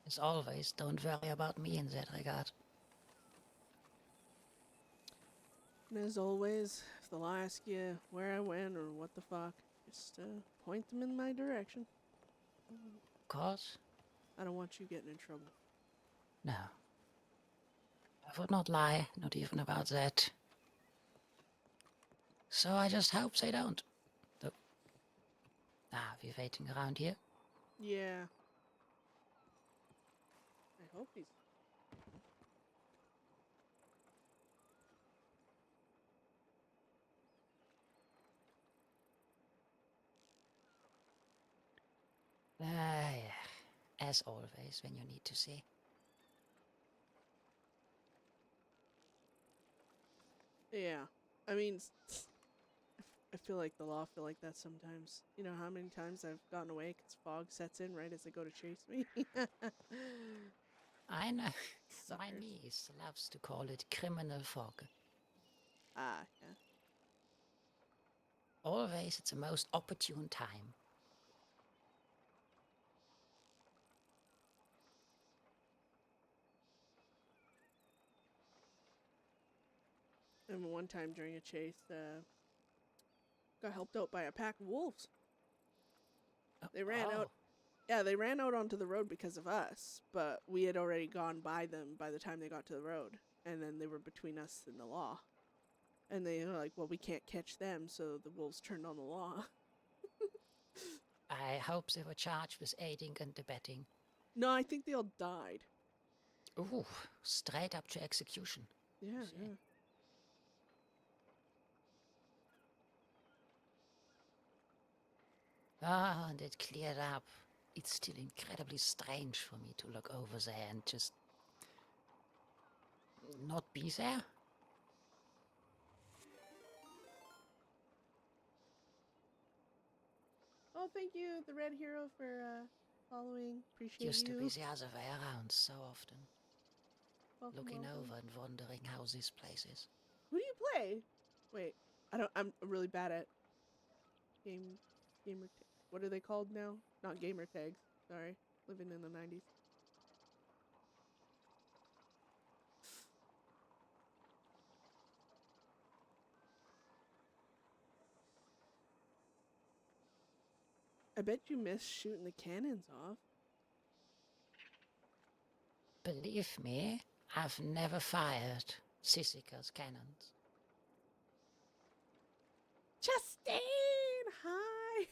As always, don't worry about me in that regard. And as always, if they'll ask you where I went or what the fuck, just point them in my direction. Of course. I don't want you getting in trouble. No. I would not lie, not even about that. So I just hope they don't. Though. We're waiting around here. Yeah. I hope he's... Yeah. As always, when you need to see. Yeah. I mean, I feel like the law feel like that sometimes. You know how many times I've gotten away because fog sets in right as they go to chase me? I know. My Suckers. niece loves to call it criminal fog. Ah, yeah. Always it's the most opportune time. And one time during a chase, got helped out by a pack of wolves. They ran out. Yeah, they ran out onto the road because of us, but we had already gone by them by the time they got to the road. And then they were between us and the law. And they were like, well, we can't catch them, so the wolves turned on the law. I hope they were charged with aiding and abetting. No, I think they all died. Ooh, straight up to execution. Yeah, See. yeah. And it cleared up. It's still incredibly strange for me to look over there and just not be there. Oh, thank you, the Red Hero, for following. Appreciate Used to you. be the other way around so often. Welcome, Looking welcome. over and wondering how this place is. Who do you play? Wait, I'm really bad at gamer. What are they called now? Not gamer tags. Sorry, living in the 90s. I bet you miss shooting the cannons off. Believe me, I've never fired Sissika's cannons. Justine, hi.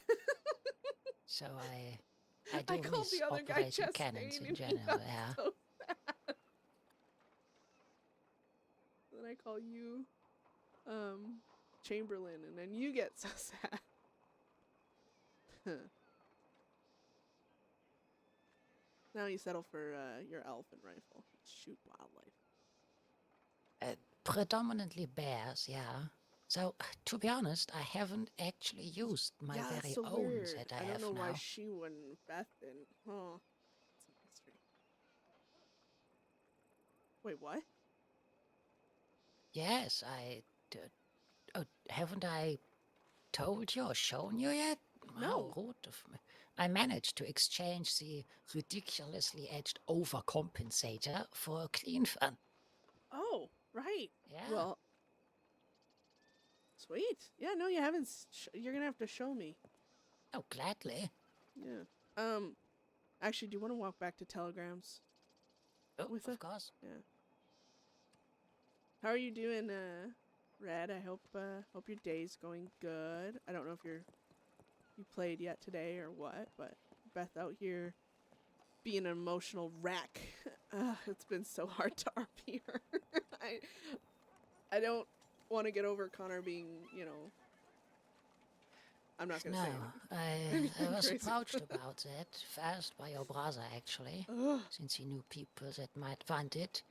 So I do called miss the other guy operating Justine, cannons in and he general, got yeah. so sad. Then I call you, Chamberlain, and then you get so sad. Now you settle for your elephant rifle. Shoot wildlife. Predominantly bears, yeah. So, to be honest, I haven't actually used my Yeah, very that's so own weird. that I I don't have know now. why she wouldn't. Beth didn't. Huh. It's a mystery. Wait, what? Yes, haven't I told you or shown you yet? No. How rude of me. I managed to exchange the ridiculously edged overcompensator for a clean fun. Oh, right. Yeah. Well, sweet. Yeah, no, you haven't. You're gonna have to show me. Oh, gladly. Yeah. Actually, do you want to walk back to Telegrams? Oh, With of course. Yeah. How are you doing, Red? I hope your day's going good. I don't know if you played yet today or what, but Beth out here being an emotional wreck. It's been so hard to RP her. I don't want to get over Connor being, I'm not gonna say anything. I was Crazy. approached about that first by your brother, actually, since he knew people that might want it.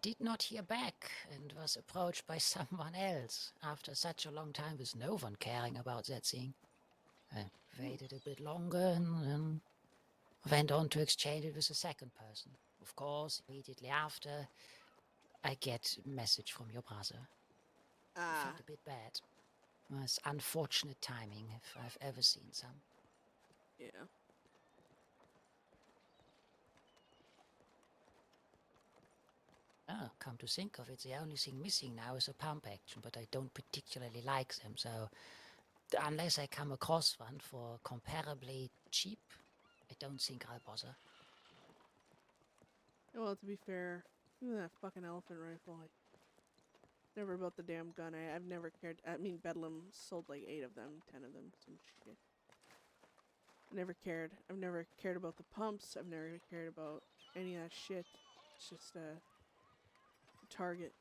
Did not hear back and was approached by someone else after such a long time with no one caring about that thing. I waited a bit longer and then went on to exchange it with a second person. Of course, immediately after, I get a message from your brother. I felt a bit bad. It was unfortunate timing if I've ever seen some. Yeah. Oh, come to think of it, the only thing missing now is a pump action, but I don't particularly like them, so unless I come across one for comparably cheap, I don't think I'll bother. Well, to be fair, even that fucking elephant rifle, never about the damn gun. I've never cared. I mean, Bedlam sold like 8 of them, 10 of them, some shit. Never cared. I've never cared about the pumps. I've never cared about any of that shit. It's just a target.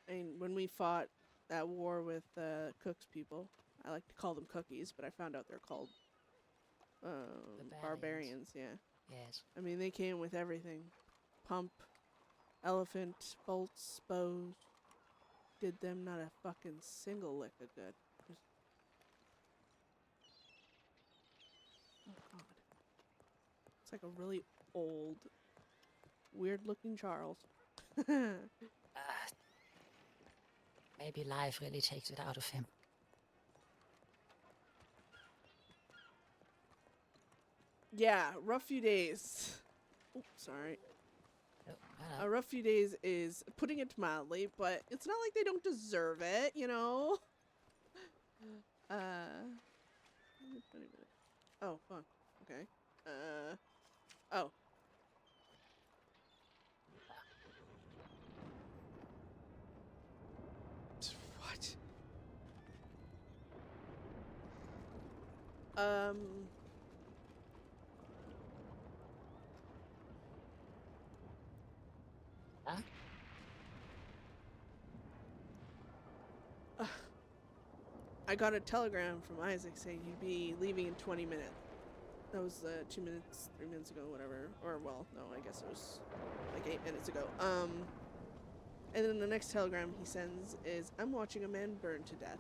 I mean, when we fought that war with Cook's people, I like to call them cookies, but I found out they're called barbarians. Yeah. Yes. I mean, they came with everything. Pump, elephant, bolts, bows. Did them not a fucking single lick of good. Just... Oh god. It's like a really old, weird-looking Charles. Maybe life really takes it out of him. Yeah, rough few days. Oh, sorry. Oh, A rough few days is putting it mildly, but it's not like they don't deserve it, you know? 20 minutes. Oh, fuck. Okay. Oh. What? Huh? I got a telegram from Isaac saying he'd be leaving in 20 minutes. That was 2 minutes, 3 minutes ago, whatever. Or, well, no, I guess it was like 8 minutes ago. And then the next telegram he sends is, I'm watching a man burn to death.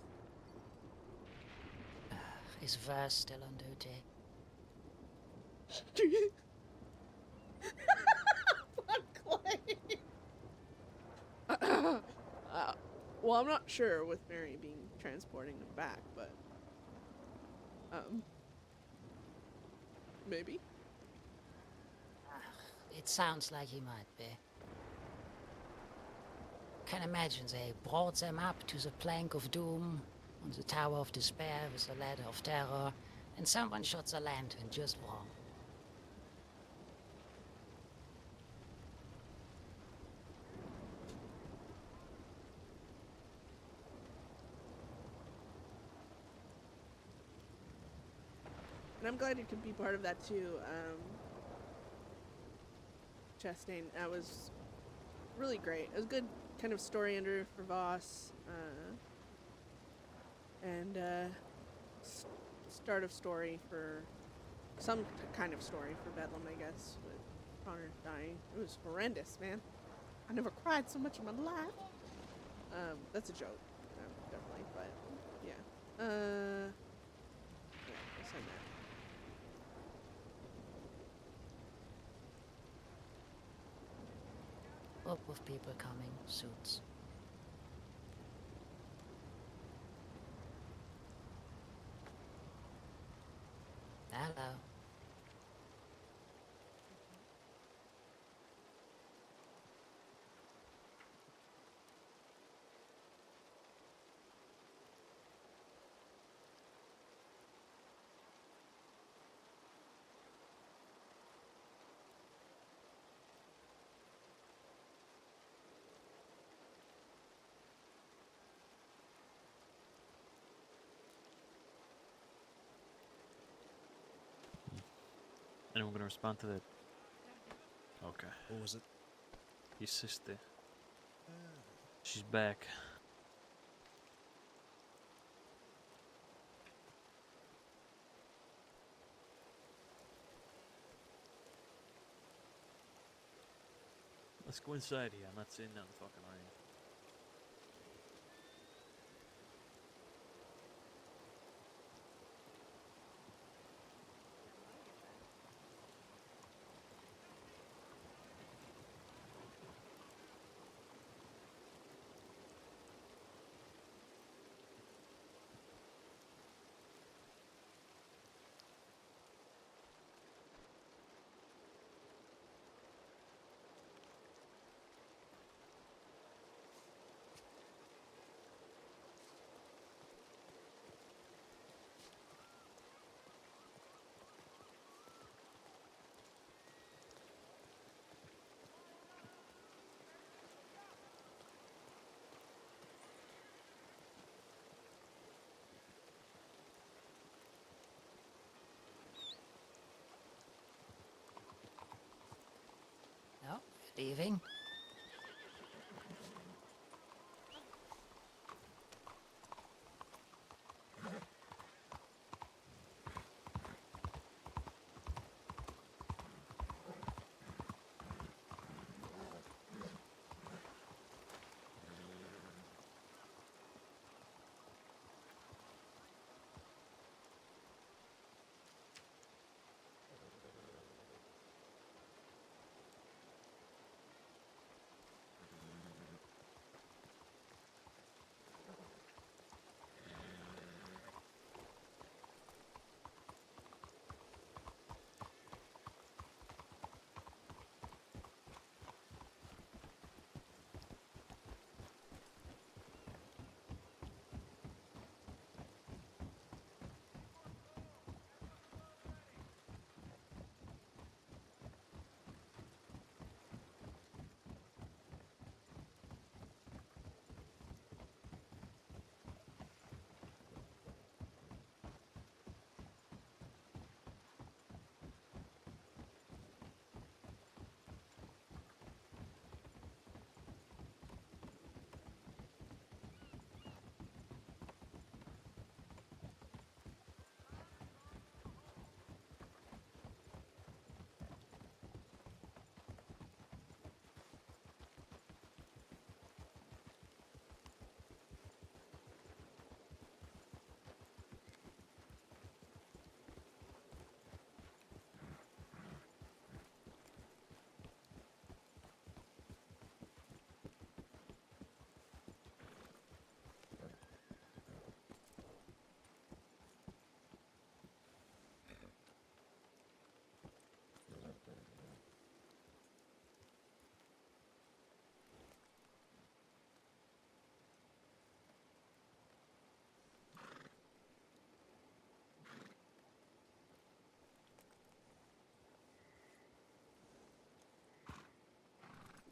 Is Verse still on duty? Fuck Clay. Well, I'm not sure with Mary being transporting them back, but maybe. It sounds like he might be. Can imagine they brought them up to the plank of doom on the Tower of Despair with the Ladder of Terror, and someone shot the lantern just wrong. And I'm glad you could be part of that too, Chastain. That was really great. It was a good kind of story ender for Voss, and start of story for some kind of story for Bedlam, I guess, with Connor dying. It was horrendous, man. I never cried so much in my life. That's a joke, definitely, but yeah. Yeah, I'll send that. Up with people coming, suits. Hello. Anyone gonna respond to that? Okay. What was it? His sister. She's back. Let's go inside here. I'm not sitting down in the fucking rain. No, leaving.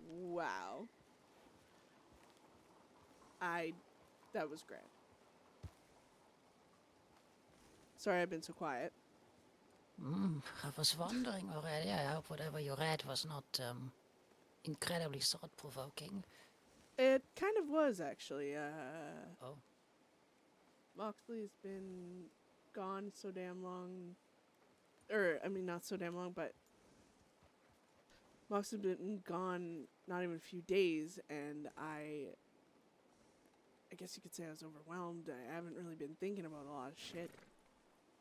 Wow. That was great. Sorry I've been so quiet. I was wondering already. I hope whatever you read was not incredibly thought-provoking. It kind of was, actually. Oh, Moxley's been gone so damn long. Or, I mean, not so damn long, but Moxley's been gone not even a few days, and I guess you could say I was overwhelmed. I haven't really been thinking about a lot of shit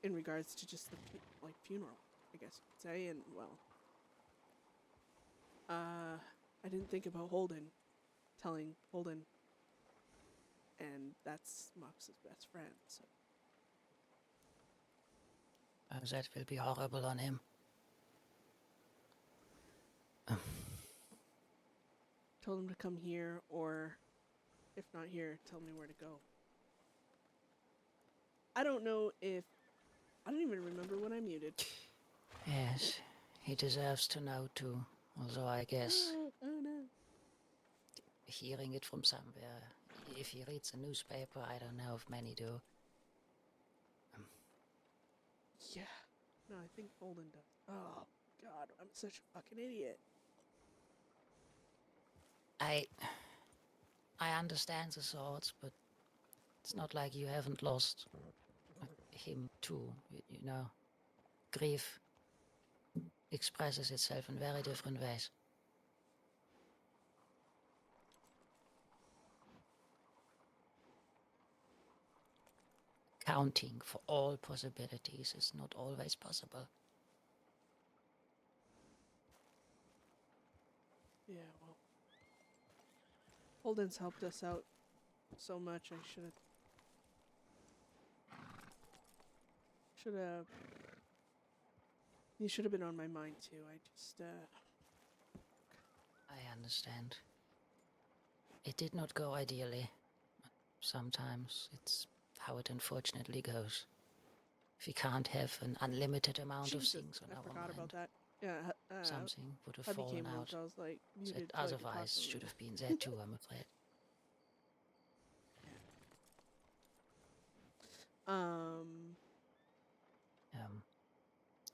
in regards to just the, funeral, I guess you could say, and, well, I didn't think about telling Holden, and that's Mox's best friend, so. that will be horrible on him. Told him to come here, or if not here, tell me where to go. I don't know if... I don't even remember when I muted. Yes, he deserves to know too. Although I guess Oh no. hearing it from somewhere, if he reads a newspaper, I don't know if many do. Yeah. No, I think Holden does. Oh, God, I'm such a fucking idiot. I understand the thoughts, but it's not like you haven't lost him too, you know. Grief expresses itself in very different ways. Counting for all possibilities is not always possible. Yeah, well. Holden's helped us out so much. He should have been on my mind too. I understand. It did not go ideally. Sometimes it's how it unfortunately goes. If we can't have an unlimited amount Jesus, of things on I our forgot mind, about that. Yeah, something would have hubby fallen came home, out so I was like that muted. So I could talk otherwise to him. should have been there too, I'm afraid.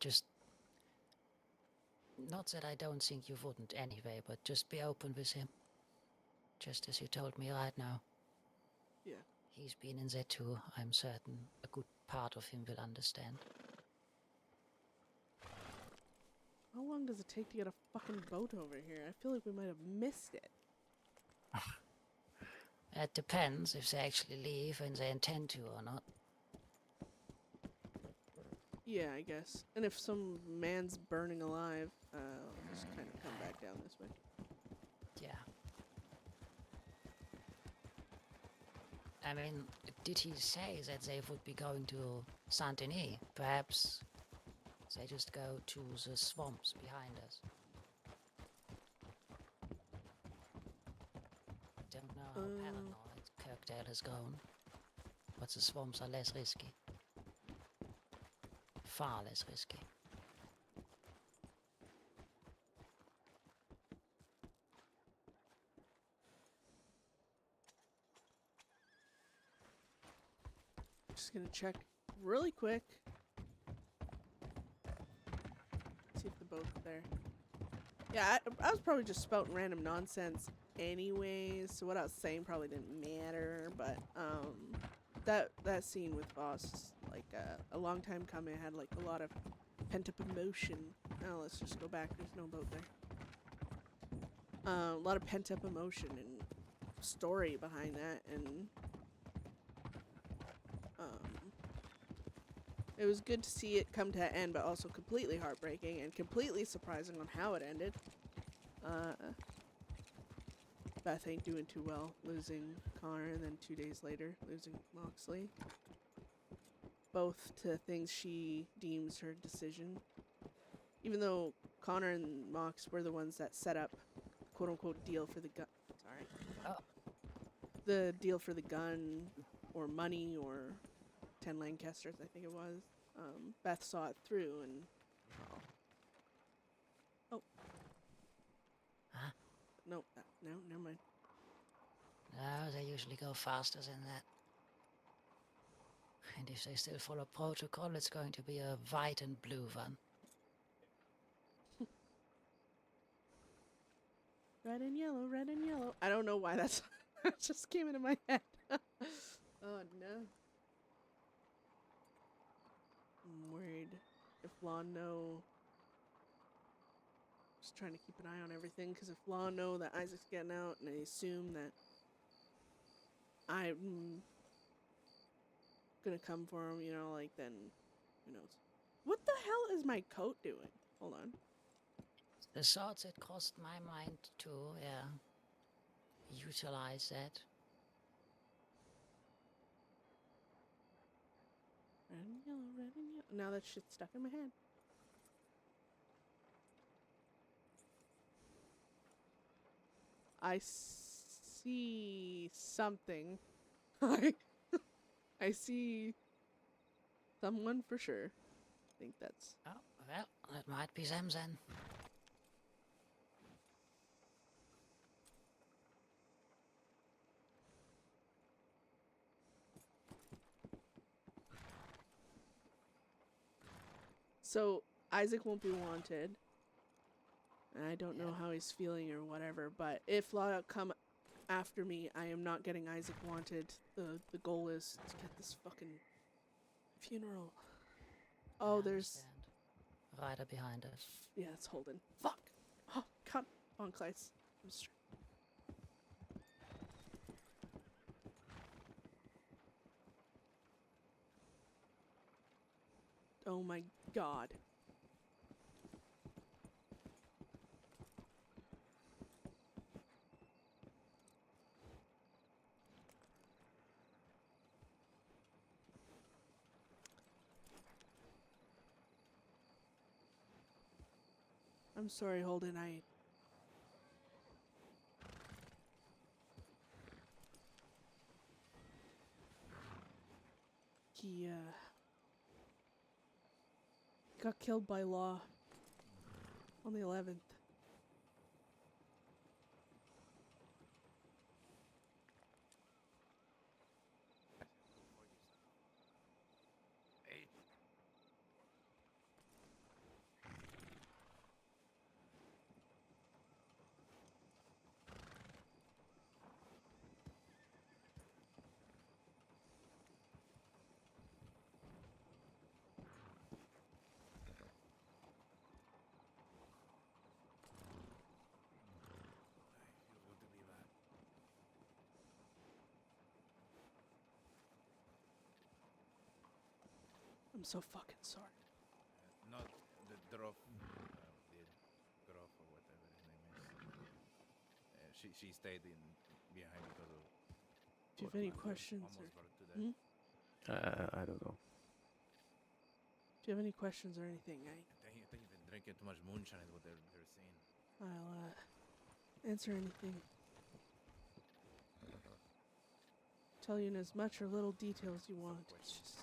Just not that I don't think you wouldn't anyway, but just be open with him. Just as you told me right now. Yeah. He's been in there too, I'm certain. A good part of him will understand. How long does it take to get a fucking boat over here? I feel like we might have missed it. It depends if they actually leave and they intend to or not. Yeah, I guess. And if some man's burning alive, I'll just kind of come back down this way. Yeah. I mean, did he say that they would be going to Saint-Denis? Perhaps they just go to the swamps behind us. Don't know how paranoid Kirkdale has gone, but the swamps are less risky. Far less risky. Just gonna check really quick. See if the boat's there. Yeah, I was probably just spouting random nonsense anyways, so what I was saying probably didn't matter, but that scene with Boss is like a long time coming. It had like a lot of pent up emotion. Now let's just go back. There's no boat there. A lot of pent up emotion and story behind that, and it was good to see it come to an end, but also completely heartbreaking and completely surprising on how it ended. Beth ain't doing too well, losing Connor, and then 2 days later, losing Moxley. Both to things she deems her decision. Even though Connor and Mox were the ones that set up, quote-unquote, deal for the gun. Sorry. Oh. The deal for the gun, or money, or 10 Lancasters, I think it was. Beth saw it through, and... Oh. Huh? No, no, never mind. No, they usually go faster than that. And if they still follow protocol, it's going to be a white and blue one. Red and yellow, red and yellow. I don't know why that's that just came into my head. Oh no. I'm worried if Law know. Just trying to keep an eye on everything, because if Law know that Isaac's getting out and they assume that I'm gonna come for him, you know, like, then who knows. What the hell is my coat doing? Hold on. The thoughts that crossed my mind too, yeah. Utilize that. Red and yellow, red and yellow. Now that shit's stuck in my head. I see something. I see someone for sure. I think that's... Oh, well, that might be them then. So, Isaac won't be wanted. And I don't know how he's feeling or whatever, but if Law come after me, I am not getting Isaac wanted. The goal is to get this fucking funeral. Oh, there's... Rider behind us. Yeah, it's Holden. Fuck! Oh, cut on Kleis. I'm straight. Oh my god. I'm sorry, Holden. He got killed by Law on the 11th. I'm so fucking sorry. Not the Groff, the Groff or whatever his name is. She stayed behind because of. Do you have any questions? Almost Or, brought to death. I don't know. do you have any questions or anything? I think they're drinking too much moonshine is what they're saying. I'll answer anything. Tell you in as much or little detail as you want. It's just...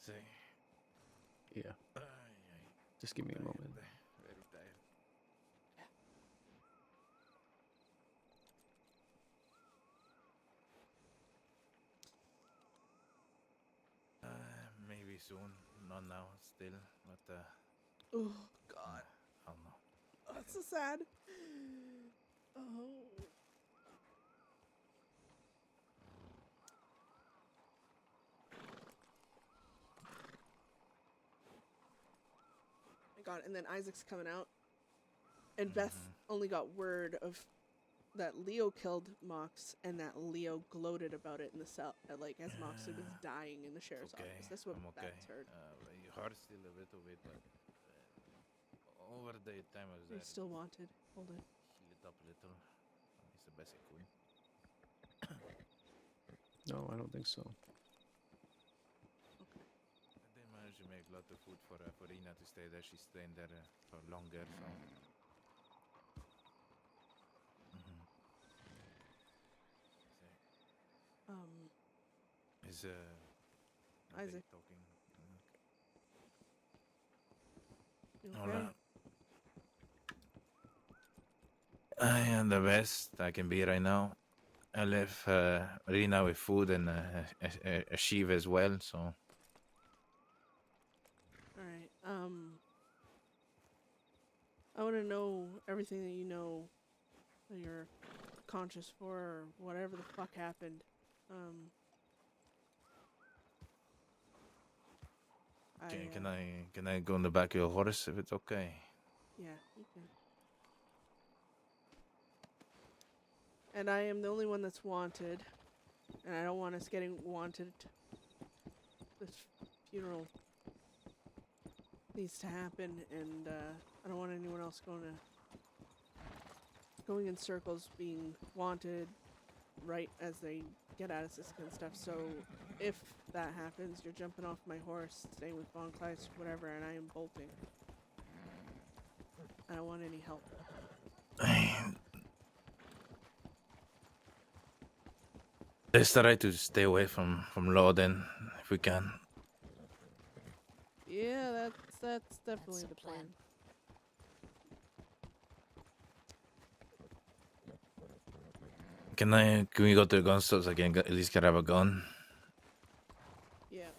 Say. Yeah. Just give me a moment. Very tired. Maybe soon. Not now, still. But Oh, God. I don't know. Oh, that's so sad. Oh. My God, and then Isaac's coming out. And Beth only got word of that Leo killed Mox and that Leo gloated about it in the cell, like as Mox was dying in the sheriff's office. That's what I'm okay. Beth's heard. Your heart's still a little bit, but over the time I was there, He's still wanted. Hold it. he lit up a little. He's the basic queen. No, I don't think so. They managed to make a lot of food for Ina to stay there. She's staying there for longer, so. Is Isaac. Talking. You All okay? right. I am the best I can be right now. I left Rina with food and a sheave as well, so All right. I want to know everything that you know, that you're conscious for, or whatever the fuck happened. can I go on the back of your horse if it's okay? Yeah, you can. And I am the only one that's wanted, and I don't want us getting wanted. This funeral needs to happen, and I don't want anyone else going in circles being wanted right as they get out of Siska and stuff. So if that happens, you're jumping off my horse, staying with Von Kleist, whatever, and I am bolting. I don't want any help. Let's try to stay away from Lorden if we can. Yeah, that's definitely That's the the plan. plan. Can we go to the gun stores again? At least have a gun. Yeah.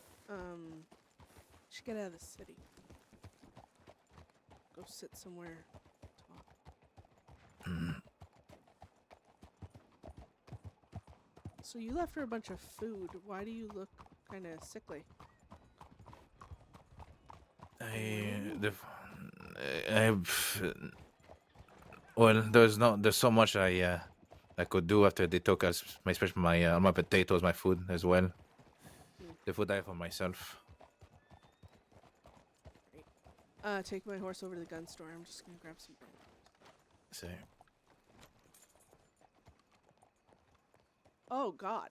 Should get out of the city. Go sit somewhere. Talk. So you left her a bunch of food. Why do you look kind of sickly? Well, there's so much I could do after they took us, especially my potatoes, my food as well. The food I have for myself. Great. Take my horse over to the gun store. I'm just gonna grab some bread. So, Oh God.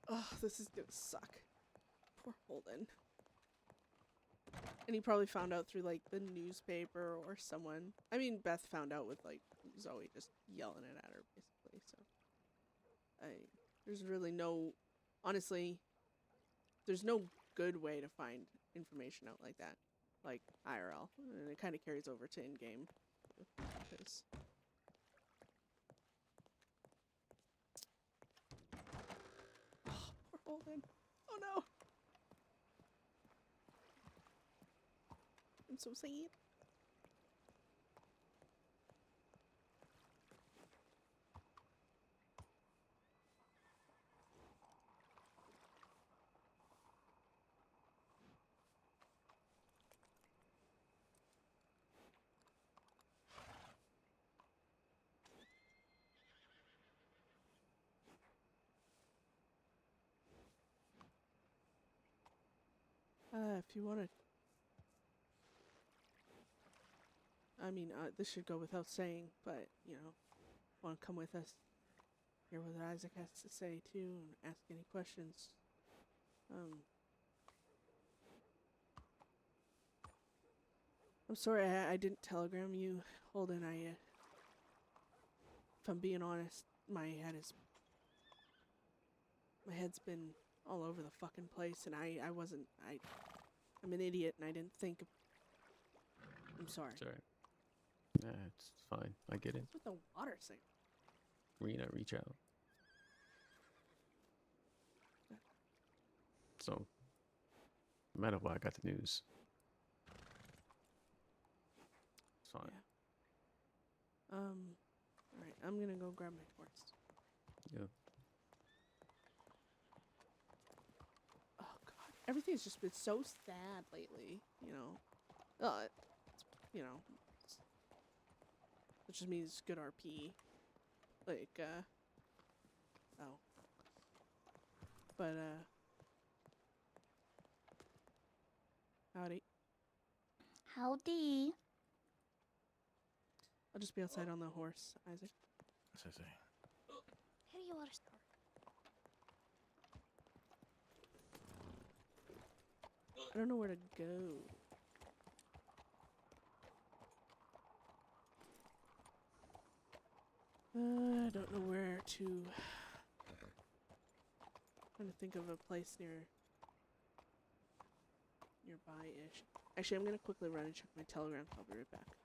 Oh, this is gonna suck. Poor Holden. And he probably found out through like the newspaper or someone. I mean, Beth found out with like Zoe just yelling it at her basically. So, there's really no, honestly, there's no good way to find information out like that, like IRL, and it kind of carries over to in-game. Because poor Holden. Oh no. I'm so sad. If you want to, I mean, this should go without saying, but you know, want to come with us, hear what Isaac has to say too, and ask any questions. I'm sorry I didn't telegram you, Holden. If I'm being honest, my head's been all over the fucking place, and I'm an idiot, and I didn't think. I'm sorry. It's alright. Nah, it's fine. I get it. What's with the water singer? Rena, reach out. So, no matter what, I got the news. It's fine. Yeah. Alright, I'm gonna go grab my horse. Yeah. Oh God, everything's just been so sad lately. You know, which just means good RP. Like, oh, but howdy. Howdy. I'll just be outside on the horse, Isaac. so. Here you are, star. I don't know where to go. I don't know where to. Trying to think of a place near nearby-ish. Actually, I'm gonna quickly run and check my telegram. I'll be right back.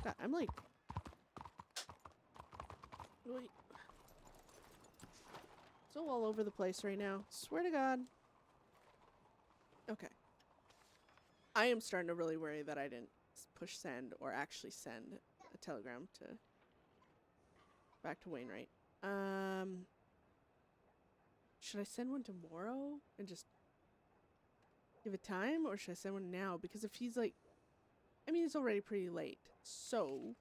God, I'm like... Wait. So all over the place right now. Swear to God. Okay. I am starting to really worry that I didn't push send or actually send a telegram to... back to Wainwright. Should I send one tomorrow and just give it time, or should I send one now? Because if he's like, I mean, it's already pretty late, so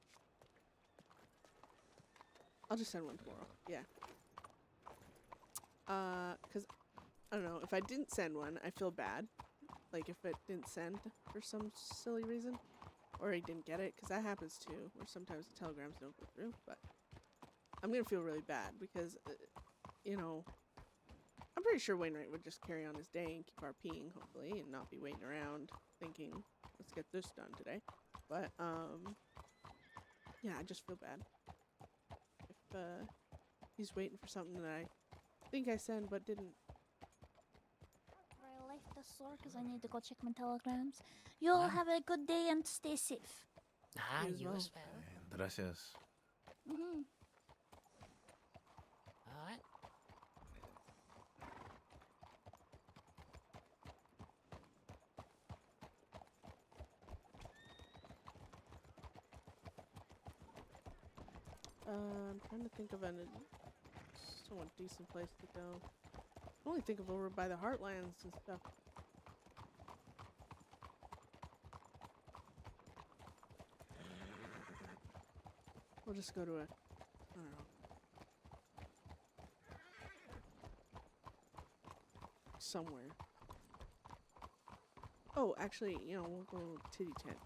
I'll just send one tomorrow. Yeah. Cause I don't know, if I didn't send one, I feel bad. Like if it didn't send for some silly reason, or he didn't get it, cause that happens too, where sometimes the telegrams don't go through. But I'm gonna feel really bad because, you know, I'm pretty sure Wainwright would just carry on his day and keep RPing, hopefully, and not be waiting around thinking, let's get this done today. But, yeah, I just feel bad. If, he's waiting for something that I think I sent but didn't. I left the store because I need to go check my telegrams. You all have a good day and stay safe. Ah, You as you well. as well. Gracias. Mm-hmm. All right. I'm trying to think of a somewhat decent place to go. I can only think of over by the Heartlands and stuff. We'll just go to a, I don't know. Somewhere. Oh, actually, you know, we'll go Titty Tent.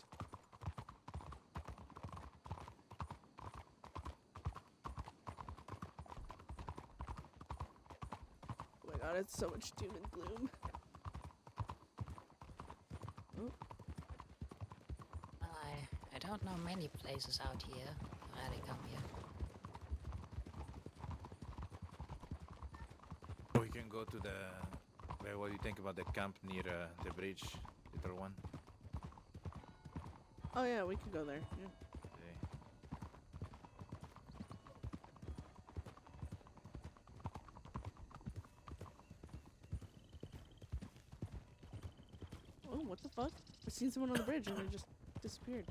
Oh my god, it's so much doom and gloom. Oh, Well, I don't know many places out here. I rarely come here. We can go to the... Well, what do you think about the camp near the bridge? Little one? oh yeah, we could go there. Yeah. Okay. Oh, what the fuck? I seen someone on the bridge and it just disappeared.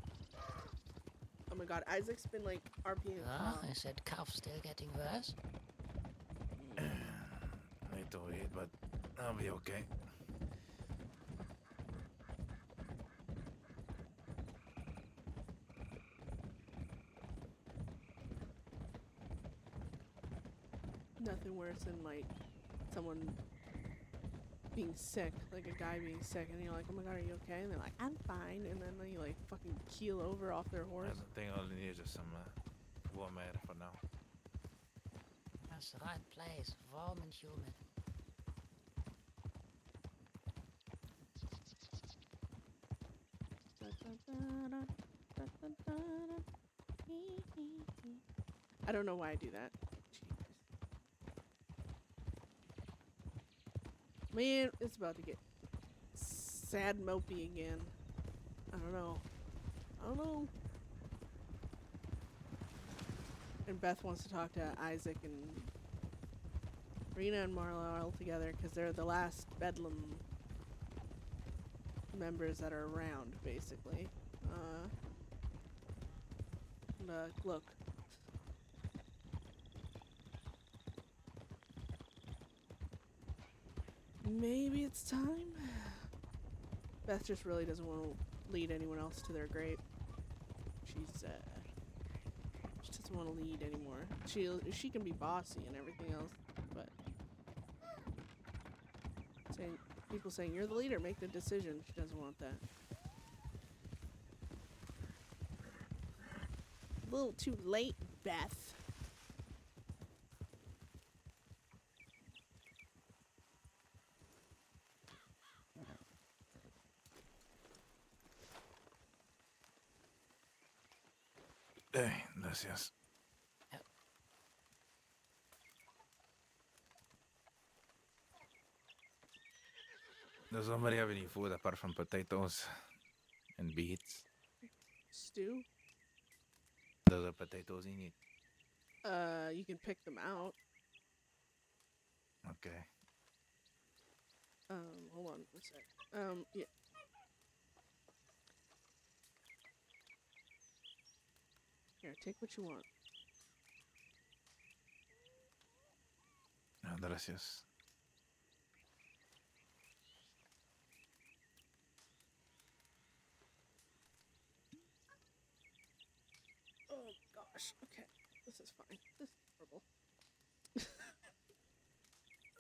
Oh my god, Isaac's been like RPing. Oh, I said cough still getting worse. Little bit, but I'll be okay. Nothing worse than like someone being sick, like a guy being sick, and you're like, oh my god, are you okay? And they're like, I'm fine, and then you like fucking keel over off their I horse. don't think all I need is just some warm air for now. That's the right place, warm and humid. I don't know why I do that. Jeez. Man, it's about to get sad mopey again. I don't know. I don't know. And Beth wants to talk to Isaac, and Rena and Marla are all together because they're the last Bedlam members that are around, basically. Look. Maybe it's time? Beth just really doesn't want to lead anyone else to their grave. She doesn't want to lead anymore. She can be bossy and everything else, but people saying, you're the leader, make the decision. She doesn't want that. A little too late, Beth. Gracias. Does somebody have any food apart from potatoes and beets? Stew? Those are potatoes in it. You can pick them out. Okay. Hold on a sec. Yeah. Here, take what you want. Gracias. Oh gosh. Okay. This is fine. This is horrible.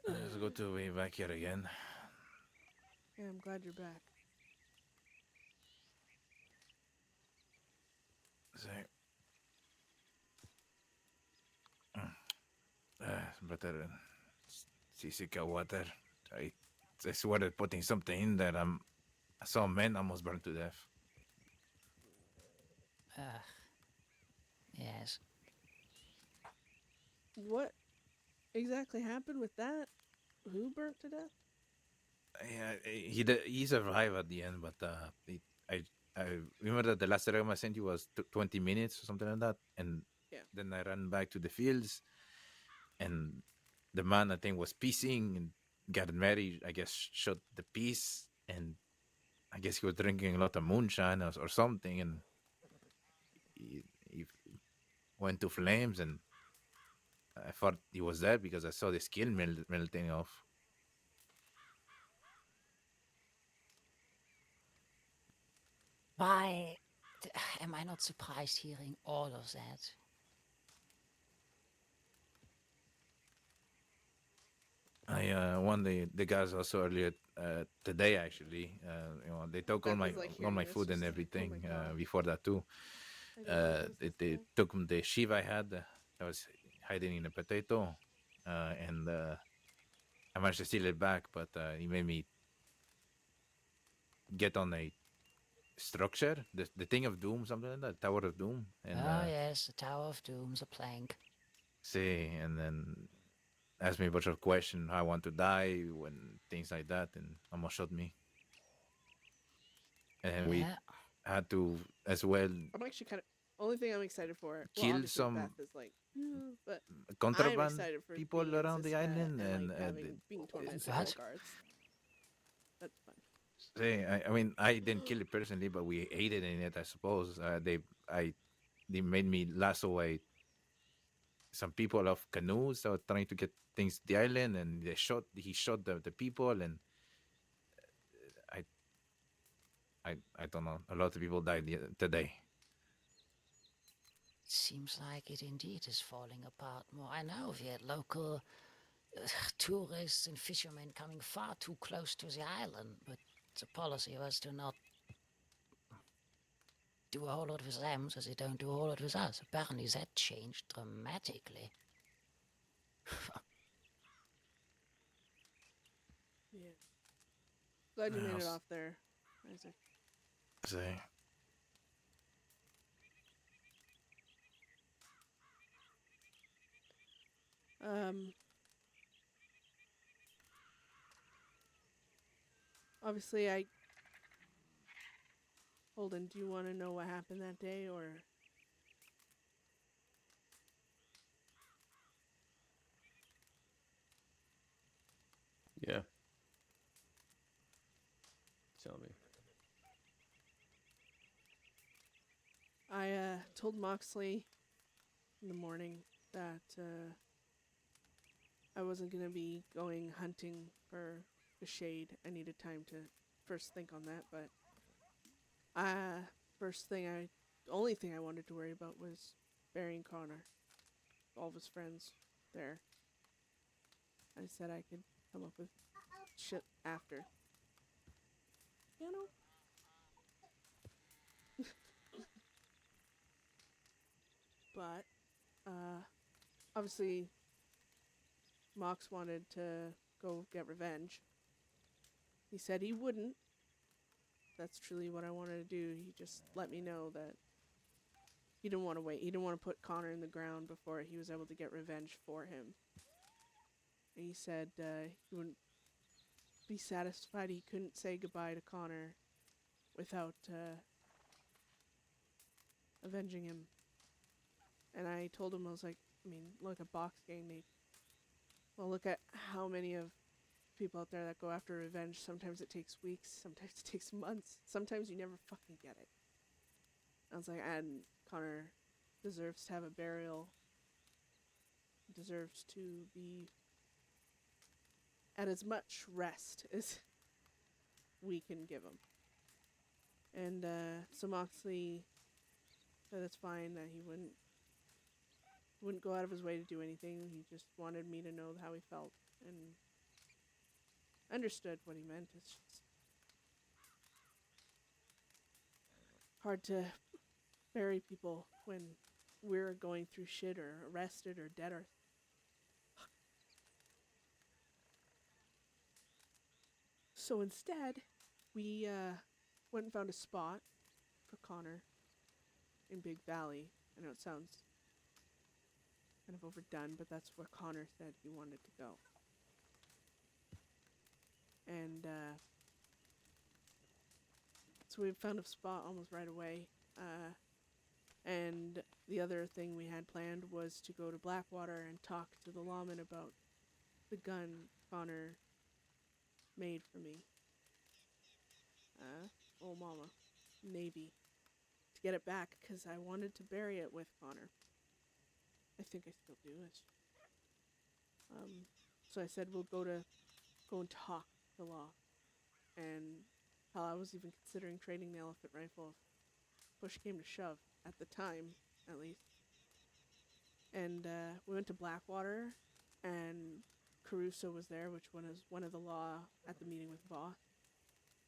It's good to be back here again. Yeah, I'm glad you're back. Sí. Better Sisica water. I swear that putting something in there, I saw men almost burned to death. Yes. What exactly happened with that? Who burnt to death? Yeah, he survived at the end, but I remember that the last telegram I sent you was 20 minutes or something like that, and Yeah. then I ran back to the fields, and the man I think was piecing and got married. I guess shot the piece, and I guess he was drinking a lot of moonshine or something, and he went to flames, and I thought he was dead because I saw the skin melting off. Why am I not surprised hearing all of that? I one the guys also earlier today actually they took all Beth my is, like, all hearing my this, food and just like, oh my everything God. before that too. I didn't realize They this guy. took the sheave I had that was hiding in a potato, and I managed to steal it back, but he made me get on a structure, the thing of doom, something like that, Tower of Doom, and Oh yes, the Tower of Doom's a plank. see, and then asked me a bunch of questions, how I want to die, when things like that, and almost shot me. And we Yeah. had to as well I'm actually kind of. Only thing I'm excited for. Well, kill obviously some Beth is like, "Yeah," but I'm contraband excited for people being in around the Siska island, and like and being tormented by the What? guards. That's fun. say, I mean, I didn't kill it personally, but we aided in it, I suppose. They made me lasso away some people of canoes that were trying to get things to the island, and he shot the people, and I, I don't know. A lot of people died today. It seems like it indeed is falling apart more. I know we had local tourists and fishermen coming far too close to the island, but the policy was to not do a whole lot with them so they don't do a whole lot with us. Apparently that changed dramatically. Yeah. Glad you made it Yes. off there, Isaac. Say, Obviously, Holden, do you want to know what happened that day, or? Yeah. Tell me. I told Moxley in the morning that I wasn't gonna be going hunting for the shade. I needed time to first think on that, but the only thing I wanted to worry about was burying Connor. All of his friends there. I said I could come up with shit after. You know? But, obviously, Mox wanted to go get revenge. He said he wouldn't. That's truly what I wanted to do. He just let me know that he didn't want to wait. He didn't want to put Connor in the ground before he was able to get revenge for him. And he said he wouldn't be satisfied. He couldn't say goodbye to Connor without avenging him. And I told him, I was like, I mean, look at box gang. Look at how many of people out there that go after revenge. Sometimes it takes weeks. Sometimes it takes months. Sometimes you never fucking get it. I was like, and Connor deserves to have a burial. Deserves to be at as much rest as we can give him. And so Moxley said that's fine, that he wouldn't go out of his way to do anything. He just wanted me to know how he felt, and understood what he meant. It's just hard to bury people when we're going through shit or arrested or dead or... So instead, we went and found a spot for Connor in Big Valley. I know it sounds kind of overdone, but that's where Connor said he wanted to go. And so we found a spot almost right away. And the other thing we had planned was to go to Blackwater and talk to the lawman about the gun Connor made for me. Oh mama. Navy. To get it back, because I wanted to bury it with Connor. I think I still do. So I said we'll go and talk the law. And hell, I was even considering trading the elephant rifle if push came to shove, at the time, at least. And we went to Blackwater, and Caruso was there, which one is one of the law at the meeting with Voss.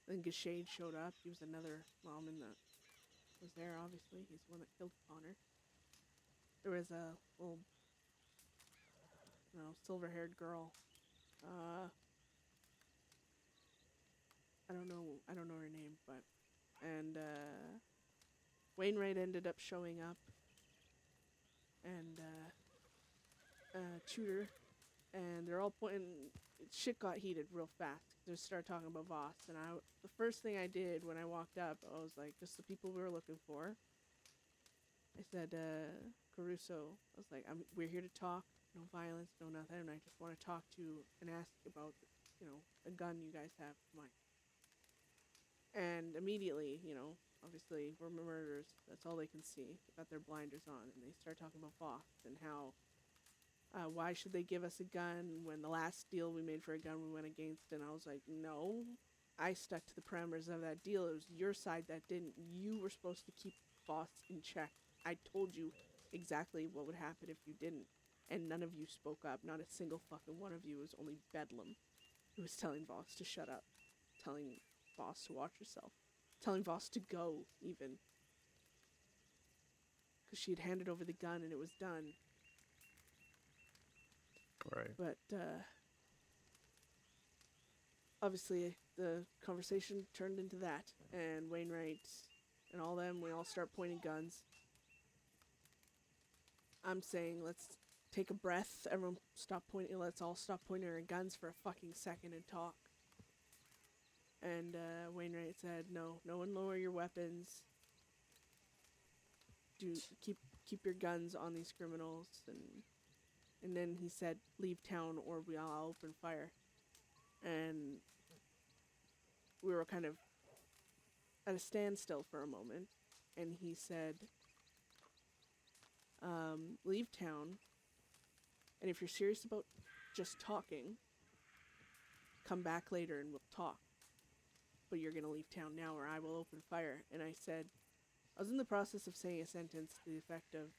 Then Gashade showed up. He was another lawman that was there, obviously. He's the one that killed Connor. There was a little, silver-haired girl. I don't know her name, but... And, Wainwright ended up showing up. And, Tudor. And they're all pointing... Shit got heated real fast. They started talking about Voss. And the first thing I did when I walked up, I was like, just the people we were looking for. I said, Caruso, I was like, we're here to talk. No violence, no nothing. And I just want to talk to you and ask about, a gun you guys have. Mine. And immediately, obviously, we're murderers. That's all they can see. They got their blinders on. And they start talking about Voss and how, why should they give us a gun when the last deal we made for a gun we went against? And I was like, no, I stuck to the parameters of that deal. It was your side that didn't. You were supposed to keep Voss in check. I told you exactly what would happen if you didn't. And none of you spoke up. Not a single fucking one of you. It was only Bedlam who was telling Voss to shut up. Telling Voss to watch herself. Telling Voss to go, even. Because she had handed over the gun and it was done. Right. But, obviously, the conversation turned into that. And Wainwright and all them, we all start pointing guns. I'm saying, let's take a breath. Everyone stop pointing. Let's all stop pointing our guns for a fucking second and talk. And Wainwright said, no one lower your weapons. Keep your guns on these criminals. And then he said, leave town or I'll open fire. And we were kind of at a standstill for a moment. And he said, leave town. And if you're serious about just talking, come back later and we'll talk. But you're going to leave town now or I will open fire. And I said, I was in the process of saying a sentence to the effect of,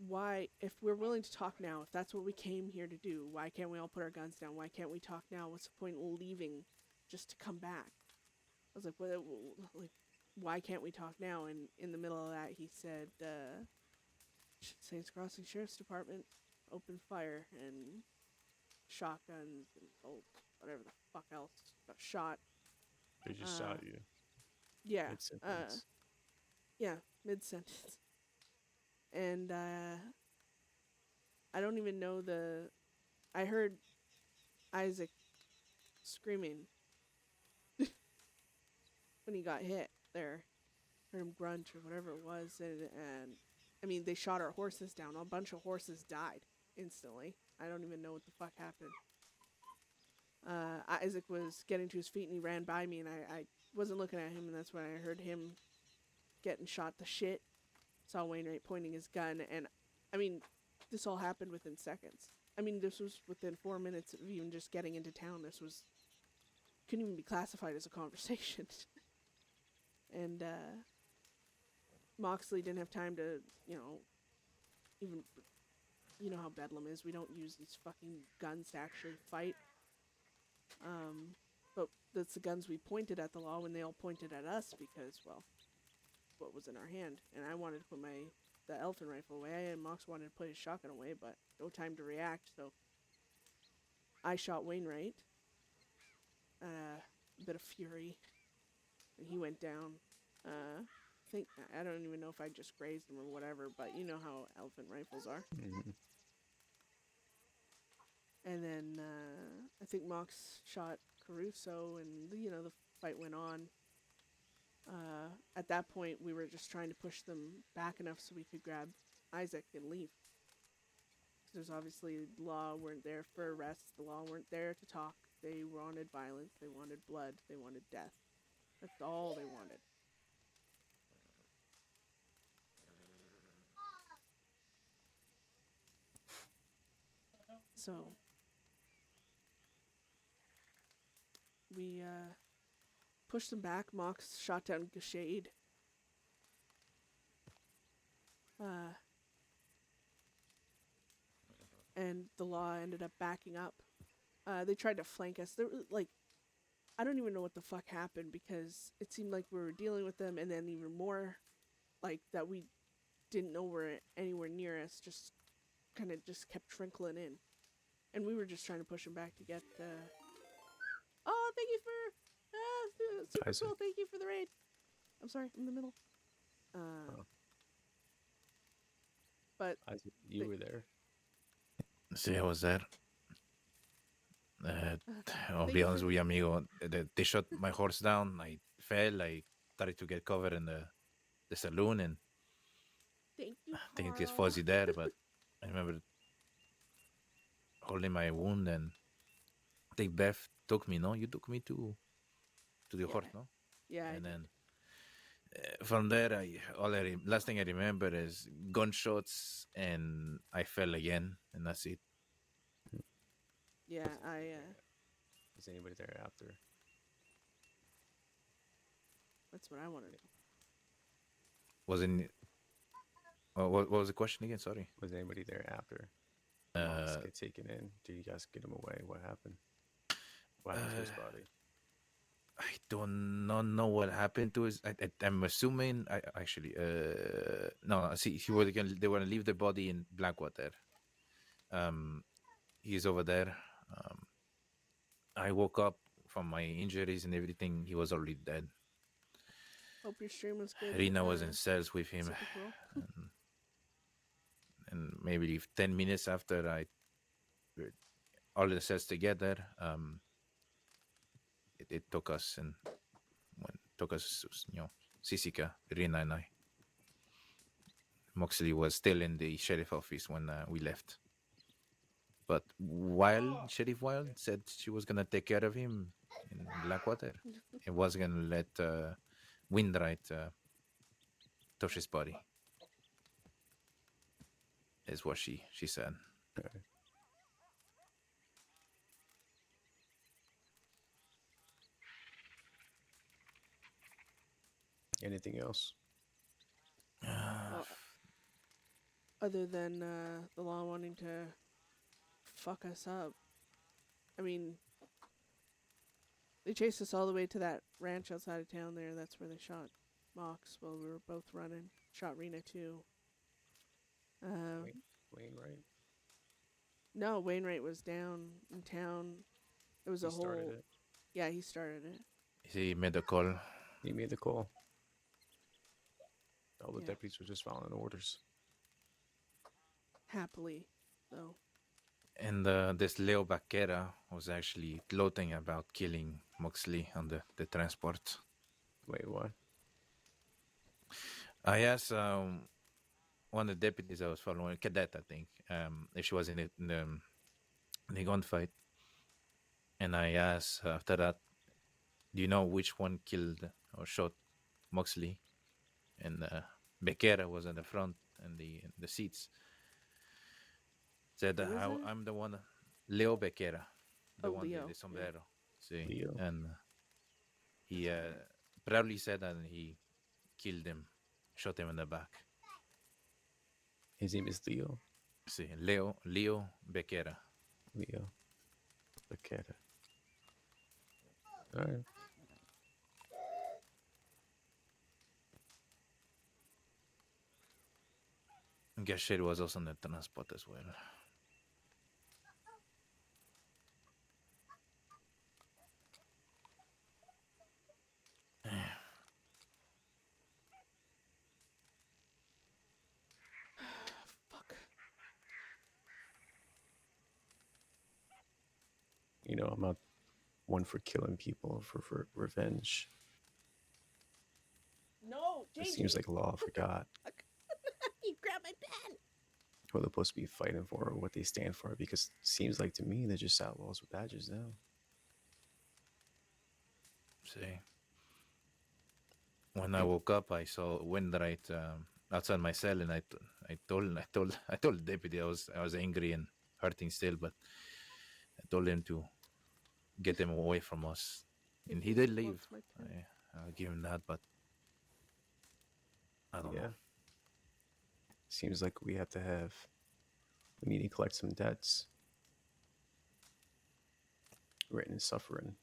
why, if we're willing to talk now, if that's what we came here to do, why can't we all put our guns down? Why can't we talk now? What's the point in leaving just to come back? I was like, well, why can't we talk now? And in the middle of that, he said, Saints Crossing Sheriff's Department opened fire and shotguns and whatever the fuck else got shot. They just shot you. Yeah. Mid-sentence. Yeah, mid sentence. And I don't even know the. I heard Isaac screaming when he got hit there. Heard him grunt or whatever it was, and I mean they shot our horses down. A bunch of horses died instantly. I don't even know what the fuck happened. Isaac was getting to his feet and he ran by me, and I wasn't looking at him, and that's when I heard him getting shot to shit. Saw Wainwright pointing his gun, and I mean, this all happened within seconds. I mean, this was within 4 minutes of even just getting into town. This was couldn't even be classified as a conversation. And Moxley didn't have time to, even, you know how Bedlam is. We don't use these fucking guns to actually fight. But that's the guns we pointed at the law when they all pointed at us because, well, what was in our hand. And I wanted to put the elephant rifle away, and Mox wanted to put his shotgun away, but no time to react, so I shot Wainwright. A bit of fury, and he went down. I don't even know if I just grazed him or whatever, but you know how elephant rifles are. Mm-hmm. And then I think Mox shot Caruso, and the fight went on. At that point, we were just trying to push them back enough so we could grab Isaac and leave. There's obviously the law weren't there for arrests. The law weren't there to talk. They wanted violence. They wanted blood. They wanted death. That's all they wanted. So we pushed them back. Mox shot down Gashade. And the law ended up backing up. They tried to flank us. There, I don't even know what the fuck happened because it seemed like we were dealing with them, and then even more, like that we didn't know were anywhere near us. Just kind of just kept trickling in, and we were just trying to push them back to get. Oh, thank you for super Isaac. cool. Thank you for the raid. I'm sorry, I'm in the middle. But Isaac, you were there. See, I was there. I'll Thank be you honest for- with you, amigo. They shot my horse down. I fell. I started to get covered in the saloon, and Thank you, I think it gets Carl. fuzzy there. But I remember holding my wound, and I think Beth took me. No, you took me to the Yeah. horse, no? Yeah, I And did. then from there, last thing I remember is gunshots, and I fell again, and that's it. Yeah, Was anybody there after? that's what I wanted to know. Wasn't. What was the question again? Sorry. Was anybody there after? Mox get taken in? Did you guys get him away? What happened? What happened to his body? I don't know what happened to his. I'm assuming. I actually. No. See, they were gonna leave the body in Blackwater. He's over there. I woke up from my injuries and everything. He was already dead. Hope your stream was good. Rina was in cells with him, Super cool. and maybe 10 minutes after I all the cells together, it took us and took us, Sisika, Rina, and I. Moxley was still in the sheriff office when we left. But Sheriff Wild said she was gonna take care of him in Blackwater, and was gonna let Windright touch his body. Is what she said. Okay. Anything else? Well, other than the law wanting to fuck us up. I mean, they chased us all the way to that ranch outside of town there. That's where they shot Mox while we were both running. Shot Rena too. Wainwright? No, Wainwright was down in town. It was He a whole. started it. Yeah, he started it. He made a call. He made the call. All the Yeah. deputies were just following orders. Happily, though. And this Leo Baquera was actually gloating about killing Moxley on the transport. Wait, what? I asked one of the deputies I was following, cadet, I think, if she was in the gunfight. And I asked after that, do you know which one killed or shot Moxley? And Becerra was in the front and the seats. Said Who is it? I'm the one, Leo Becerra, the Oh, one Leo, the sombrero. See, Leo. and he proudly said that he killed him, shot him in the back. His name is Leo. See, Leo Becerra. Leo. Baquera. All right. I guess she was also on the transport as well. Fuck. You know, I'm not one for killing people for revenge. No, JJ. It seems like law forgot You grabbed my pen. who they're supposed to be fighting for or what they stand for, because it seems like to me they're just outlaws with badges now. See, when I woke up, I saw wind right outside my cell, and I told the deputy I was angry and hurting still, but I told him to get them away from us, and he did leave. Wants my pen. I'll give him that, but I don't know. Seems like we need to collect some debts. Written and suffering.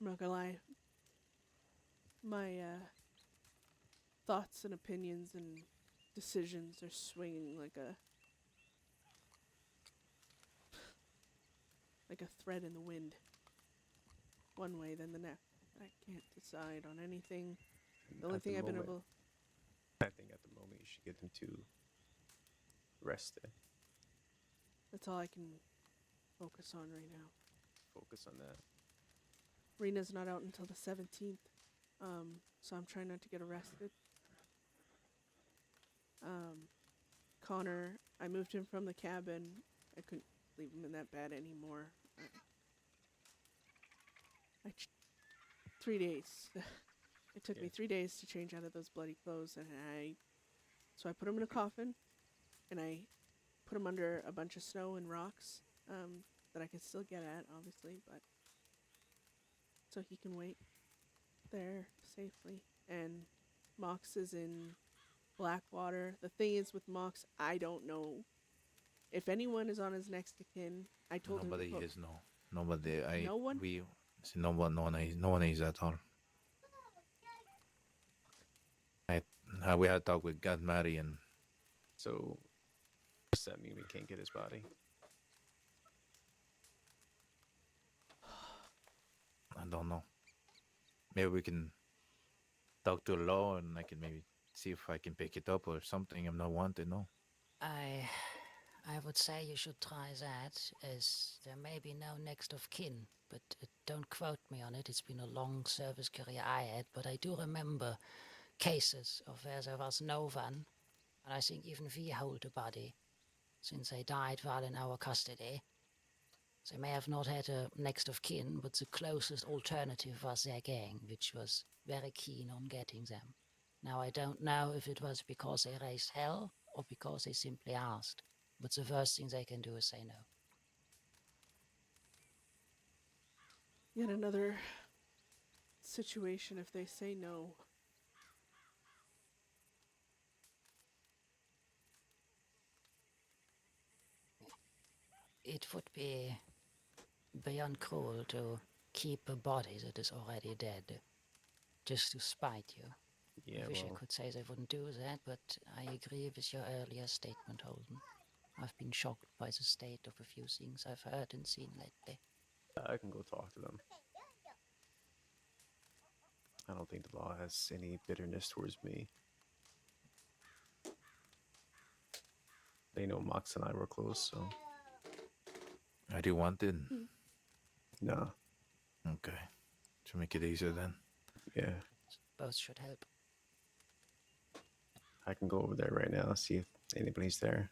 I'm not gonna lie. My thoughts and opinions and decisions are swinging like a thread in the wind. One way, then the next. I can't decide on anything. The only thing I've been able. I think at the moment you should get them to rest it. That's all I can focus on right now. Focus on that. Rena's not out until the 17th, so I'm trying not to get arrested. Connor, I moved him from the cabin. I couldn't leave him in that bed anymore. 3 days. It took me 3 days to change out of those bloody clothes, and so I put him in a coffin, and I put him under a bunch of snow and rocks that I can still get at, obviously, but so he can wait there safely. And Mox is in Blackwater. The thing is with Mox, I don't know if anyone is on his next of kin. I told Nobody him is nobody. No one? No one is at all. We had a talk with God Mary, and so does that mean we can't get his body? I don't know. Maybe we can talk to law, and I can maybe see if I can pick it up or something. I'm not wanted, no. I would say you should try that, as there may be no next of kin, but don't quote me on it. It's been a long service career I had, but I do remember cases of where there was no one, and I think even we hold a body, since they died while in our custody. They may have not had a next of kin, but the closest alternative was their gang, which was very keen on getting them. Now, I don't know if it was because they raised hell or because they simply asked, but the worst thing they can do is say no. Yet another situation if they say no. It would be beyond cruel to keep a body that is already dead, just to spite you. Yeah, I wish I could say they wouldn't do that, but I agree with your earlier statement, Holden. I've been shocked by the state of a few things I've heard and seen lately. I can go talk to them. I don't think the law has any bitterness towards me. They know Mox and I were close, so Are you wanted? no. Okay. To make it easier then. Yeah, Both should help. I can go over there right now, see if anybody's there.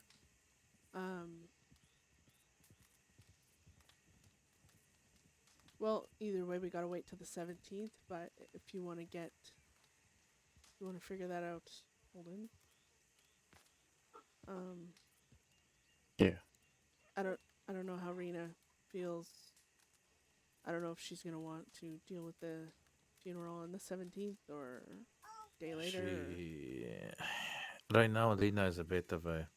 Well, either way, we gotta wait till the 17th. But if you want to figure that out, Holden. Yeah. I don't know how Rena feels. I don't know if she's gonna want to deal with the funeral on the 17th or day later. Right now, Lena is a bit of a.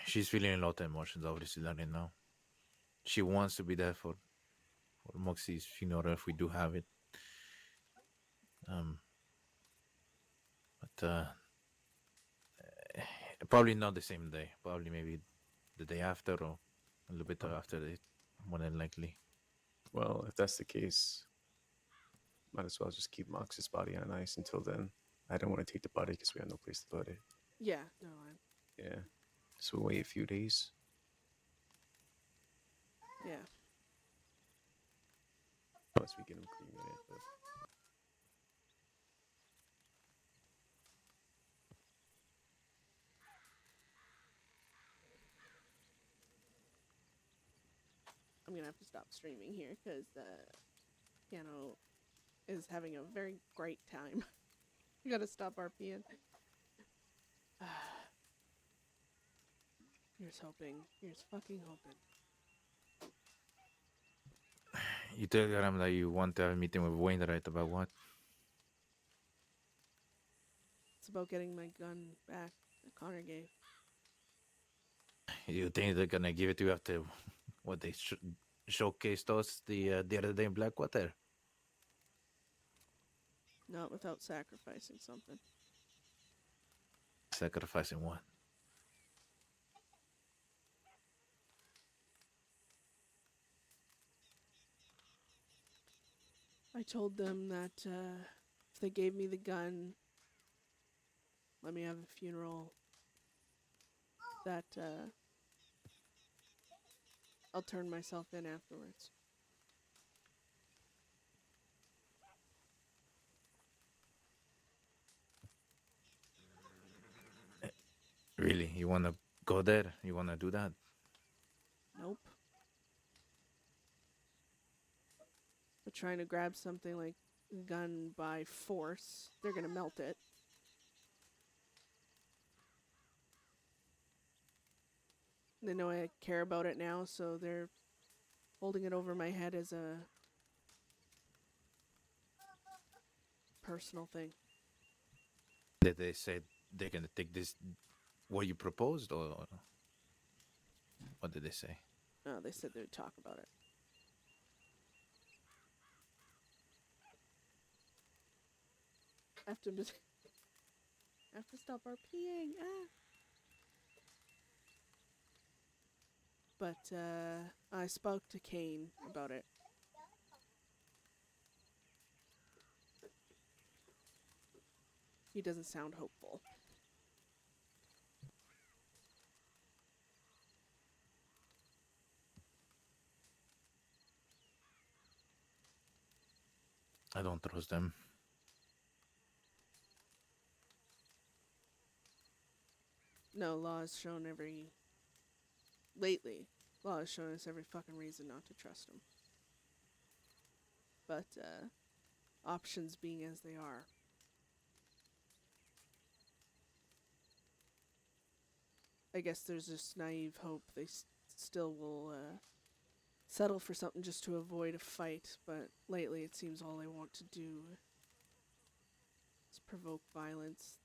She's feeling a lot of emotions, obviously, right now. She wants to be there for Moxie's funeral if we do have it. But probably not the same day. Probably maybe the day after or a little bit after it, more than likely. Well, if that's the case, might as well just keep Mox's body on ice until then. I don't want to take the body because we have no place to put it. Yeah, no, Yeah. So we'll wait a few days. yeah. Unless we get him cremated, but I'm gonna have to stop streaming here because piano is having a very great time. You gotta stop RPing. Here's hoping. Here's fucking hoping. You tell him that you want to have a meeting with Wainwright about what? It's about getting my gun back that Connor gave. You think they're gonna give it to you after what they showcased us the other day in Blackwater? Not without sacrificing something. Sacrificing what? I told them that if they gave me the gun, let me have a funeral, that I'll turn myself in afterwards. Really? You wanna go there? You wanna do that? Nope. But trying to grab something like a gun by force, they're gonna melt it. They know I care about it now, so they're holding it over my head as a personal thing. Did they say they're gonna take this what you proposed, or what did they say? No, they said they would talk about it. I have to stop RPing. But I spoke to Kane about it. He doesn't sound hopeful. I don't trust them. No, Law has shown every fucking reason not to trust him. But options being as they are. I guess there's this naive hope they still will settle for something just to avoid a fight, but lately it seems all they want to do is provoke violence.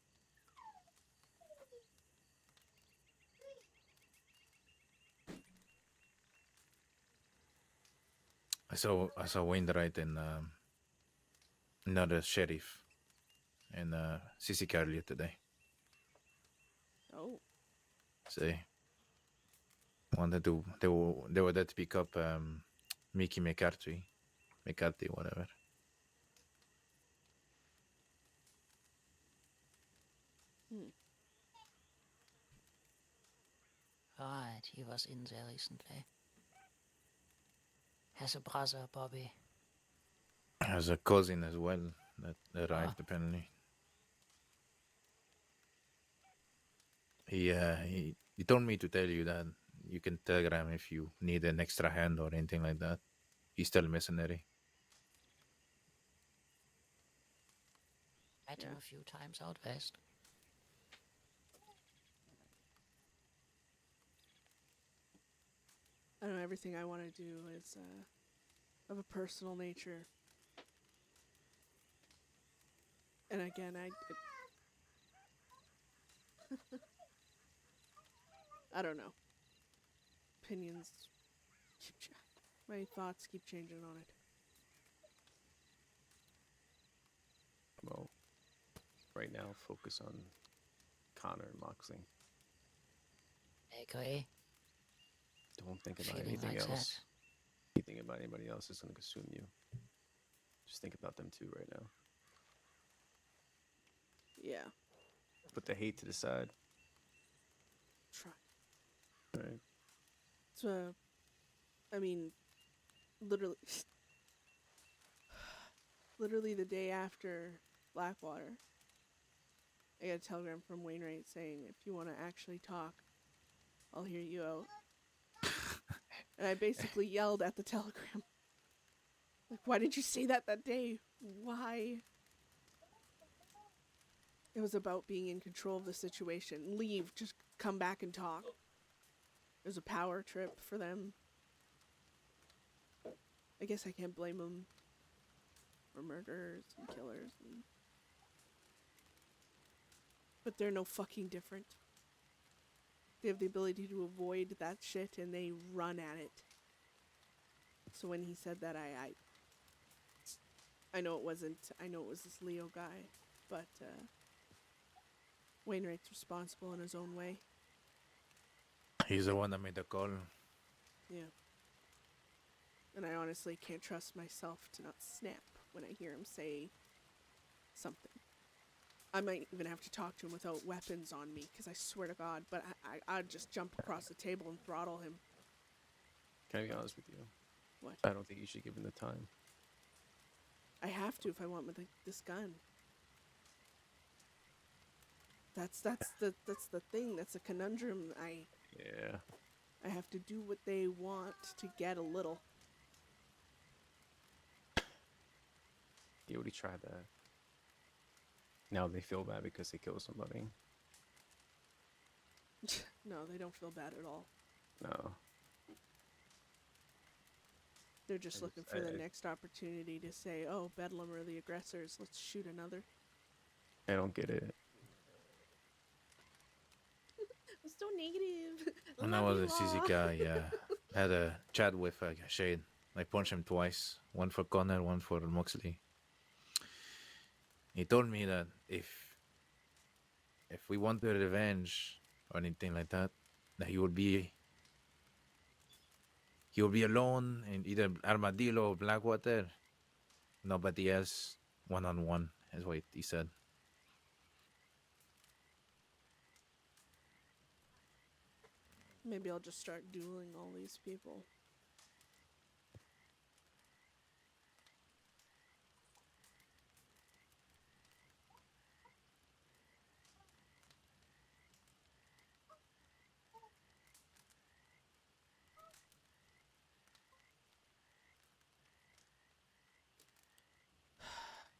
I saw Wainwright and another sheriff and CC earlier today. Oh. Say, wanted to they were there to pick up Mickey McCarthy, whatever. Right, he was in there recently. Has a brother, Bobby. Has a cousin as well that arrived apparently. He told me to tell you that you can telegram if you need an extra hand or anything like that. He's still mercenary. Met him a few times out west. I know everything I want to do is of a personal nature. And again, I don't know. Opinions my thoughts keep changing on it. Well, right now, focus on Connor and Moxley. Agree. Don't think about Feeling anything like else. You think about anybody else is going to consume you. Just think about them too right now. Yeah. Put the hate to the side. Try. Right. So, I mean, literally, literally the day after Blackwater, I got a telegram from Wainwright saying, if you want to actually talk, I'll hear you out. And I basically yelled at the telegram. Like, why did you say that day? Why? It was about being in control of the situation. Leave, just come back and talk. It was a power trip for them. I guess I can't blame them. We're murderers and killers. But they're no fucking different. They have the ability to avoid that shit and they run at it. So when he said that, I know it wasn't, I know it was this Leo guy, but Wainwright's responsible in his own way. He's the one that made the call. Yeah. And I honestly can't trust myself to not snap when I hear him say something. I might even have to talk to him without weapons on me, because I swear to God, but I'd just jump across the table and throttle him. Can I be honest with you? What? I don't think you should give him the time. I have to if I want this gun. That's the thing. That's a conundrum. Yeah. I have to do what they want to get a little. He already tried that. Now they feel bad because they killed somebody. No, they don't feel bad at all. No. They're just looking for the next opportunity to say, oh, Bedlam are the aggressors. Let's shoot another. I don't get it. I'm so negative. When I was a CZ guy, I had a chat with Shade. I punched him twice. One for Connor, one for Moxley. He told me that if we wanted revenge or anything like that, that he would be alone in either Armadillo or Blackwater. Nobody else, one-on-one, is what he said. Maybe I'll just start dueling all these people.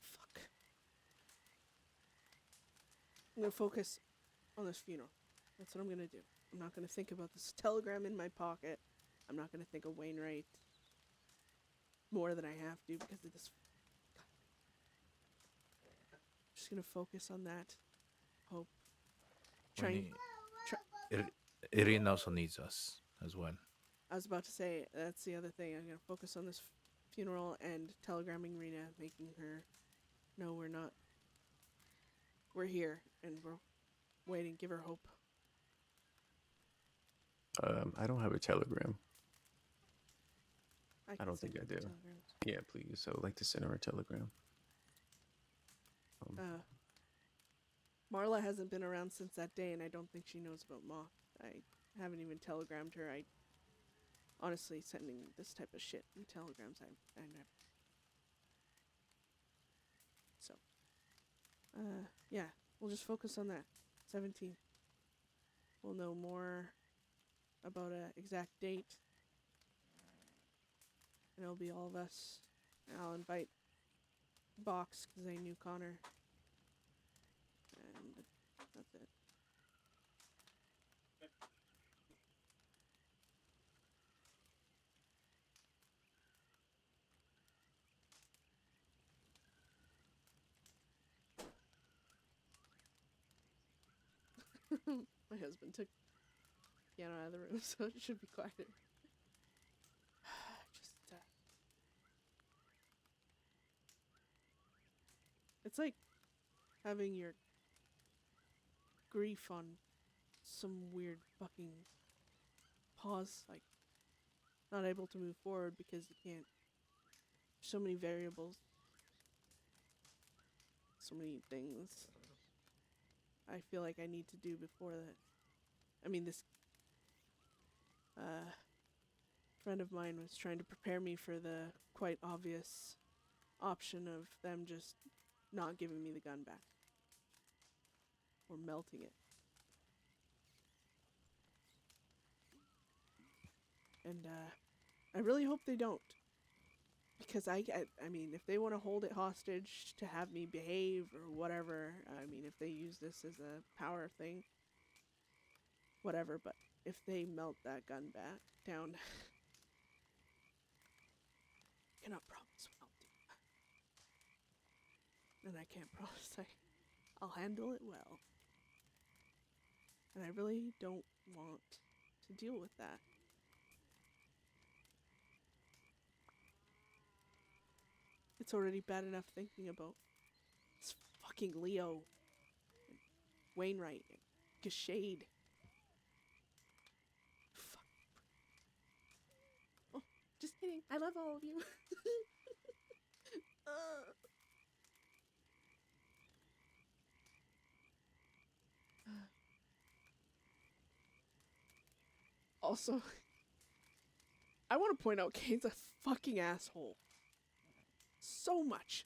Fuck. I'm gonna focus on this funeral. That's what I'm gonna do. I'm not gonna think about this telegram in my pocket. I'm not gonna think of Wainwright more than I have to because of this. I'm just gonna focus on that. Hope. Irene also needs us as well. I was about to say, that's the other thing. I'm gonna focus on this funeral and telegramming Rena, making her know we're here and we're waiting, give her hope. I don't have a Telegram. I can don't send think I you do. telegrams. Yeah, please. So I'd like to send her a Telegram. Marla hasn't been around since that day, and I don't think she knows about Moth. I haven't even telegrammed her. I honestly, sending this type of shit in telegrams, I never. So, yeah, we'll just focus on that. 17th. We'll know more about a exact date, and it'll be all of us. I'll invite Box because I knew Connor, and that's it. My husband took the piano out of the room, so it should be quieter. Just, it's like having your grief on some weird fucking pause, like not able to move forward because you can't. So many variables, so many things I feel like I need to do before that. I mean, this friend of mine was trying to prepare me for the quite obvious option of them just not giving me the gun back or melting it. And I really hope they don't, because I mean, if they want to hold it hostage to have me behave or whatever, I mean, if they use this as a power thing, whatever, but if they melt that gun back down, I cannot promise what I'll do. And I can't promise I'll handle it well. And I really don't want to deal with that. It's already bad enough thinking about this fucking Leo and Wainwright and Gashade. Fuck. Oh, just kidding. I love all of you. Also, I want to point out Kane's a fucking asshole. So much.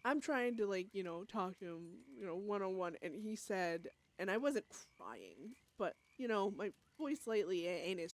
I'm trying to, like, talk to him, one-on-one, and he said, and I wasn't crying, but, my voice lately ain't as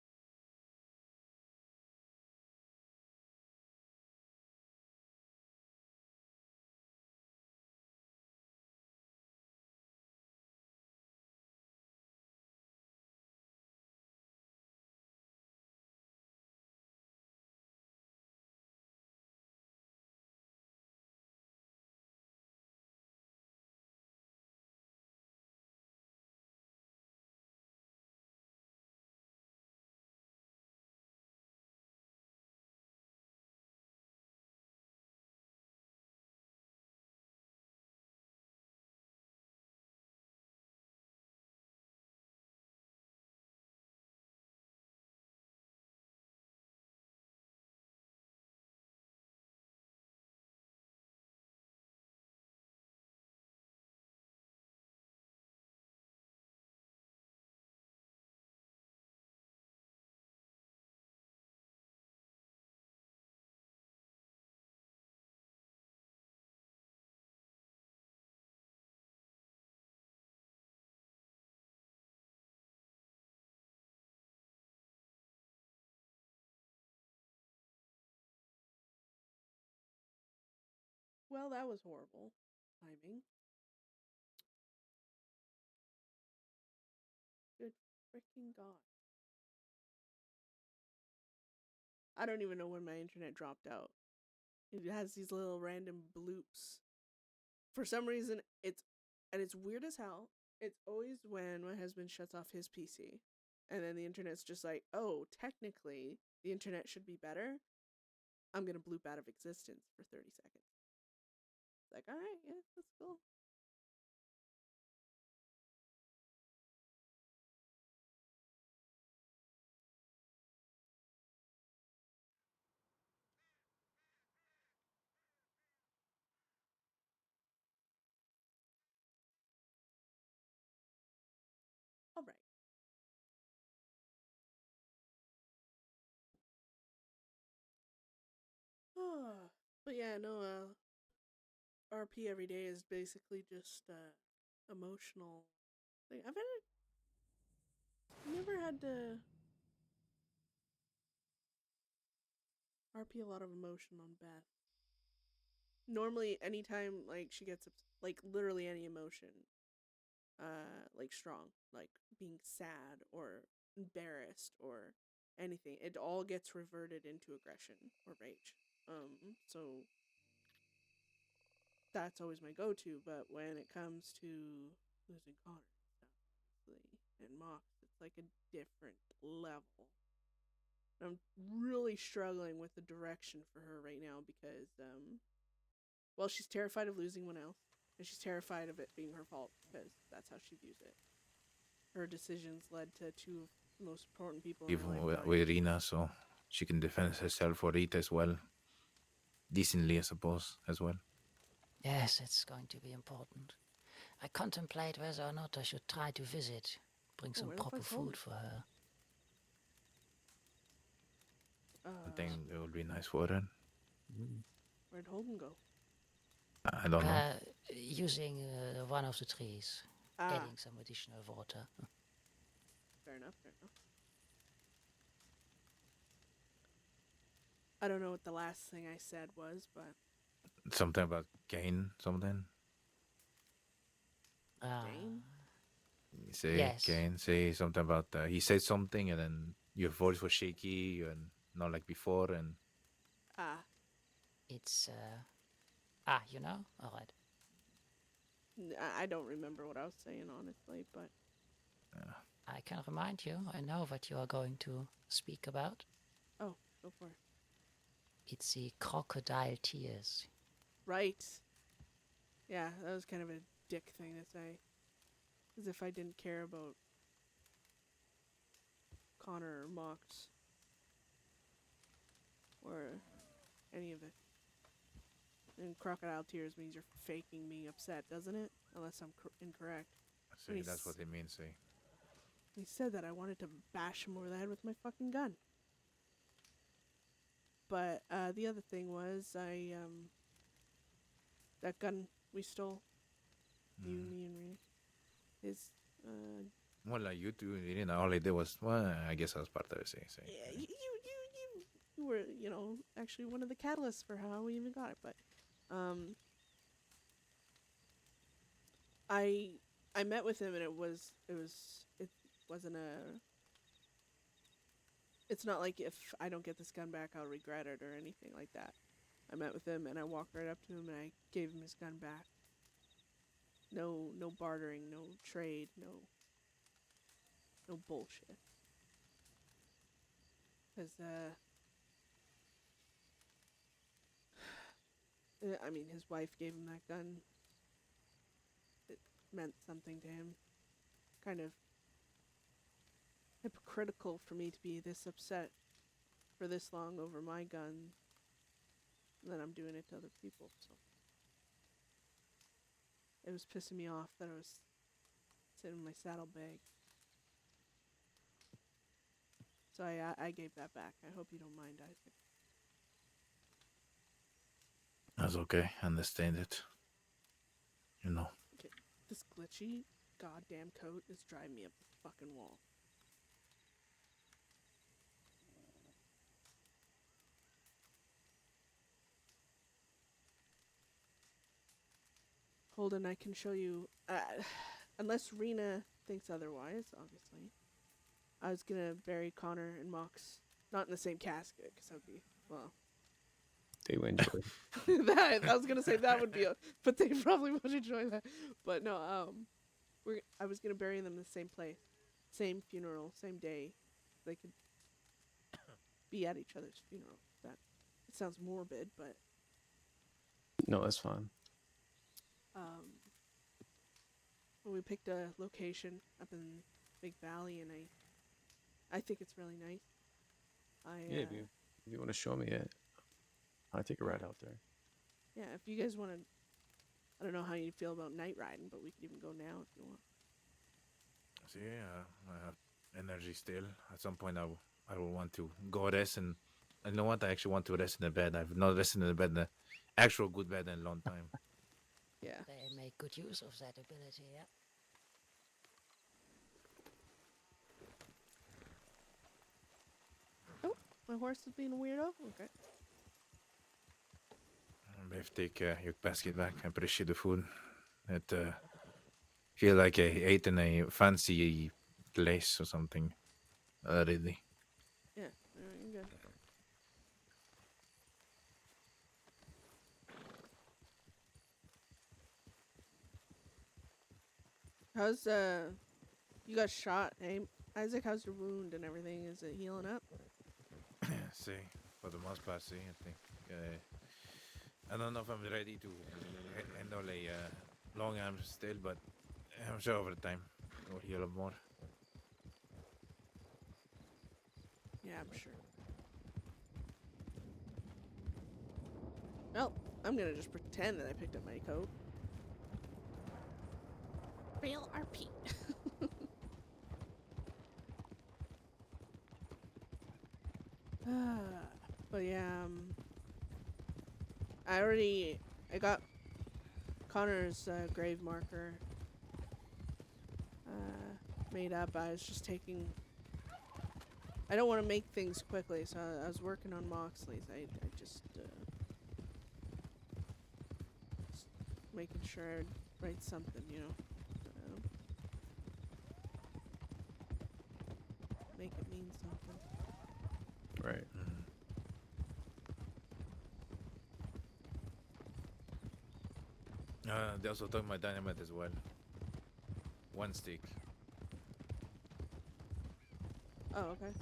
well, that was horrible timing. Good freaking God. I don't even know when my internet dropped out. It has these little random bloops. For some reason, it's weird as hell. It's always when my husband shuts off his PC. And then the internet's just like, oh, technically, the internet should be better. I'm going to bloop out of existence for 30 seconds. It's like, all right, yeah, that's cool. All right. But yeah, no, RP every day is basically just emotional thing. Never had to RP a lot of emotion on Beth. Normally, anytime like she gets like literally any emotion, like strong, like being sad or embarrassed or anything, it all gets reverted into aggression or rage. So that's always my go-to. But when it comes to losing Connor and Mox, it's like a different level. I'm really struggling with the direction for her right now because, well, she's terrified of losing one else, and she's terrified of it being her fault because that's how she views it. Her decisions led to two of the most important people in her Even life dying. with Rina, so she can defend herself or Rita as well. Decently, I suppose, as well. Yes, it's going to be important. I contemplate whether or not I should try to visit, bring some where the proper fuck's Holden? food for her. I think it would be nice for her. Where'd Holden go? I don't know. Using one of the trees, Ah, adding some additional water. fair enough, fair enough. I don't know what the last thing I said was, but Something about Kane, something. Dane? You say Yes. Kane, say something about he said something and then your voice was shaky and not like before and It's, you know? Alright. I don't remember what I was saying, honestly, but I can remind you, I know what you are going to speak about. oh, go for it. It's the crocodile tears. Right. Yeah, that was kind of a dick thing to say. As if I didn't care about Connor or Mox. Or any of it. And crocodile tears means you're faking being upset, doesn't it? Unless I'm incorrect. say that's what they mean. Say He said that I wanted to bash him over the head with my fucking gun. But the other thing was that gun we stole, you, me, and Rena, is well, like you two, you know, all they did was well, I guess I was part of it. Say. yeah, you were, you know, actually one of the catalysts for how we even got it. But I met with him and it wasn't a. It's not like if I don't get this gun back, I'll regret it or anything like that. I met with him and I walked right up to him and I gave him his gun back. No bartering, no trade, no bullshit. Because I mean, his wife gave him that gun. It meant something to him. Kind of hypocritical for me to be this upset for this long over my gun. And then I'm doing it to other people, so. It was pissing me off that I was sitting in my saddlebag. So I gave that back. I hope you don't mind, Isaac. That's okay. I understand it. You know. Okay, this glitchy goddamn coat is driving me up the fucking wall. Holden, I can show you. Unless Rena thinks otherwise, obviously. I was gonna bury Connor and Mox, not in the same casket, because that would be, well. They would enjoy that I was gonna say that would be but they probably would enjoy that. But no, I was gonna bury them in the same place, same funeral, same day. They could be at each other's funeral. That it sounds morbid, but No, that's fine. we picked a location up in Big Valley, and I think it's really nice. Yeah, if you want to show me it, I'll take a ride out there. Yeah, if you guys want to, I don't know how you feel about night riding, but we could even go now if you want. So yeah, I have energy still. At some point, I will want to go rest, and you know what? I actually want to rest in the bed. I've not rested in the bed, the actual good bed, in a long time. Yeah. They make good use of that ability, yeah. Oh, my horse is being a weirdo. Okay. Beth, take your basket back. I appreciate the food. It feel like I ate in a fancy place or something. Already. Yeah. You're good. How's you got shot, hey Isaac? How's your wound and everything? Is it healing up? See, for the most part, see, I think. I don't know if I'm ready to handle a long arm still, but I'm sure over time it will heal up more. Yeah, I'm sure. Well, I'm gonna just pretend that I picked up my coat. WILDRP. But yeah, I got Connor's grave marker made up. I was just taking. I don't want to make things quickly, so I was working on Moxley's. I just making sure I'd write something, you know. Make it mean something. Right. They also took my dynamite as well. One stick. Oh, okay.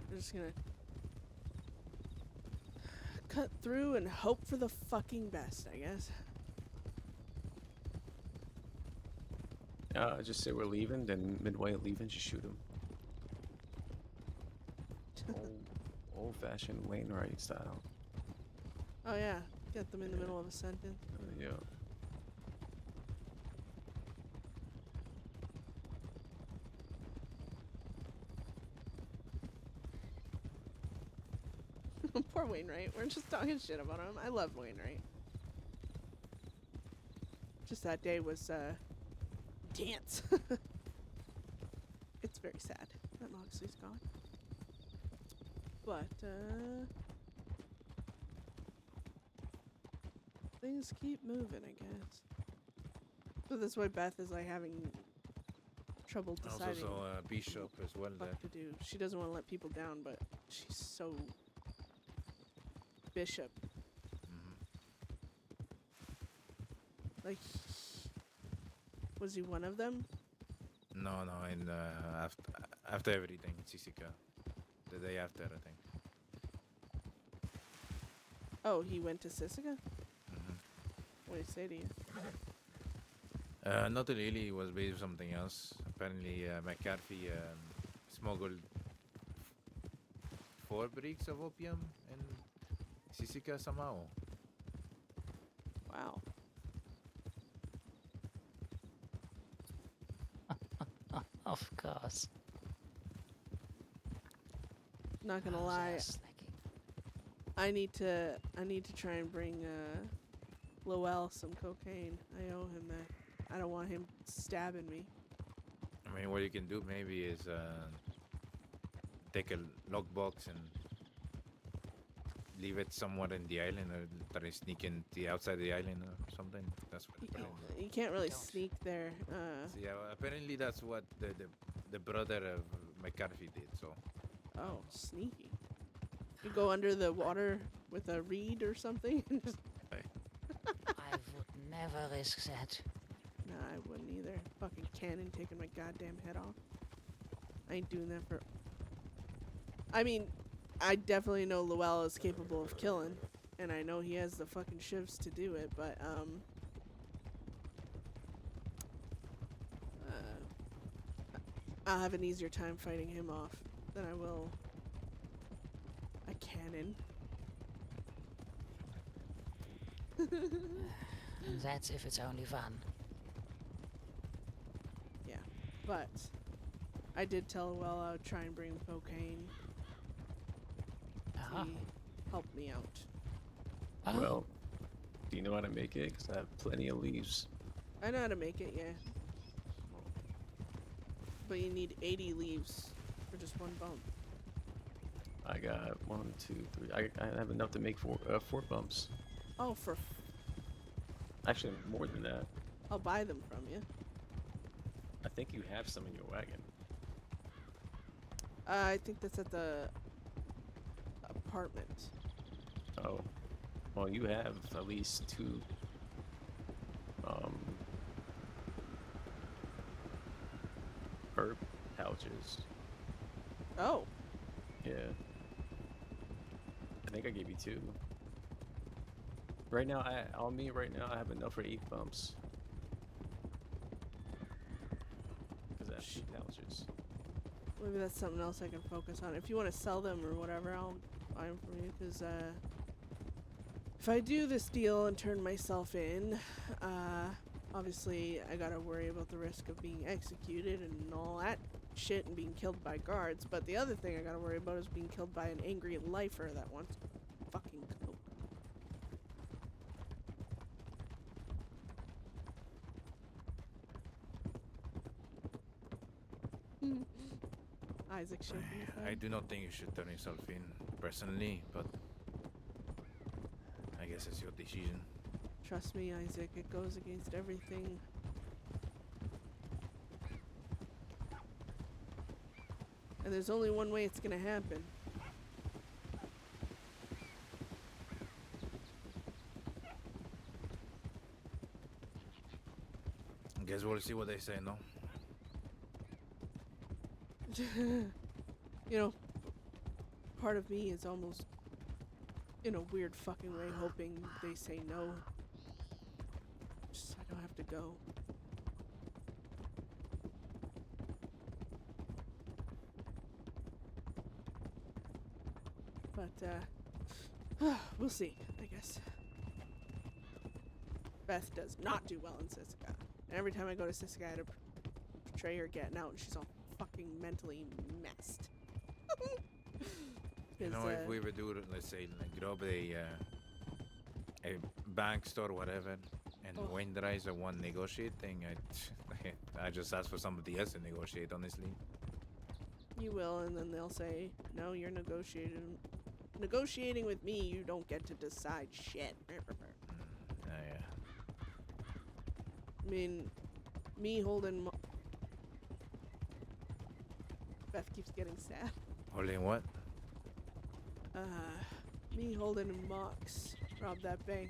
I'm just gonna cut through and hope for the fucking best, I guess. Just say we're leaving, then midway leaving, just shoot him. Old-fashioned Wainwright style. Oh yeah, get them in the middle of a sentence. Yeah. Poor Wainwright. We're just talking shit about him. I love Wainwright. Just that day was dance. It's very sad that Moxley's gone. But things keep moving, I guess. So that's why Beth is like having trouble deciding Also, Bishop as well. what to do. She doesn't want to let people down, but she's so Bishop. Like, was he one of them? No, and after everything, Sisika. The day after, I think. Oh, he went to Sisica? What did he say to you? Not really, it was based on something else. Apparently, McCarthy smuggled 4 bricks of opium in Sisika somehow. Wow. Of course. Not gonna Oh, lie, they're slacking. I need to try and bring Lowell some cocaine. I owe him that. I don't want him stabbing me. I mean, what you can do maybe is take a lockbox and leave it somewhere in the island, or try to sneak in the outside the island or something. That's what. You can't really Don't. sneak there. So yeah, well, apparently that's what the brother of McCarthy did. So Oh, sneaky. You go under the water with a reed or something? Just, I would never risk that. nah, I wouldn't either. Fucking cannon taking my goddamn head off. I ain't doing that for... I mean, I definitely know Lowell is capable of killing. and I know he has the fucking shivs to do it, but I'll have an easier time fighting him off than I will a cannon. That's if it's only fun. Yeah, but I did tell Well I would try and bring cocaine. Uh-huh. He helped me out. Oh, Well, do you know how to make it? Because I have plenty of leaves. I know how to make it, yeah. But you need 80 leaves for just one bump. I got 1, 2, 3. I have enough to make 4 bumps. Oh, Actually, more than that. I'll buy them from you. I think you have some in your wagon. I think that's at the apartment. Oh, well, you have at least 2. Herb pouches. Oh, Yeah. I think I gave you 2. Right now, on me right now, I have enough for 8 bumps. Because I have 2 pouches. maybe that's something else I can focus on. If you want to sell them or whatever, I'll buy them from you. Because if I do this deal and turn myself in, obviously I gotta worry about the risk of being executed and all that shit and being killed by guards. But the other thing I gotta worry about is being killed by an angry lifer that wants fucking coke. Isaac shaking his I head. do not think you should turn yourself in personally, but I guess it's your decision. Trust me, Isaac, it goes against everything. And there's only one way it's gonna happen. Guess we'll see what they say, no? You know, part of me is almost, in a weird fucking way, hoping they say no. Just so I don't have to go. But, we'll see, I guess. Beth does not do well in Sissica. And every time I go to Sissica, I have to portray her getting out, and she's all fucking mentally messed. You know, if we ever do, let's say, like, grab a bank store, whatever, and Oh. when there is a one negotiating, I just ask for somebody else to negotiate, honestly. You will, and then they'll say, no, you're negotiating with me, you don't get to decide shit. Yeah. I mean, me holding Beth keeps getting sad. Holding what? Me holding Mox robbed that bank,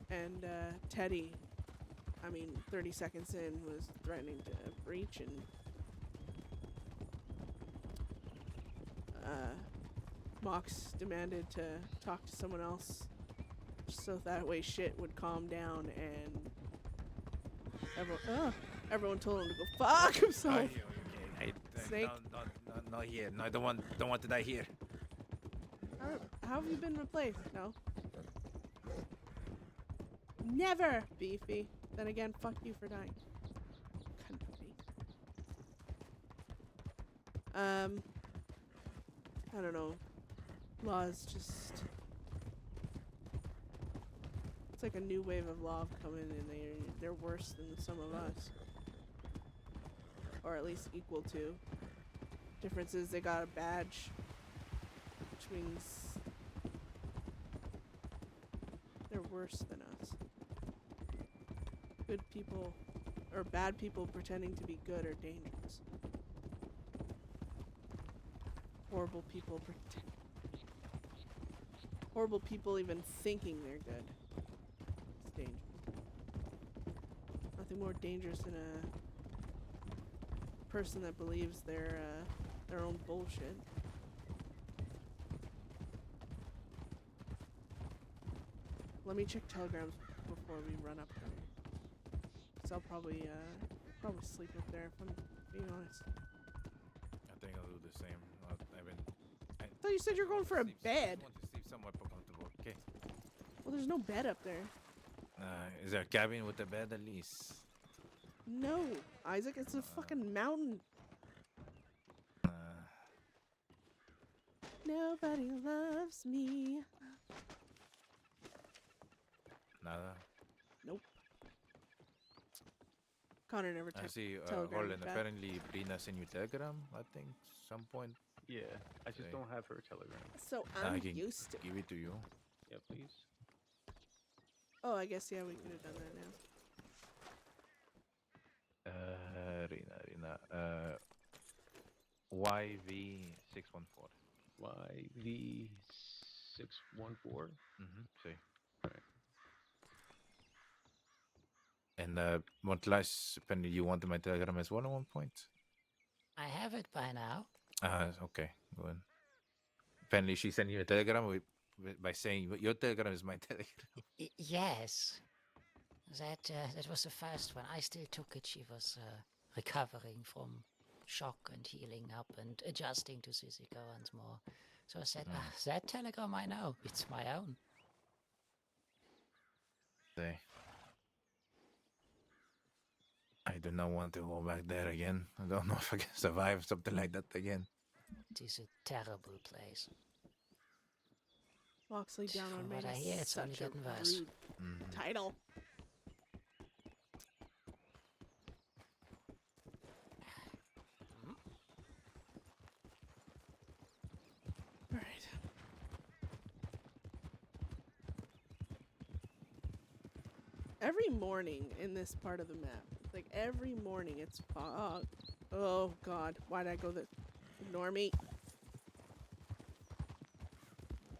and Teddy, 30 seconds in, was threatening to breach, and Mox demanded to talk to someone else so that way shit would calm down, and everyone told him to go fuck himself. Snake. No, not here. No, I don't want to die here. How have you been replaced? No. Never, Beefy. Then again, fuck you for dying. Cunt puppy. I don't know. Law is just... It's like a new wave of law coming, and they're worse than some of us. Or at least equal to. Difference is they got a badge, which means they're worse than us. Good people, or bad people pretending to be good are dangerous. Horrible people horrible people even thinking they're good. It's dangerous. Nothing more dangerous than a person that believes their own bullshit. let me check telegrams before we run up there. Cause I'll probably sleep up there if I'm being honest. I think I'll do the same. I thought you said you were going for a bed. I want to sleep somewhere comfortable. Okay. Well, there's no bed up there. Is there a cabin with a bed at least? No, Isaac, it's a fucking mountain. Nobody loves me. Nada. Nope. Connor never I took see. telegram Holland, back. apparently Brina sent you telegram. I think some point. Yeah, I just Okay. don't have her telegram. So I I'm can used to. give it to you. Yeah, please. Oh, I guess yeah, we could have done that now. Rina. YV614. YV614. See. Right. And Montlash, apparently you wanted my telegram as well at one point. I have it by now. Okay, good. Apparently she sent you a telegram by saying your telegram is my telegram. Yes. That was the first one. I still took it. She was recovering from shock and healing up and adjusting to Sissiko once more. So I said, that telegram I know. It's my own. I do not want to go back there again. I don't know if I can survive something like that again. It is a terrible place. Moxley down on From me. what I hear, it's only Such a getting worse. rude title. All right. Every morning in this part of the map, like every morning, it's fog. Oh God, why did I go there? Ignore me.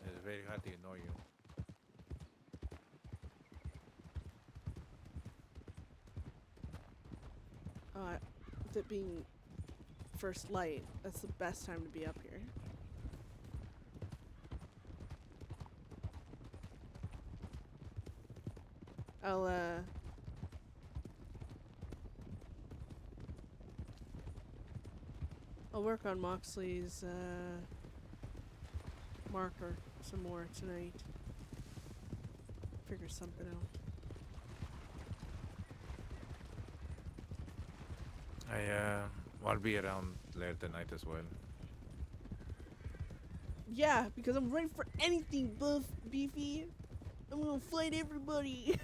It's very hard to ignore you. With it being first light, that's the best time to be up here. I'll work on Moxley's marker some more tonight. Figure something out. I'll be around later tonight as well. Yeah, because I'm ready for anything, Beefy. I'm gonna fight everybody.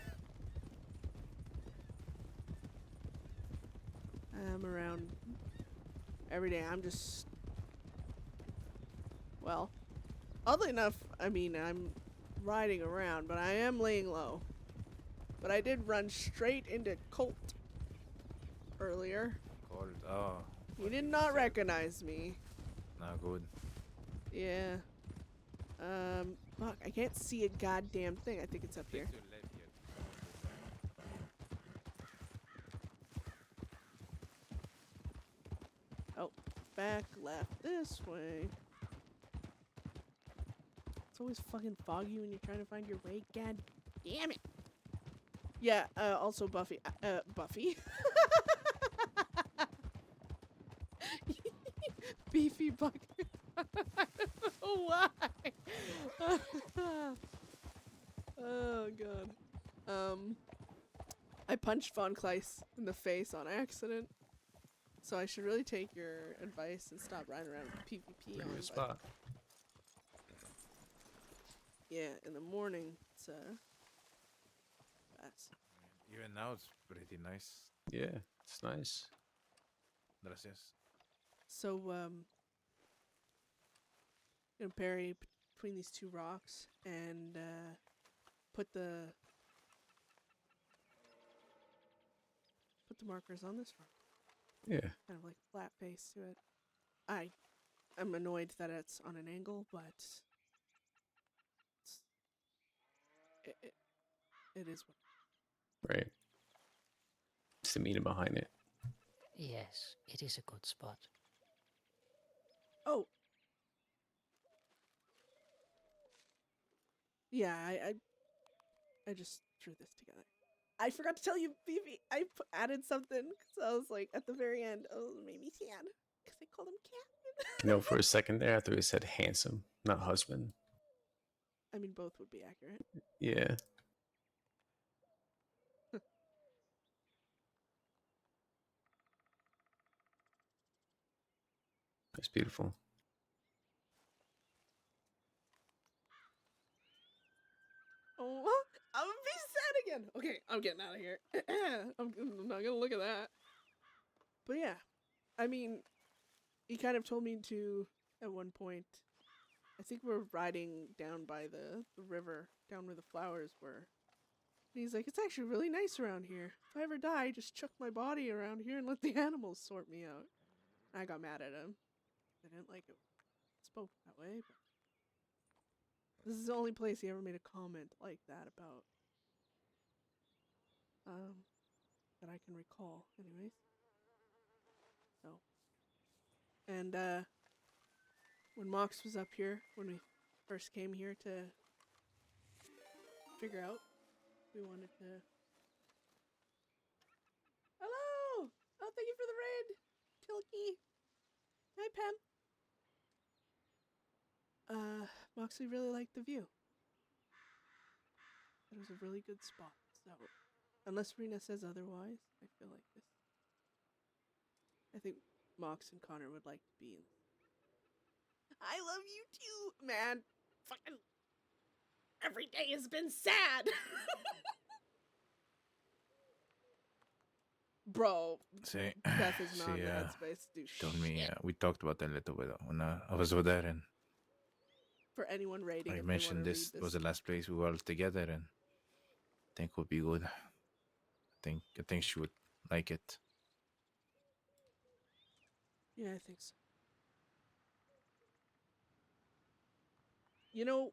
I'm around every day. I'm just... Well, oddly enough, I mean, I'm riding around, but I am laying low. But I did run straight into Colt earlier. Cold. Oh. He did not recognize me. Not good. Yeah. Fuck, I can't see a goddamn thing. I think it's up here. Oh, back left this way. It's always fucking foggy when you're trying to find your way. God damn it. Yeah, also Buffy. Buffy. Beefy bucket. I don't know why. Oh god. I punched Von Kleiss in the face on accident. So I should really take your advice and stop riding around with PvP on. Pretty good spot. Yeah, in the morning it's best. Even now it's pretty nice. Yeah, it's nice. Gracias. So gonna parry between these two rocks and put the markers on this rock. Yeah. Kind of like flat face to it. I'm annoyed that it's on an angle, but it is what. Right. It's the meaning behind it. Yes, it is a good spot. Oh. Yeah, I just threw this together. I forgot to tell you, Phoebe. I added something because I was like at the very end. Oh, it made me sad because I called him Captain. You know, for a second there, I thought you said handsome, not husband. I mean, both would be accurate. Yeah. That's beautiful. Oh, I'm gonna be sad again. Okay, I'm getting out of here. I'm not gonna look at that. But yeah, I mean, he kind of told me to at one point. I think we're riding down by the river, down where the flowers were. And he's like, it's actually really nice around here. If I ever die, just chuck my body around here and let the animals sort me out. I got mad at him. I didn't like it. Spoke that way, but this is the only place he ever made a comment like that about. That I can recall, anyways. So. And, when Mox was up here, when we first came here to figure out, we wanted to... Hello! Oh, thank you for the raid! Tilky! Hi, Pam! Moxley really liked the view. It was a really good spot, so... Unless Rena says otherwise, I feel like this... I think Mox and Connor would like to be in... I love you too, man! Fucking... Every day has been sad! Bro, See, Beth is not in the she headspace to do told me shit. we talked about that a little bit when I was over there, and For anyone raiding, I if they mentioned wanna this read was the last place we were all together, and I think would be good. I think she would like it. Yeah, I think so. You know,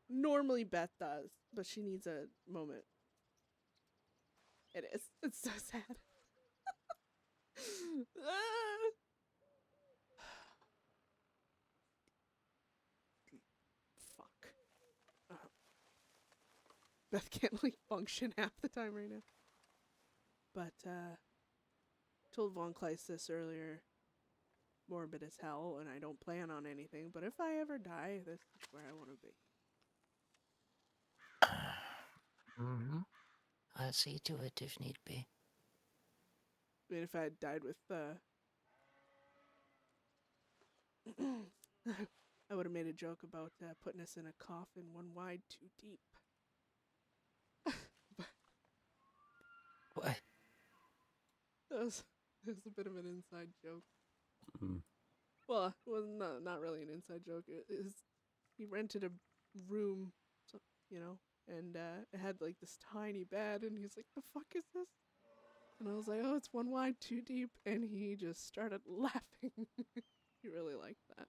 normally Beth does, but she needs a moment. It is. It's so sad. Ah. Fuck. Beth can't like function half the time right now. But told Von Kleist this earlier. Morbid as hell, and I don't plan on anything. But if I ever die, this is where I want to be. Mm-hmm. I'll see to it if need be. I mean, if I had died with I would have made a joke about putting us in a coffin one wide, two deep. What? That was a bit of an inside joke. Mm. Well, it was not really an inside joke. He rented a room, so, you know, and it had like this tiny bed, and he's like, "The fuck is this?" And I was like, "Oh, it's one wide, two deep," and he just started laughing. He really liked that.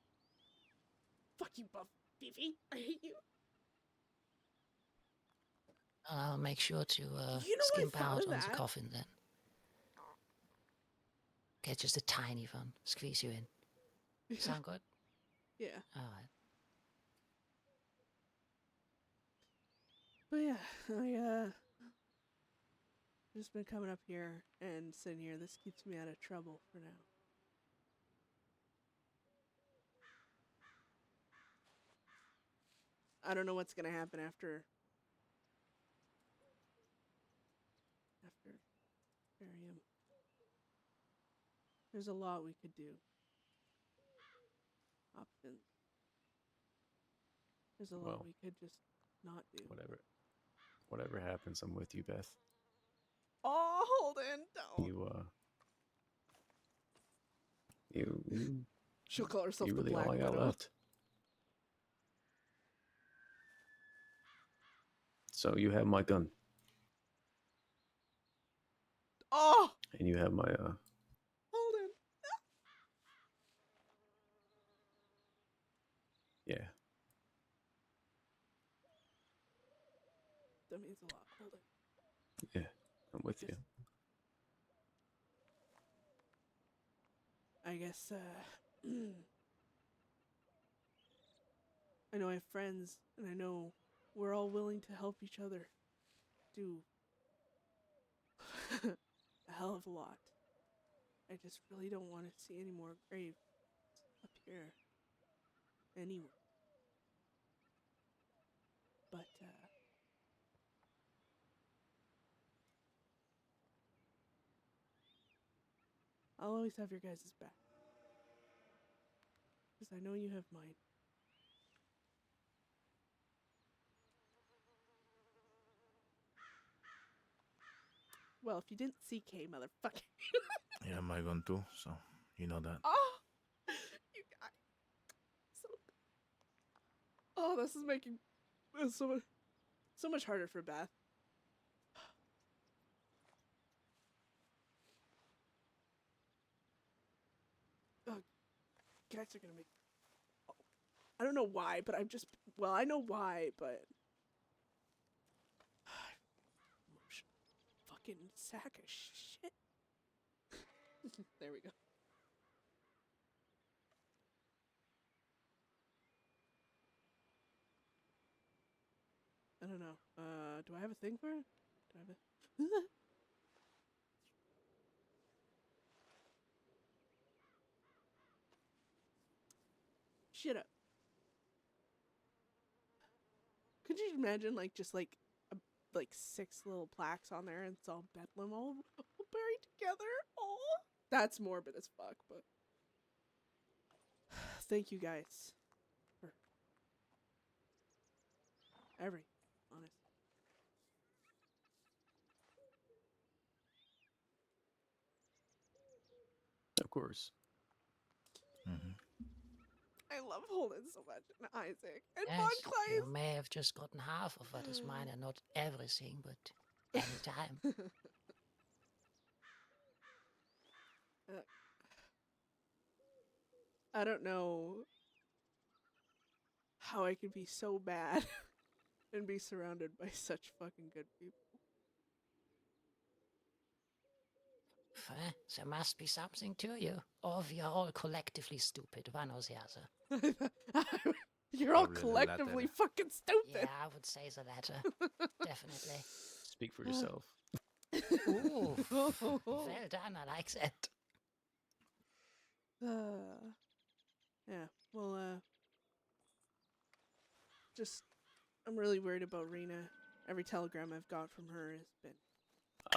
Fuck you, Buff Beefy. I hate you. I'll make sure to You know, I skimp thought out of on the that. coffin then. Get just a tiny one. Squeeze you in. Yeah. Sound good? Yeah. Alright. But yeah, I just been coming up here and sitting here. This keeps me out of trouble for now. I don't know what's gonna happen after Barium. There's a lot we could do. Options. There's a lot Well, we could just not do. Whatever happens, I'm with you, Beth. Oh, Holden, don't. You She'll call herself you the really Black all I got Widow. left. So you have my gun, Oh, and you have my Holden. yeah. That means a lot, Holden. Yeah, I'm with you. I guess, I know I have friends, and I know we're all willing to help each other do a hell of a lot. I just really don't want to see any more graves up here. Anyway. But, I'll always have your guys' back. Because I know you have mine. Well, if you didn't see K, motherfucker. Yeah, am I going to? So, you know that. Oh! You guys. Oh, this is making this so much harder for Beth. Oh, guys are gonna make... Oh, I don't know why, but I'm just... Well, I know why, but... Fucking sack of shit. There we go. I don't know. Do I have a thing for it? Do I have a... Shut up. Could you imagine, like, just, like, like 6 little plaques on there and it's all Bedlam all buried together? Oh, that's morbid as fuck, but... Thank you guys for everything, honestly. Of course. Mm-hmm. I love Holden so much, and Isaac, and Yes, Von you Kleist. may have just gotten half of what is mine, and not everything, but anytime. I don't know how I could be so bad and be surrounded by such fucking good people. There must be something to you, or we are all collectively stupid, one or the other. You're all Probably the collectively latter. fucking stupid. Yeah, I would say the latter. Definitely. Speak for yourself. Ooh, well done, I like that. Yeah, well, just, I'm really worried about Rena. Every telegram I've got from her has been,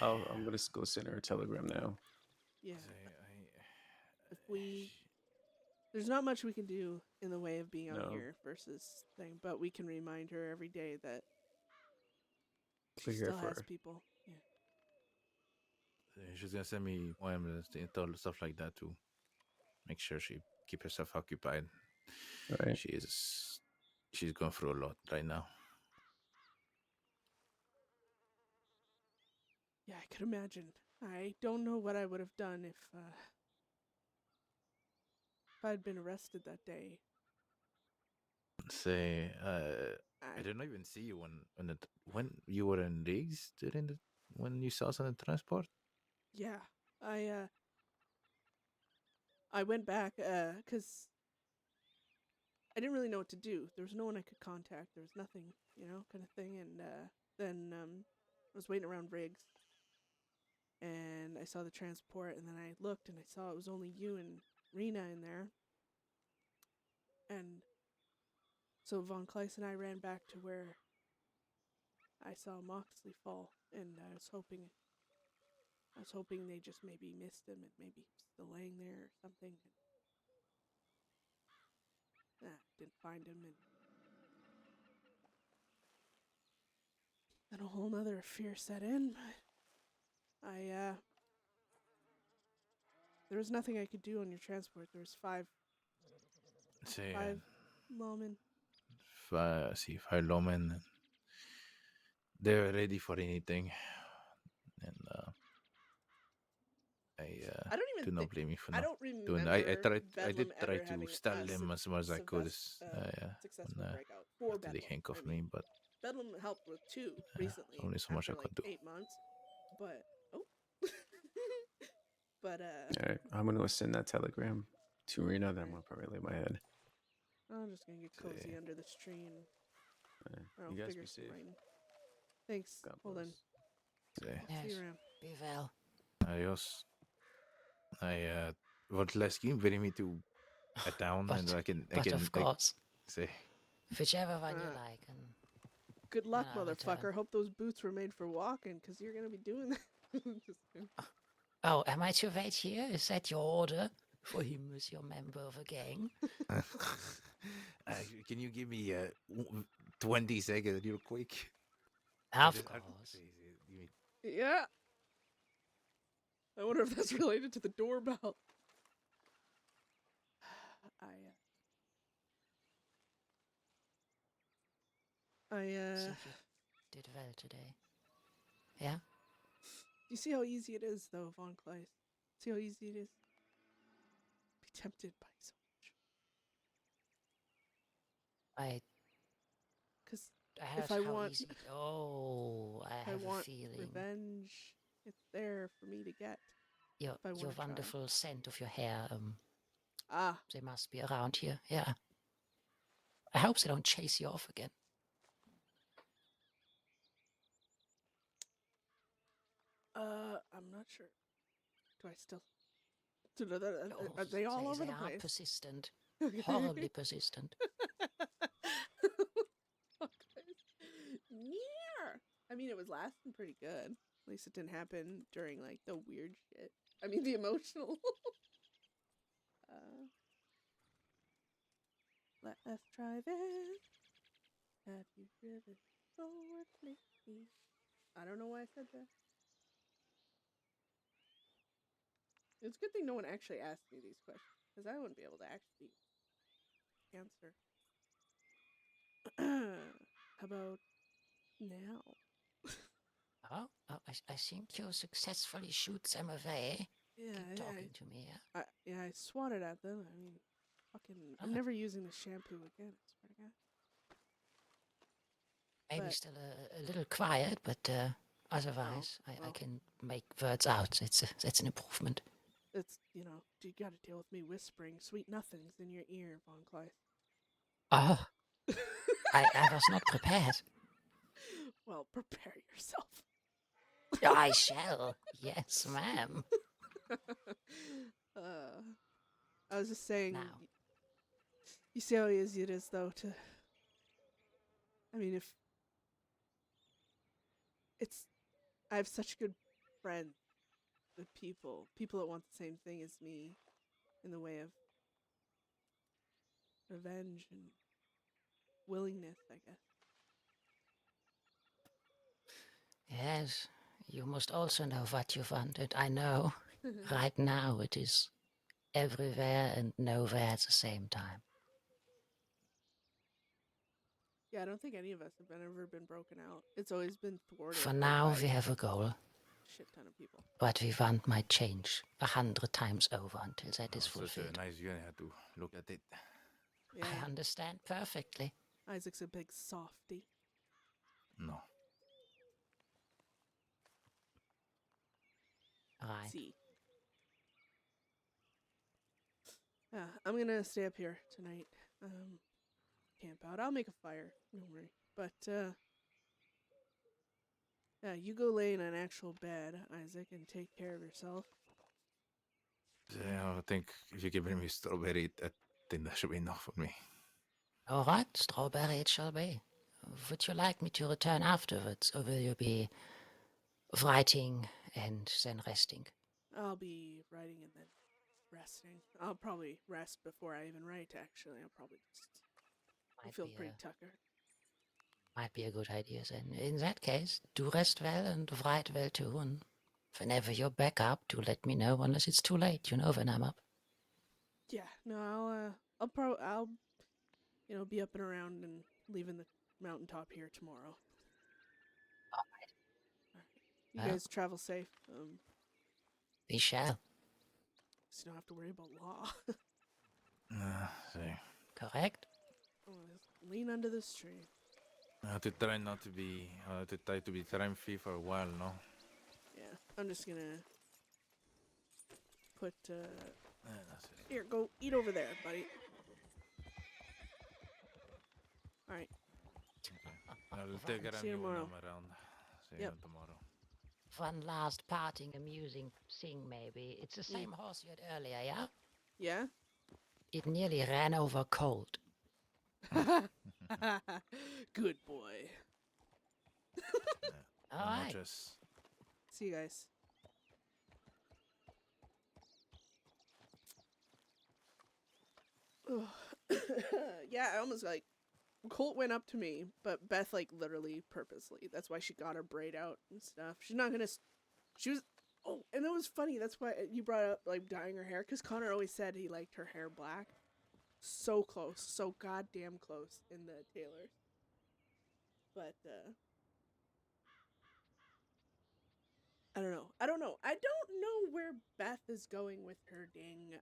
I'm gonna go send her a telegram now. yeah. If we, there's not much we can do in the way of being out No. here versus thing, but we can remind her every day that she Clear still for has her. people. Yeah. She's gonna send me poems and stuff like that too. Make sure she keep herself occupied. Right. She's going through a lot right now. Yeah, I could imagine. I don't know what I would have done if I'd been arrested that day. Say, I did not even see you when you were in Riggs when you saw us on the transport. Yeah, I went back because I didn't really know what to do. There was no one I could contact. There was nothing, kind of thing. And then I was waiting around Riggs, and I saw the transport, and then I looked, and I saw it was only you and Rena in there. And so Von Kleist and I ran back to where I saw Moxley fall, and I was hoping they just maybe missed him and maybe he was still laying there or something. And, didn't find him, and then a whole nother fear set in. There was nothing I could do on your transport. There was five lawmen. Five lawmen. They're ready for anything, and I don't even do not blame me for I not don't remember. doing. I Bedlam did try ever to having stall a them as much as I could. successful when, breakout for after they Bedlam. handcuffed me, but Bedlam helped with 2 recently. only so much I after, could like, do. 8 months, but but All right. I'm gonna go send that telegram to Rena. Then I'm gonna probably lay my head. I'm just gonna get cozy under this tree and You guys figure be some safe. writing. Thanks. God Hold on. bless. Sí. See you Yes. around. Be well. Adios. What less can you bring me to a town and I can But of course, say whichever one you Uh, like. And Good luck, When I return. motherfucker. Hope those boots were made for walking, because you're gonna be doing that. Just kidding. oh, am I to wait here? Is that your order for him as your member of a gang? can you give me 20 seconds real quick? Of course. Give me Yeah. I wonder if that's related to the doorbell. Think you did well today. Yeah? You see how easy it is, though, Von Kleist? See how easy it is? Be tempted by so much. I Because heard if I how want, easy. Oh, I have a want feeling. revenge, it's there for me to get. Your if I wanna try. wonderful scent of your hair. Ah, They must be around here. Yeah. I hope they don't chase you off again. I'm not sure. Do I still? Are they all over the They are place? persistent. Horribly persistent. Yeah. I mean, it was lasting pretty good. At least it didn't happen during like the weird shit. I mean, the emotional. Let us drive it. Have you driven forward lately? I don't know why I said that. It's a good thing no one actually asked me these questions, because I wouldn't be able to actually answer. How about now? Oh, I think you successfully shoot them away. Yeah, Keep talking to me, yeah? I swatted at them. I mean, fucking, I'm Ah. never using the shampoo again, I swear to God. Maybe But- still a little quiet, but otherwise I well. can make words out. That's an improvement. It's, you gotta deal with me whispering sweet nothings in your ear, Von Kleist. Oh, I was not prepared. Well, prepare yourself. I shall. Yes, ma'am. I was just saying, Now. you see how easy it is, though, to... I mean, if... I have such good friends with people that want the same thing as me in the way of revenge and willingness, I guess. Yes, you must also know what you wanted. I know. Right now it is everywhere and nowhere at the same time. Yeah, I don't think any of us have ever been broken out. It's always been thwarted. For now, by we have a goal. shit ton of people. What we want might change 100 times over until that is such a fulfilled. nice unit. I had to look at it. Yeah, I understand perfectly. Isaac's a big softy. No. Right. See. Yeah, I'm gonna stay up here tonight. Camp out. I'll make a fire. Don't worry. But yeah, you go lay in an actual bed, Isaac, and take care of yourself. Yeah, I think if you can bring me strawberry, I think that should be enough for me. All right, strawberry it shall be. Would you like me to return afterwards, or will you be writing and then resting? I'll be writing and then resting. I'll probably rest before I even write, actually. I'll probably just feel pretty tuckered. Might be a good idea then. In that case, do rest well and write well too, and whenever you're back up, do let me know unless it's too late, when I'm up. Yeah, no, I'll be up and around and leaving the mountaintop here tomorrow. All right. You Well. guys travel safe. We shall. So you don't have to worry about law. See. Correct? Just lean under this tree. I have to try not to be, to try to be crime free for a while, no? Yeah, I'm just gonna put, That's it. here, go eat over there, buddy. Alright, I'll take care of See you you when tomorrow. I'm around. See you Yep. tomorrow. One last parting amusing thing, maybe. It's the same horse you had earlier, yeah? Yeah. It nearly ran over Colt. Good boy. All No right. noches. See you guys. Yeah, I almost like Colt went up to me, but Beth like literally purposely. That's why she got her braid out and stuff. She's not gonna. She was. Oh, and it was funny. That's why you brought up like dyeing her hair, because Connor always said he liked her hair black. So close, so goddamn close in the tailors. But I don't know. I don't know where Beth is going with her dang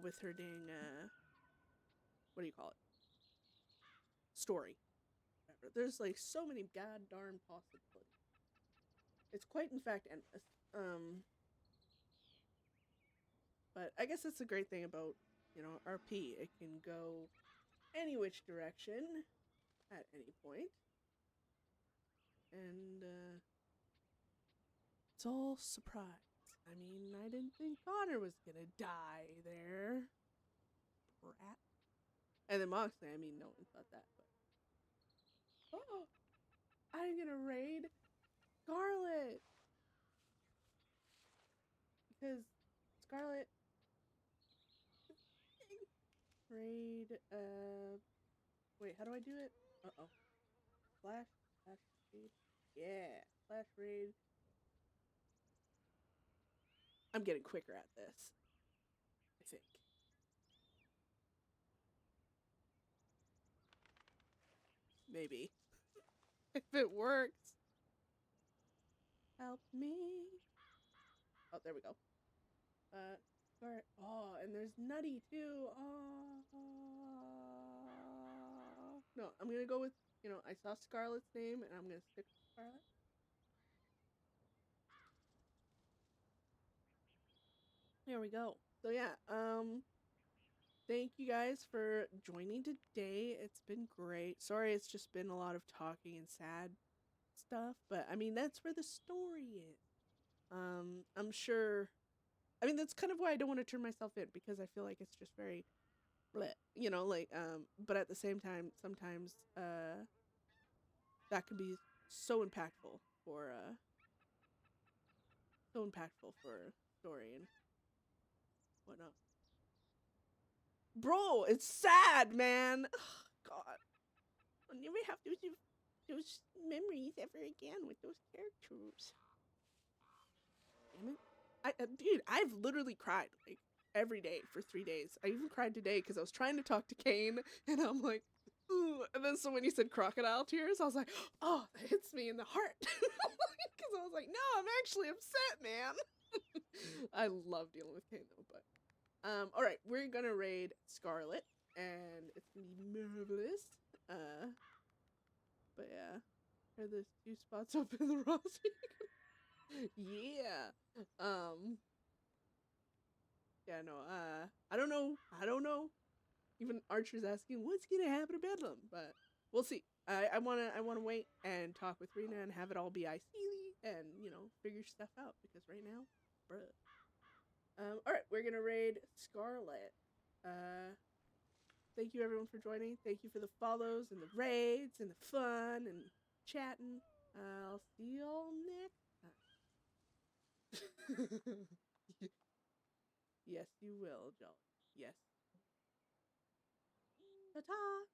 with her dang what do you call it? Story. Whatever. There's like so many god darn possibilities. It's quite in fact endless. But I guess that's the great thing about, RP. It can go any which direction at any point. And it's all surprise. I mean, I didn't think Connor was gonna die there. Brat. And then Moxley, I mean, no one thought that, but oh, I'm gonna raid Scarlet because Scarlet raid. Wait, how do I do it? Flash raid. Yeah, flash raid. I'm getting quicker at this, I think. Maybe. If it works. Help me. Oh, there we go. Oh, and there's Nutty too. Oh. No, I'm gonna go with, I saw Scarlet's name and I'm gonna stick with Scarlet. There we go. So yeah, thank you guys for joining today. It's been great. Sorry it's just been a lot of talking and sad stuff, but I mean that's where the story is. I'm sure, I mean that's kind of why I don't want to turn myself in, because I feel like it's just very bleh, but at the same time sometimes that can be so impactful for story and whatnot. Bro, it's sad, man. Oh, God, I'll never have those memories ever again with those characters. Damn it. Dude, I've literally cried like every day for 3 days. I even cried today because I was trying to talk to Kane and I'm like, ooh. And then so when you said crocodile tears, I was like, oh, that hits me in the heart. Because I was like, no, I'm actually upset, man. I love dealing with Kane though, but all right, we're gonna raid Scarlet and it's gonna be marvelous. But yeah, are the 2 spots open in the roster? Yeah. Yeah, no, I don't know. Even Archer's asking what's gonna happen to Bedlam, but we'll see. I wanna wait and talk with Rena and have it all be Iceely and, figure stuff out, because right now, bruh. Alright, we're gonna raid Scarlet. Thank you everyone for joining. Thank you for the follows and the raids and the fun and chatting. I'll see y'all next time. Yes, you will, Jolly. Yes. Ta-ta!